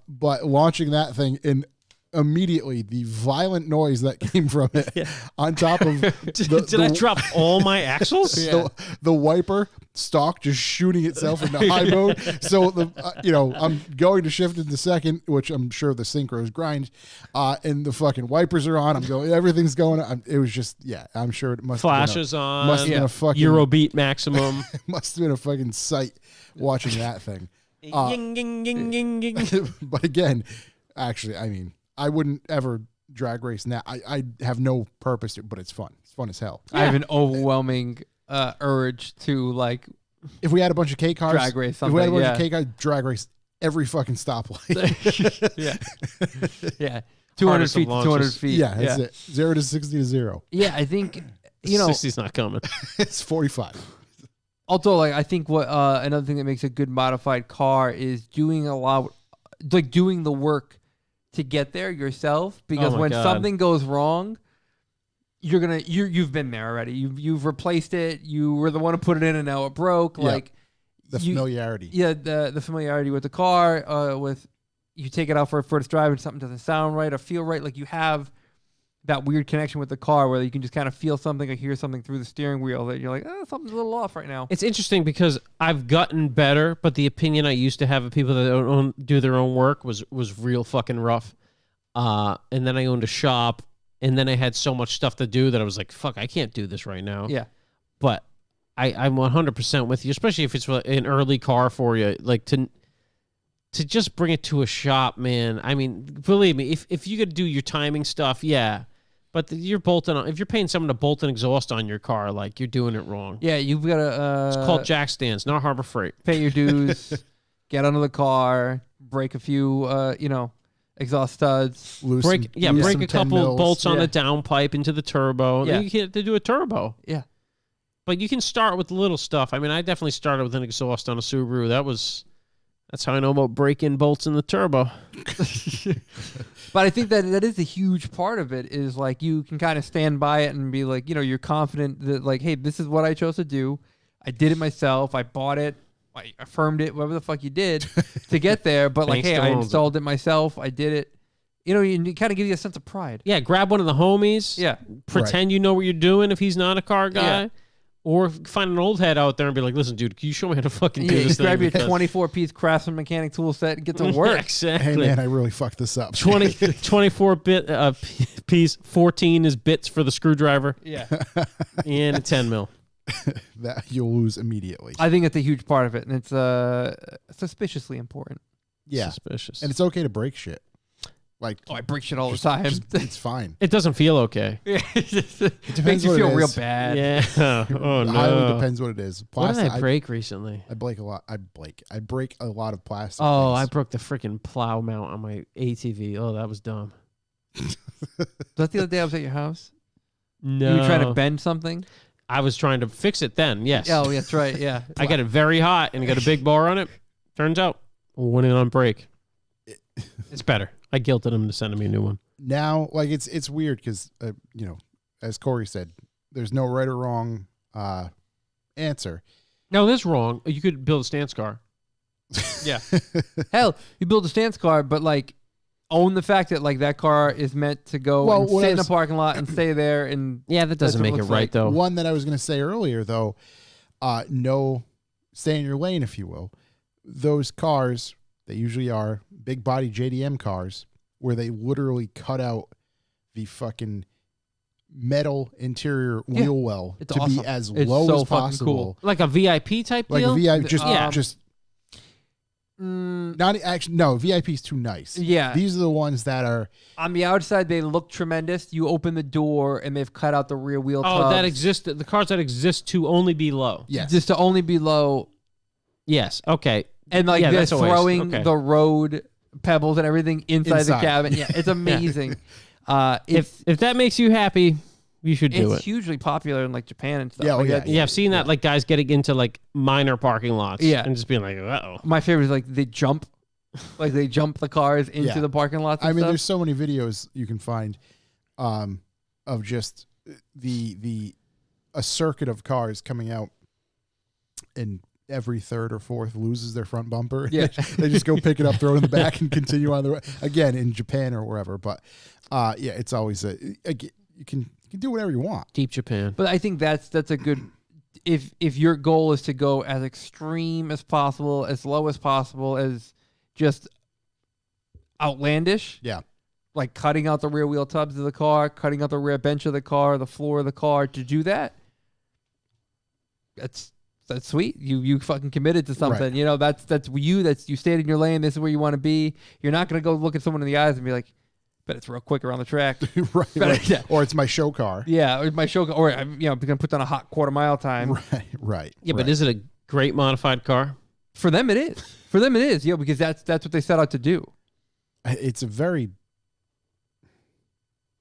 But launching that thing and immediately the violent noise that came from it on top of Did I drop all my axles? the wiper stalk just shooting itself into high mode. So I'm going to shift into second, which I'm sure the synchros grind, and the fucking wipers are on. I'm going, everything's going on. It was just, I'm sure it must Flashes have on. must have been a fucking Eurobeat maximum. must have been a fucking sight watching that thing. Ging, ging, ging, ging, ging. But again, actually, I mean, I wouldn't ever drag race now. I have no purpose to, but it's fun. It's fun as hell. I have an overwhelming urge to like If we had a bunch of K cars, drag race if we had a something, bunch of K cars, drag race every fucking stoplight. yeah 200 Hardest of feet to 200 launches. feet. Yeah, that's it. 0 to 60 to 0. Yeah, I think 60's not coming. It's 45. also like I think what another thing that makes a good modified car is doing the work to get there yourself, because Oh my when God. something goes wrong, you've been there already. You've replaced it. You were the one who put it in, and now it broke. Yeah. Like The familiarity. Yeah, the familiarity with the car. With you take it out for a first drive and something doesn't sound right or feel right. Like you have that weird connection with the car where you can just kind of feel something or hear something through the steering wheel that you're like, something's a little off right now. It's interesting because I've gotten better, but the opinion I used to have of people that don't do their own work was real fucking rough. And then I owned a shop, and then I had so much stuff to do that I was like, fuck, I can't do this right now. Yeah. But I'm 100% with you, especially if it's an early car for you. Like to just bring it to a shop, man. I mean, believe me, if you could do your timing stuff, yeah. But you're bolting on. If you're paying someone to bolt an exhaust on your car, like you're doing it wrong. Yeah, you've got to It's called jack stands, not Harbor Freight. pay your dues, get under the car, break a few, exhaust studs. Loosen, Break lose a some 10 couple mils. bolts on Yeah. the downpipe into the turbo. Yeah. You get to do a turbo. Yeah. But you can start with little stuff. I mean, I definitely started with an exhaust on a Subaru. That was That's how I know about break-in bolts in the turbo. But I think that is a huge part of it, is like you can kind of stand by it and be like, you're confident that like, hey, this is what I chose to do. I did it myself. I bought it. I affirmed it, whatever the fuck you did to get there. But like, hey, I installed it myself. I did it. You kind of give you a sense of pride. Yeah, grab one of the homies. Yeah. Pretend you know what you're doing if he's not a car guy. Yeah. Or find an old head out there and be like, listen, dude, can you show me how to fucking do this thing? Grab your Because- 24-piece Craftsman mechanic tool set and get to work. Exactly. Hey man, I really fucked this up. 24-bit piece, 14 is bits for the screwdriver, Yeah. and a 10 mil. That you'll lose immediately. I think it's a huge part of it, and it's suspiciously important. Yeah, Suspicious. and it's okay to break shit. Like, I break shit all the time. it's fine. It doesn't feel okay. it depends makes you what it feel real is. bad. Yeah. Oh, It highly no. depends what it is. What did Plastic. I break recently? I break a lot. I break a lot of plastic. Oh, I things. broke the freaking plow mount on my ATV. Oh, that was dumb. That's the other day I was at your house. No. You were trying to bend something? I was trying to fix it then, yes. Oh, that's right. Yeah. I got it very hot and got a big bar on it. Turns out, winning on break. It's better. I guilted him to sending me a new one. Now, like it's weird because as Corey said, there's no right or wrong answer. No, that's wrong. You could build a stance car. Yeah. Hell, you build a stance car, but like own the fact that like that car is meant to go Well, and what sit I in a was- parking lot and stay there. And Yeah, that doesn't That's what make it it looks right, like. though. One that I was going to say earlier, though, no, stay in your lane, if you will. Those cars, they usually are big body JDM cars, where they literally cut out the fucking metal interior Yeah, wheel well it's to awesome. be as It's low so as fucking possible. cool. Like a VIP type Like deal? a VIP, just Yeah. just not actually. No, VIP is too nice. Yeah. These are the ones that are. on the outside, they look tremendous. You open the door and they've cut out the rear wheel tubs. Oh, that exists. The cars that exist to only be low. Yes. Just to only be low. Yes. Okay. And like Yeah, they're that's always- throwing okay. the road pebbles and everything inside the Inside. cabin. Yeah, it's amazing. It's If that makes you happy, you should do it's it. hugely popular in like Japan and stuff. Yeah, oh, Like, yeah, that's- Yeah, I've seen that. Like guys getting into like minor parking lots. Yeah. And just being like, uh-oh. My favorite is like they jump the cars into Yeah. the parking lots. And I mean, stuff. there's so many videos you can find of just a circuit of cars coming out, and every third or fourth loses their front bumper. Yeah. They just go pick it up, throw it in the back, and continue on the road again in Japan or wherever. But yeah, it's always you can do whatever you want. Deep Japan. But I think that's a good. If your goal is to go as extreme as possible, as low as possible, as just outlandish, Yeah. like cutting out the rear wheel tubs of the car, cutting out the rear bench of the car, the floor of the car, to do that, that's sweet. You fucking committed to something. Right. You know, that's you stayed in your lane. This is where you want to be. You're not gonna go look at someone in the eyes and be like, "Bet it's real quick around the track." Right. But, yeah. Or it's my show car. Yeah, or my show, or I'm gonna put down a hot quarter-mile time. Right. Yeah, but right. is it a great modified car? For them, it is. For them, it is. Yeah, because that's what they set out to do. It's a very,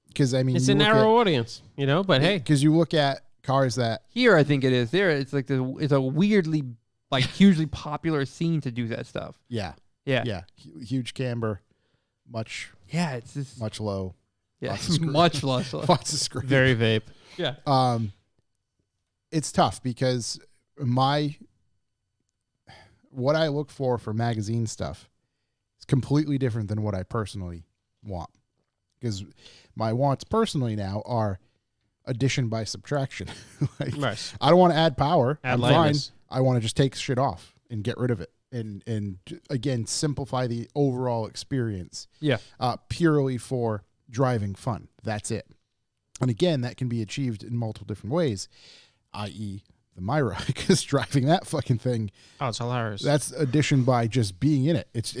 because I mean, It's you a look narrow audience, but hey. because you look at cars that Here, I think it is. There, it's like it's a weirdly, like, hugely popular scene to do that stuff. yeah Yeah, huge camber, much yeah. It's just low, yeah, lots of screw- much less. lots of screen. Very vape. Yeah, It's tough because what I look for magazine stuff is completely different than what I personally want, because my wants personally now are addition by subtraction. Like, Right. I don't want to add power. Add I'm fine. lightness. I want to just take shit off and get rid of it, and again simplify the overall experience. yeah. Purely for driving fun. That's it. And again, that can be achieved in multiple different ways, i.e. the Myra, because driving that fucking thing, Oh, it's hilarious. that's addition by just being in it. It's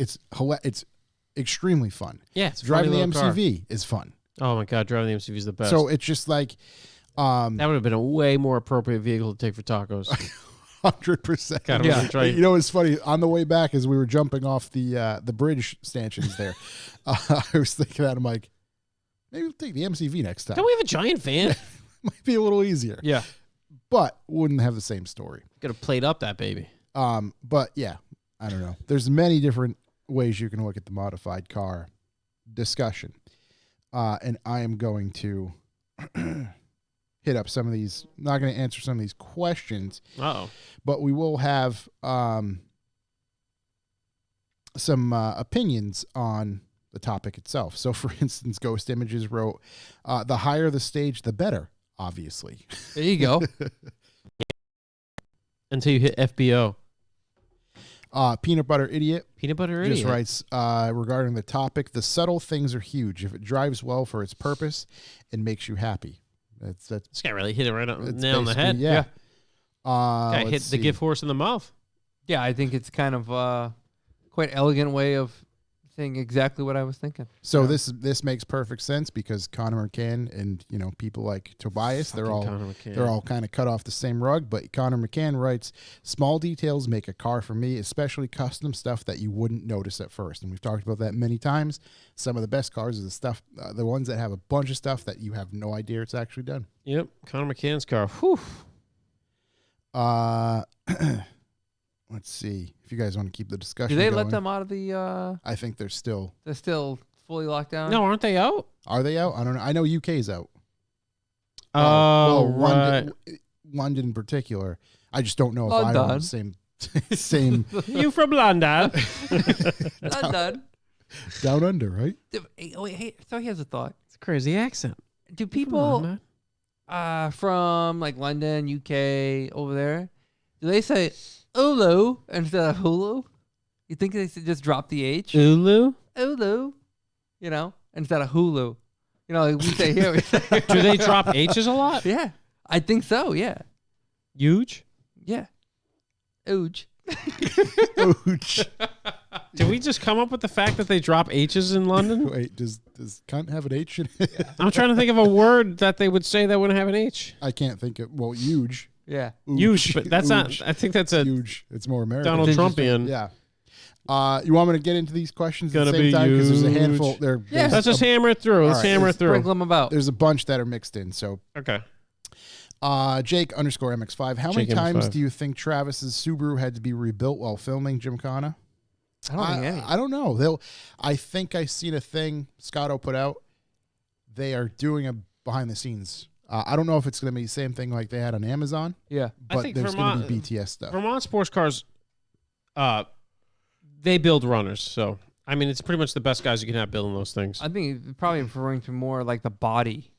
extremely fun. Yeah, it's a Driving the funny little car. MCV is fun. Oh my god, driving the MCV is the best. So it's just like that would have been a way more appropriate vehicle to take for tacos. 100%. God, I wasn't trying- You know, it's funny. On the way back, as we were jumping off the bridge stanchions there, I was thinking that I'm like, maybe we'll take the MCV next time. Don't we have a giant van? Might be a little easier, Yeah. but wouldn't have the same story. Gotta plate up that baby. But yeah, I don't know. There's many different ways you can look at the modified car discussion. And I am going to hit up some of these. Not going to answer some of these questions. Uh-oh. But we will have some opinions on the topic itself. So, for instance, Ghost Images wrote, the higher the stage, the better, obviously. There you go. Until you hit FBO. Peanut Butter Idiot Peanut butter just idiot. writes, regarding the topic, the subtle things are huge. If it drives well for its purpose, it makes you happy. That's This guy really hit it right on, it's nail on the head. basically- Yeah. Guy let's hit the see. gift horse in the mouth. Yeah, I think it's kind of quite elegant way of saying exactly what I was thinking. So this makes perfect sense because Connor McCann and people like Tobias, they're all Connor McCann. they're all kind of cut off the same rug. But Connor McCann writes, small details make a car for me, especially custom stuff that you wouldn't notice at first. And we've talked about that many times. Some of the best cars are the stuff, the ones that have a bunch of stuff that you have no idea it's actually done. Yep, Connor McCann's car. Whew. Let's see if you guys want to keep the discussion. Do they going. let them out of the? I think they're still. They're still fully locked down. No, aren't they out? Are they out? I don't know. I know UK's out. Oh, right. London in particular. I just don't know if London. Ireland's same same You from London? Not done. down under, right? Hey, so here's a thought. It's a crazy accent. Do From people London? from like London, UK, over there, do they say Ulu instead of Hulu? You think they should just drop the H? Ulu? Ulu, instead of Hulu. Like we say here. We say, Do they drop H's a lot? yeah, I think so. Yeah, Huge? yeah. Ooge. Ouch. Did we just come up with the fact that they drop H's in London? Wait, does cunt have an H in it? I'm trying to think of a word that they would say that wouldn't have an H. I can't think of huge. Yeah. Huge, but that's not. I think that's a huge. It's more American. Donald It's interesting. Trumpian. Yeah. You want me to get into these questions at Gonna the same be time? Because there's a huge. handful. Yeah. Let's just hammer it through. Let's All right, hammer it through. Sprinkle them about. There's a bunch that are mixed in. So Okay. Jake_MX5. How many Jake times MX5. do you think Travis's Subaru had to be rebuilt while filming Gymkhana? I don't think any. I don't know. I think I seen a thing Scotto put out. They are doing a behind the scenes. I don't know if it's going to be the same thing like they had on Amazon, Yeah. I but think there's going to be BTS stuff. Vermont sports cars, they build runners. So, I mean, it's pretty much the best guys you can have building those things. I think it's probably referring to more like the body.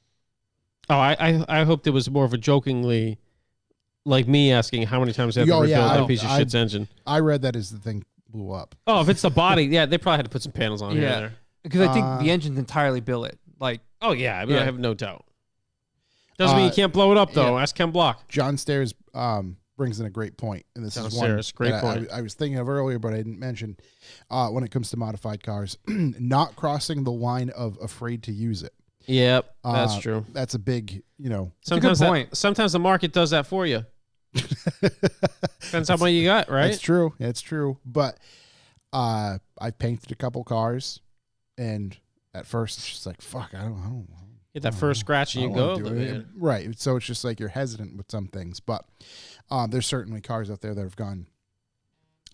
Oh, I hoped it was more of a jokingly, like me asking how many times they have to Oh, rebuild yeah, that piece of shit's engine. I read that as the thing blew up. Oh, if it's the body, yeah, they probably had to put some panels on here and there. Because I think the engine's entirely billet. Like, Oh, yeah, I mean, Yeah. I have no doubt. Doesn't mean you can't blow it up, though. yeah. Ask Ken Block. John Stairs brings in a great point, and this John is one Stairs, great that point. I was thinking of earlier, but I didn't mention. When it comes to modified cars, not crossing the line of afraid to use it. Yep, that's true. That's a big, Sometimes good point. Sometimes the market does that for you. Depends how much you got, right? It's true. It's true. But I painted a couple cars, and at first it's just like, fuck, I don't. Get that first scratch and I you don't go. wanna do it. Right. So it's just like you're hesitant with some things. But there's certainly cars out there that have gone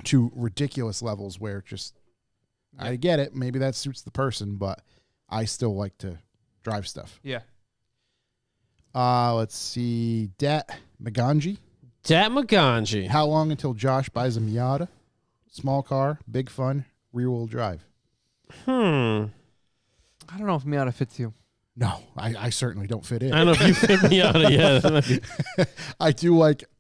to ridiculous levels where just, I get it. Maybe that suits the person, but I still like to drive stuff. yeah. Let's see. Dat Maganji. Dat Maganji. How long until Josh buys a Miata? Small car, big fun, rear-wheel drive. Hmm. I don't know if Miata fits you. No, I certainly don't fit in. I don't know if you fit me out of yet.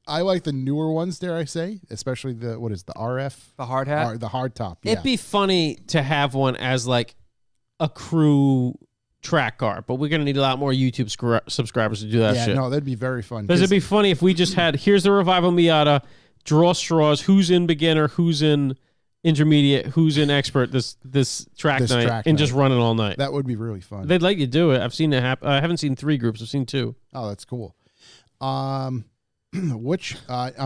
I like the newer ones, dare I say, especially the RF? The hard hat? The hard top. Yeah. It'd be funny to have one as like a crew track car, but we're gonna need a lot more YouTube subscribers to do that shit. No, that'd be very fun. Because it'd be funny if we just had, here's the Revival Miata, draw straws, who's in beginner, who's in intermediate, who's in expert this track This night, track and just night. run it all night. That would be really fun. They'd let you do it. I've seen it happen. I haven't seen 3 groups. I've seen 2. Oh, that's cool. I'm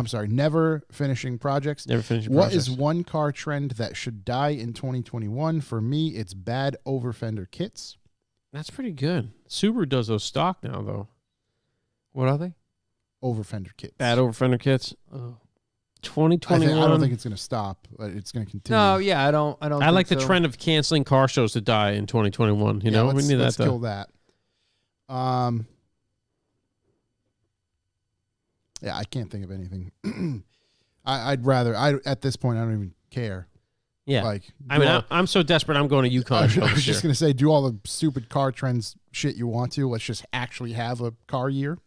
sorry, never finishing projects. Never finishing What projects. is one car trend that should die in 2021? For me, it's bad over fender kits. That's pretty good. Subaru does those stock now, though. What are they? Over fender kits. Bad over fender kits. Oh. 2021. I don't think it's going to stop, but it's going to continue. No, yeah, I don't. I think like the so. trend of canceling car shows to die in 2021. You know, we need let's that. kill Though. that. Yeah, I can't think of anything. I'd rather. At this point, I don't even care. Yeah, Like, I mean, I'm so desperate. I'm going to Yukon. I show was this just year. going to say, do all the stupid car trends shit you want to. Let's just actually have a car year.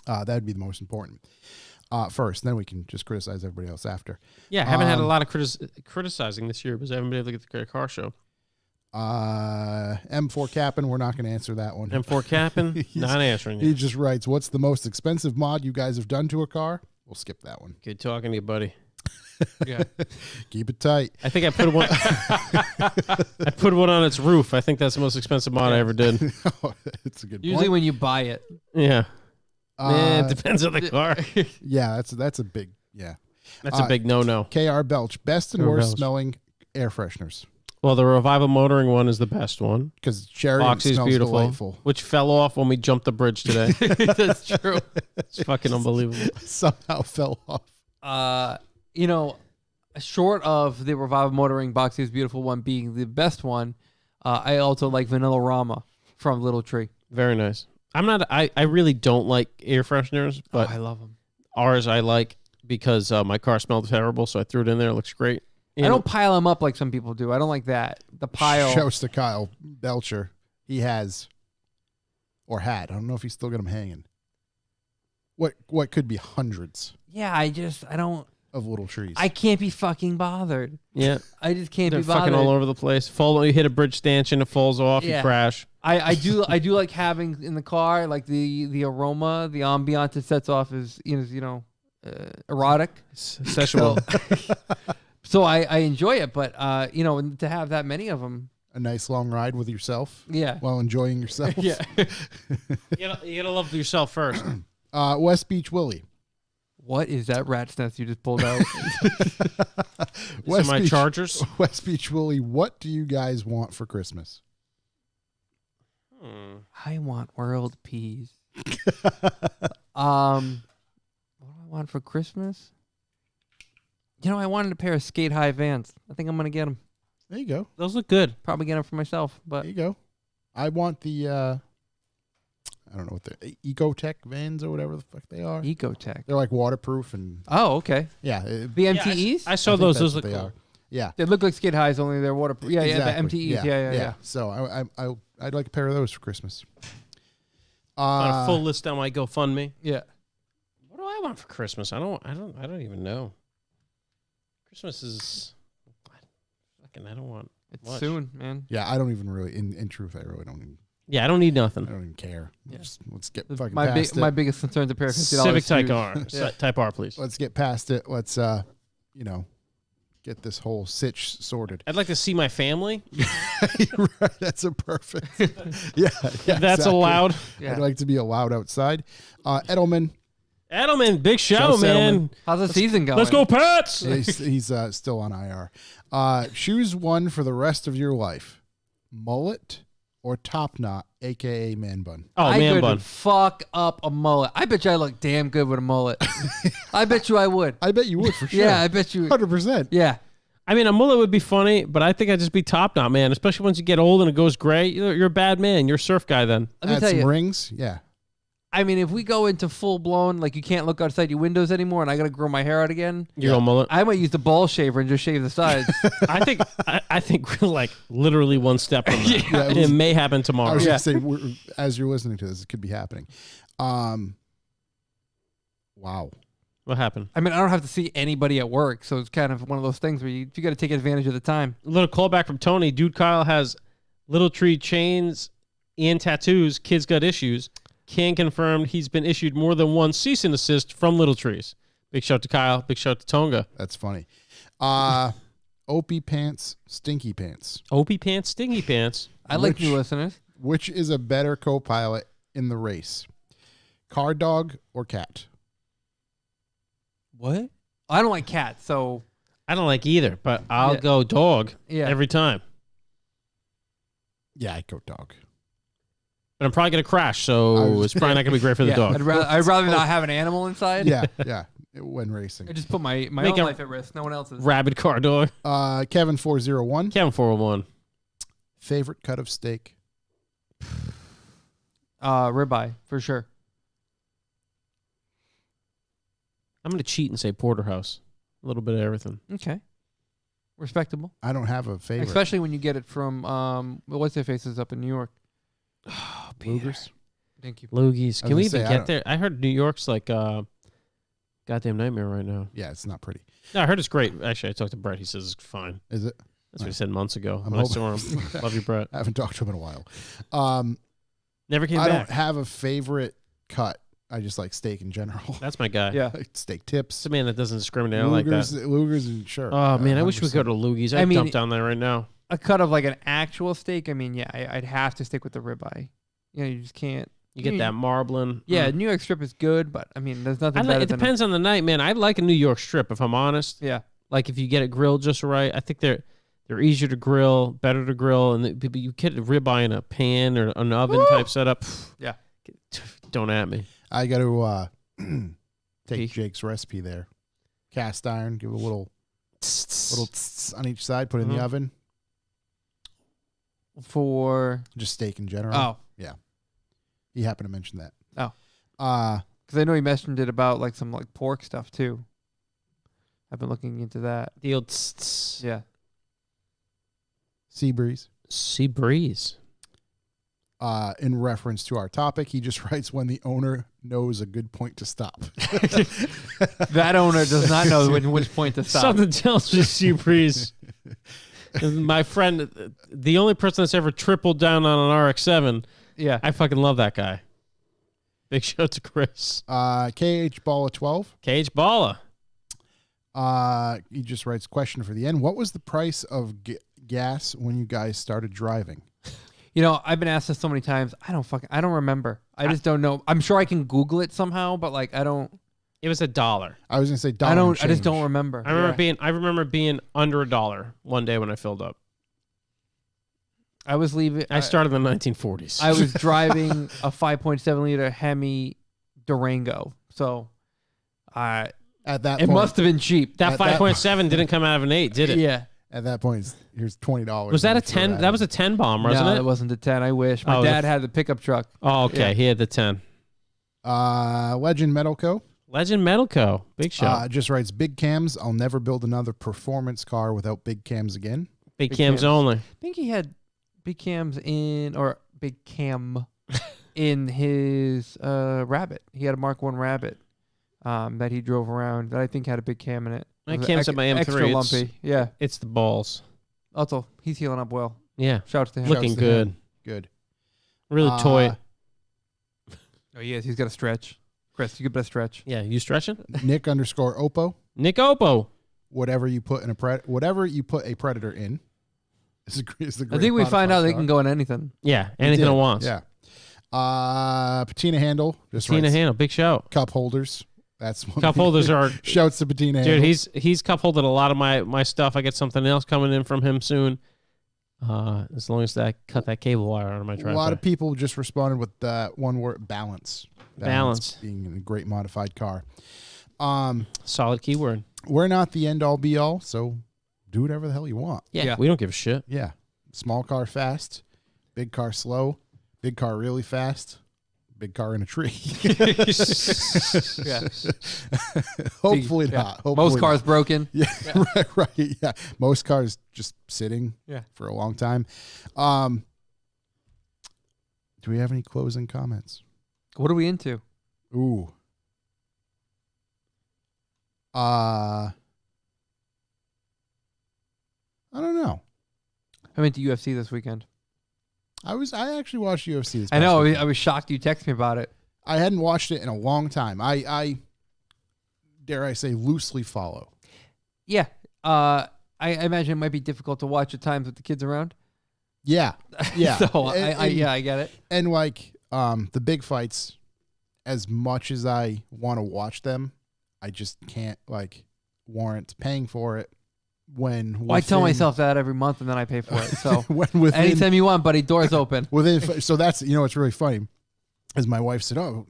That'd be the most important. First, then we can just criticize everybody else after. Yeah, I haven't had a lot of criticizing this year because I haven't been able to get the car show. M4 Cap'n, we're not going to answer that one. M4 capping, not answering He you. just writes, what's the most expensive mod you guys have done to a car? We'll skip that one. Good talking to you, buddy. Yeah. Keep it tight. I think I put one. I put one on its roof. I think that's the most expensive mod I ever did. It's a good Usually point. when you buy it. Yeah, man, Uh, it depends on the car. yeah, that's a big, yeah. That's a big no-no. KR Belch, best and KR worst Belch. smelling air fresheners. Well, the Revival Motoring one is the best one. Because cherry Foxy's smells beautiful, delightful. which fell off when we jumped the bridge today. That's true. It's fucking unbelievable. Somehow fell off. You know, short of the Revival Motoring Boxy's Beautiful one being the best one, I also like Vanilla Rama from Little Tree. Very nice. I really don't like air fresheners, but I love them. ours I like because my car smelled terrible, so I threw it in there. It looks great. I don't pile them up like some people do. I don't like that. The pile. Shouts to Kyle Belcher. He has, or had. I don't know if he's still got them hanging. What could be hundreds Yeah, I don't. of little trees. I can't be fucking bothered. Yeah, I just can't they're be bothered. fucking all over the place. You hit a bridge stanchion, it falls off, Yeah. you crash. I do like having in the car like the aroma, the ambiance it sets off is erotic. Sexual. So I enjoy it, but to have that many of them, a nice long ride with yourself yeah, while enjoying yourself. yeah. You gotta love yourself first. West Beach Willie. What is that rat's nest you just pulled out? These are my Chargers. West Beach Willie, what do you guys want for Christmas? I want world peas. What do I want for Christmas? I wanted a pair of skate high Vans. I think I'm gonna get them. There you go. Those look good. Probably get them for myself, but There you go. I want the I don't know what the Ecotech Vans or whatever the fuck they are. Ecotech. They're like waterproof and Oh, okay. yeah. The MTEs. I saw I think those. that's Those what look they cool. are. Yeah. They look like skate highs, only they're waterproof. Yeah, Exactly. yeah. The MTEs. Yeah. So I'd like a pair of those for Christmas. Got a full list on my GoFundMe. Yeah. What do I want for Christmas? I don't even know. Christmas is fucking. I don't want. It's much. soon, man. Yeah, I don't even really. In truth, I really don't even. Yeah, I don't need I nothing. don't even care. Yeah. Let's get fucking My past it. my biggest concern is a pair of $50 Civic Type shoes. R. Yeah. Type R, please. Let's get past it. Let's get this whole sitch sorted. I'd like to see my family. Right, that's a perfect. yeah, That's exactly. allowed. Yeah. I'd like to be allowed outside. Edelman, Edelman, big show, Show man. How's the season going? Let's go, Pats. he's still on IR. Choose one for the rest of your life: mullet or top knot, aka man bun. Oh, I man could bun. fuck up a mullet. I bet you I look damn good with a mullet. I bet you I would. I bet you would for sure. Yeah, I bet you. 100%. Yeah. I mean, a mullet would be funny, but I think I'd just be top knot, man. Especially once you get old and it goes gray. You're a bad man. You're a surf guy then. Let me Add tell some you. rings. Yeah. I mean, if we go into full blown, like you can't look outside your windows anymore, and I got to grow my hair out again, You're a mullet. I might use the ball shaver and just shave the sides. I think we're like literally one step from that. Yeah, And it may happen tomorrow. I was Yeah. going to say, as you're listening to this, it could be happening. Wow. What happened? I mean, I don't have to see anybody at work, so it's kind of one of those things where you got to take advantage of the time. A little callback from Tony. Dude Kyle has Little Tree chains and tattoos. Kids got issues. Can confirm he's been issued more than one cease and desist from Little Trees. Big shout to Kyle. Big shout to Tonga. That's funny. Opie pants, stinky pants. Opie pants, stingy pants. I like Which- new listeners. Which is a better co-pilot in the race? Car dog or cat? What? I don't like cats, so I don't like either, but I'll Yeah. go dog Yeah. every time. Yeah, I'd go dog. But I'm probably going to crash, so it's probably not going to be great for the yeah, dog. I'd rather not have an animal inside. Yeah, yeah. when racing. I just put my Make own a- life at risk. No one else's. Rabid car door. Kevin 401. Kevin 401. Favorite cut of steak? Ribeye for sure. I'm going to cheat and say porterhouse. A little bit of everything. Okay. Respectable. I don't have a favorite. Especially when you get it from what's their faces up in New York. Oh, Luger's. Thank you. Loogies. I Can we was even gonna say, I get there? I heard New York's like goddamn nightmare right now. Yeah, it's not pretty. No, I heard it's great. Actually, I talked to Brett. He says it's fine. Is it? That's what he said months ago I'm when I saw him. Love you, Brett. I haven't talked to him in a while. Never came I back. don't have a favorite cut. I just like steak in general. That's my guy. Yeah. Steak tips. It's a man that doesn't discriminate. I like Luger's, that. Luger's and sure. Oh, man, I wish we could go to Lugie's. I'd I mean- dump down there right now. A cut of like an actual steak. I mean, yeah, I'd have to stick with the ribeye. You know, you just can't. You get that marbling. Yeah, Mm. New York strip is good, but I mean, there's nothing I better like, it than depends on the night, man. I like a New York strip, if I'm honest. Yeah. Like if you get it grilled just right, I think they're easier to grill, better to grill, and you get a ribeye in a pan or an oven type setup. Yeah. Don't at me. I got to take Peach. Jake's recipe there. Cast iron, give it a little tss on each side, put it in Mhm. the oven. For Just steak in general. oh, He happened to mention that. Oh. Uh, because I know he mentioned it about like some like pork stuff too. I've been looking into that. The old tss. Yeah. Sea Breeze. Sea breeze. In reference to our topic, he just writes when the owner knows a good point to stop. That owner does not know which point to stop. Something tells me sea breeze. My friend, the only person that's ever tripled down on an RX-7, Yeah. I fucking love that guy. Big shout out to Chris. KH Ball of 12. Cage Balla. He just writes question for the end. What was the price of gas when you guys started driving? You know, I've been asked this so many times. I don't remember. I just don't know. I'm sure I can Google it somehow, but like I don't. It was $1. I was gonna say I dollar. don't. and I just change. don't remember. I remember being under $1 one day when I filled up. I was leaving. I started in the 1940s. I was driving a 5.7 liter Hemi Durango, so At that it point, must have been cheap. that at that- 5.7 didn't come out of an 8, did it? Yeah. at that point, here's $20. Was that a And you throw 10? That was a 10 bomb, wasn't No, it? it wasn't a 10. I wish. My Oh, dad had the pickup truck. Oh, okay. Yeah. He had the 10. Legend Metal Co. Legend Metal Co. Big show. Just writes big cams. I'll never build another performance car without big cams again. Big big cams cams. only. I think he had big cams big cam in his Rabbit. He had a Mark 1 Rabbit that he drove around that I think had a big cam in it. My It was cam's at my M3. Extra It's- lumpy. Yeah. It's the balls. Also, he's healing up well. Yeah. Shouts to him. Looking to good. him. Good. Really toy. Oh, he is. He's got a stretch. Chris, you get a stretch. Yeah. You stretching? Nick _ Oppo. Nick Oppo. Whatever you put a predator in is the great I think we find modified out they car. can go in anything. Yeah. Anything did, it wants. Yeah. Patina handle. Just Tina writes Handle. Big shout. cup holders. That's one Cup holders are. shouts to Patina Dude, handle. he's cup holded a lot of my stuff. I get something else coming in from him soon. As long as I cut that cable wire out of my A driveway. lot of people just responded with that one word: balance. Balance. Being a great modified car. Solid keyword. We're not the end all be all, so do whatever the hell you want. Yeah, Yeah. we don't give a shit. Yeah. Small car fast, big car slow, big car really fast, big car in a tree. Yeah. Hopefully Yeah. not. Hopefully Most not. cars broken. Yeah, right. Yeah, most cars just sitting Yeah. for a long time. Do we have any closing comments? What are we into? Ooh. I don't know. I went to UFC this weekend. I actually watched UFC this I past know. weekend. I was shocked you texted me about it. I hadn't watched it in a long time. I dare I say loosely follow. Yeah. I imagine it might be difficult to watch at times with the kids around. Yeah. Yeah. So And- I get it. And like the big fights, as much as I want to watch them, I just can't like warrant paying for it when Well, I tell within- myself that every month and then I pay for it. So when within anytime you want, buddy, doors open. so that's what's really funny is my wife said, "Oh,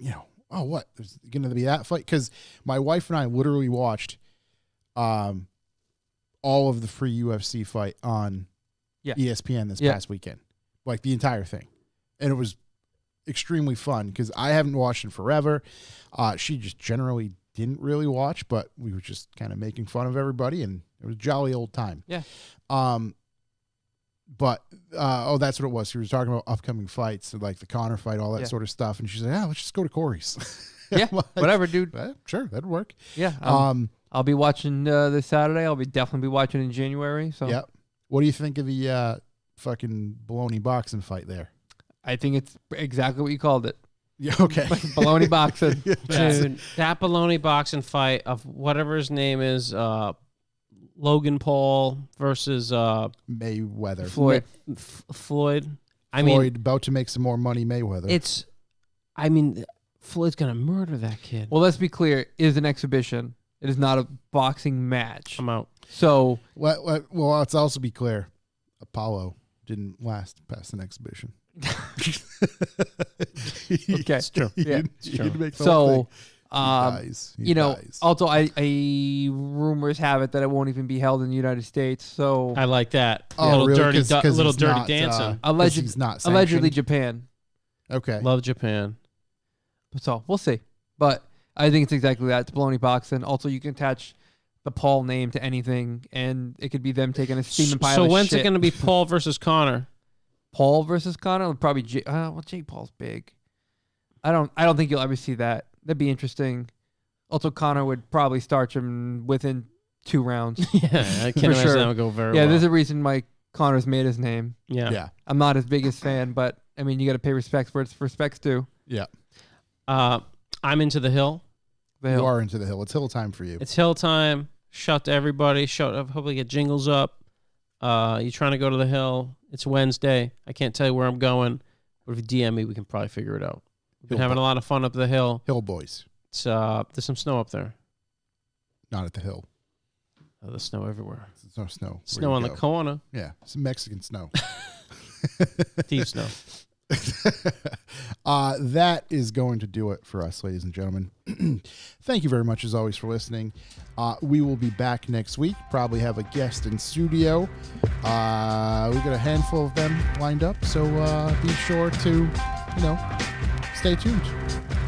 oh, what? There's going to be that fight? Because my wife and I literally watched all of the free UFC fight on ESPN this past weekend, like the entire thing. And it was extremely fun because I haven't watched in forever. She just generally didn't really watch, but we were just kind of making fun of everybody, and it was a jolly old time. Yeah. But that's what it was. She was talking about upcoming fights, like the Conor fight, all that sort of stuff, and she's like, "Yeah, let's just go to Corey's." Yeah, like, whatever, dude. Sure, that'd work. Yeah. I'll be watching this Saturday. I'll be definitely be watching in January. So yeah. What do you think of the fucking baloney boxing fight there? I think it's exactly what you called it. Yeah. Okay. Baloney boxing. Dude, that baloney boxing fight of whatever his name is, Logan Paul versus Mayweather. Floyd. Floyd. Floyd about to make some more money. Mayweather. Floyd's gonna murder that kid. Well, let's be clear. It is an exhibition. It is not a boxing match. I'm out. So, well, let's also be clear. Apollo didn't last past an exhibition. Okay, it's true. Yeah, it's true. So, he dies. also, I rumors have it that it won't even be held in the United States. So, I like that. Oh, little really? dirty, little he's dirty not, dancing. he's not allegedly sanctioned? Japan. Okay. Love Japan. So we'll see. But I think it's exactly that. It's baloney boxing. Also, you can attach the Paul name to anything, and it could be them taking a steaming pile So of when's shit. it going to be Paul versus Connor? Paul versus Conor? Probably Jake Paul's big. I don't think you'll ever see that. That'd be interesting. Also, Conor would probably starch him within 2 rounds. Yeah, I can't For imagine sure. that would go very Yeah, well. there's a reason why Conor's made his name. Yeah. I'm not his biggest fan, but I mean, you got to pay respects where it's respects due. Yeah. I'm into the hill. You are into the hill. It's hill time for you. It's hill time. Shout to everybody. Hopefully get jingles up. You trying to go to the hill? It's Wednesday. I can't tell you where I'm going, but if you DM me, we can probably figure it out. We've been having a lot of fun up the hill. Hill boys. It's there's some snow up there. Not at the hill. Oh, there's snow everywhere. There's no snow. Where Snow you on the go. corner. Yeah, some Mexican snow. Deep snow. That is going to do it for us, ladies and gentlemen. Thank you very much, as always, for listening. We will be back next week. Probably have a guest in studio. We got a handful of them lined up, so be sure to, stay tuned.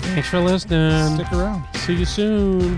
Thanks for listening. Stick around. See you soon.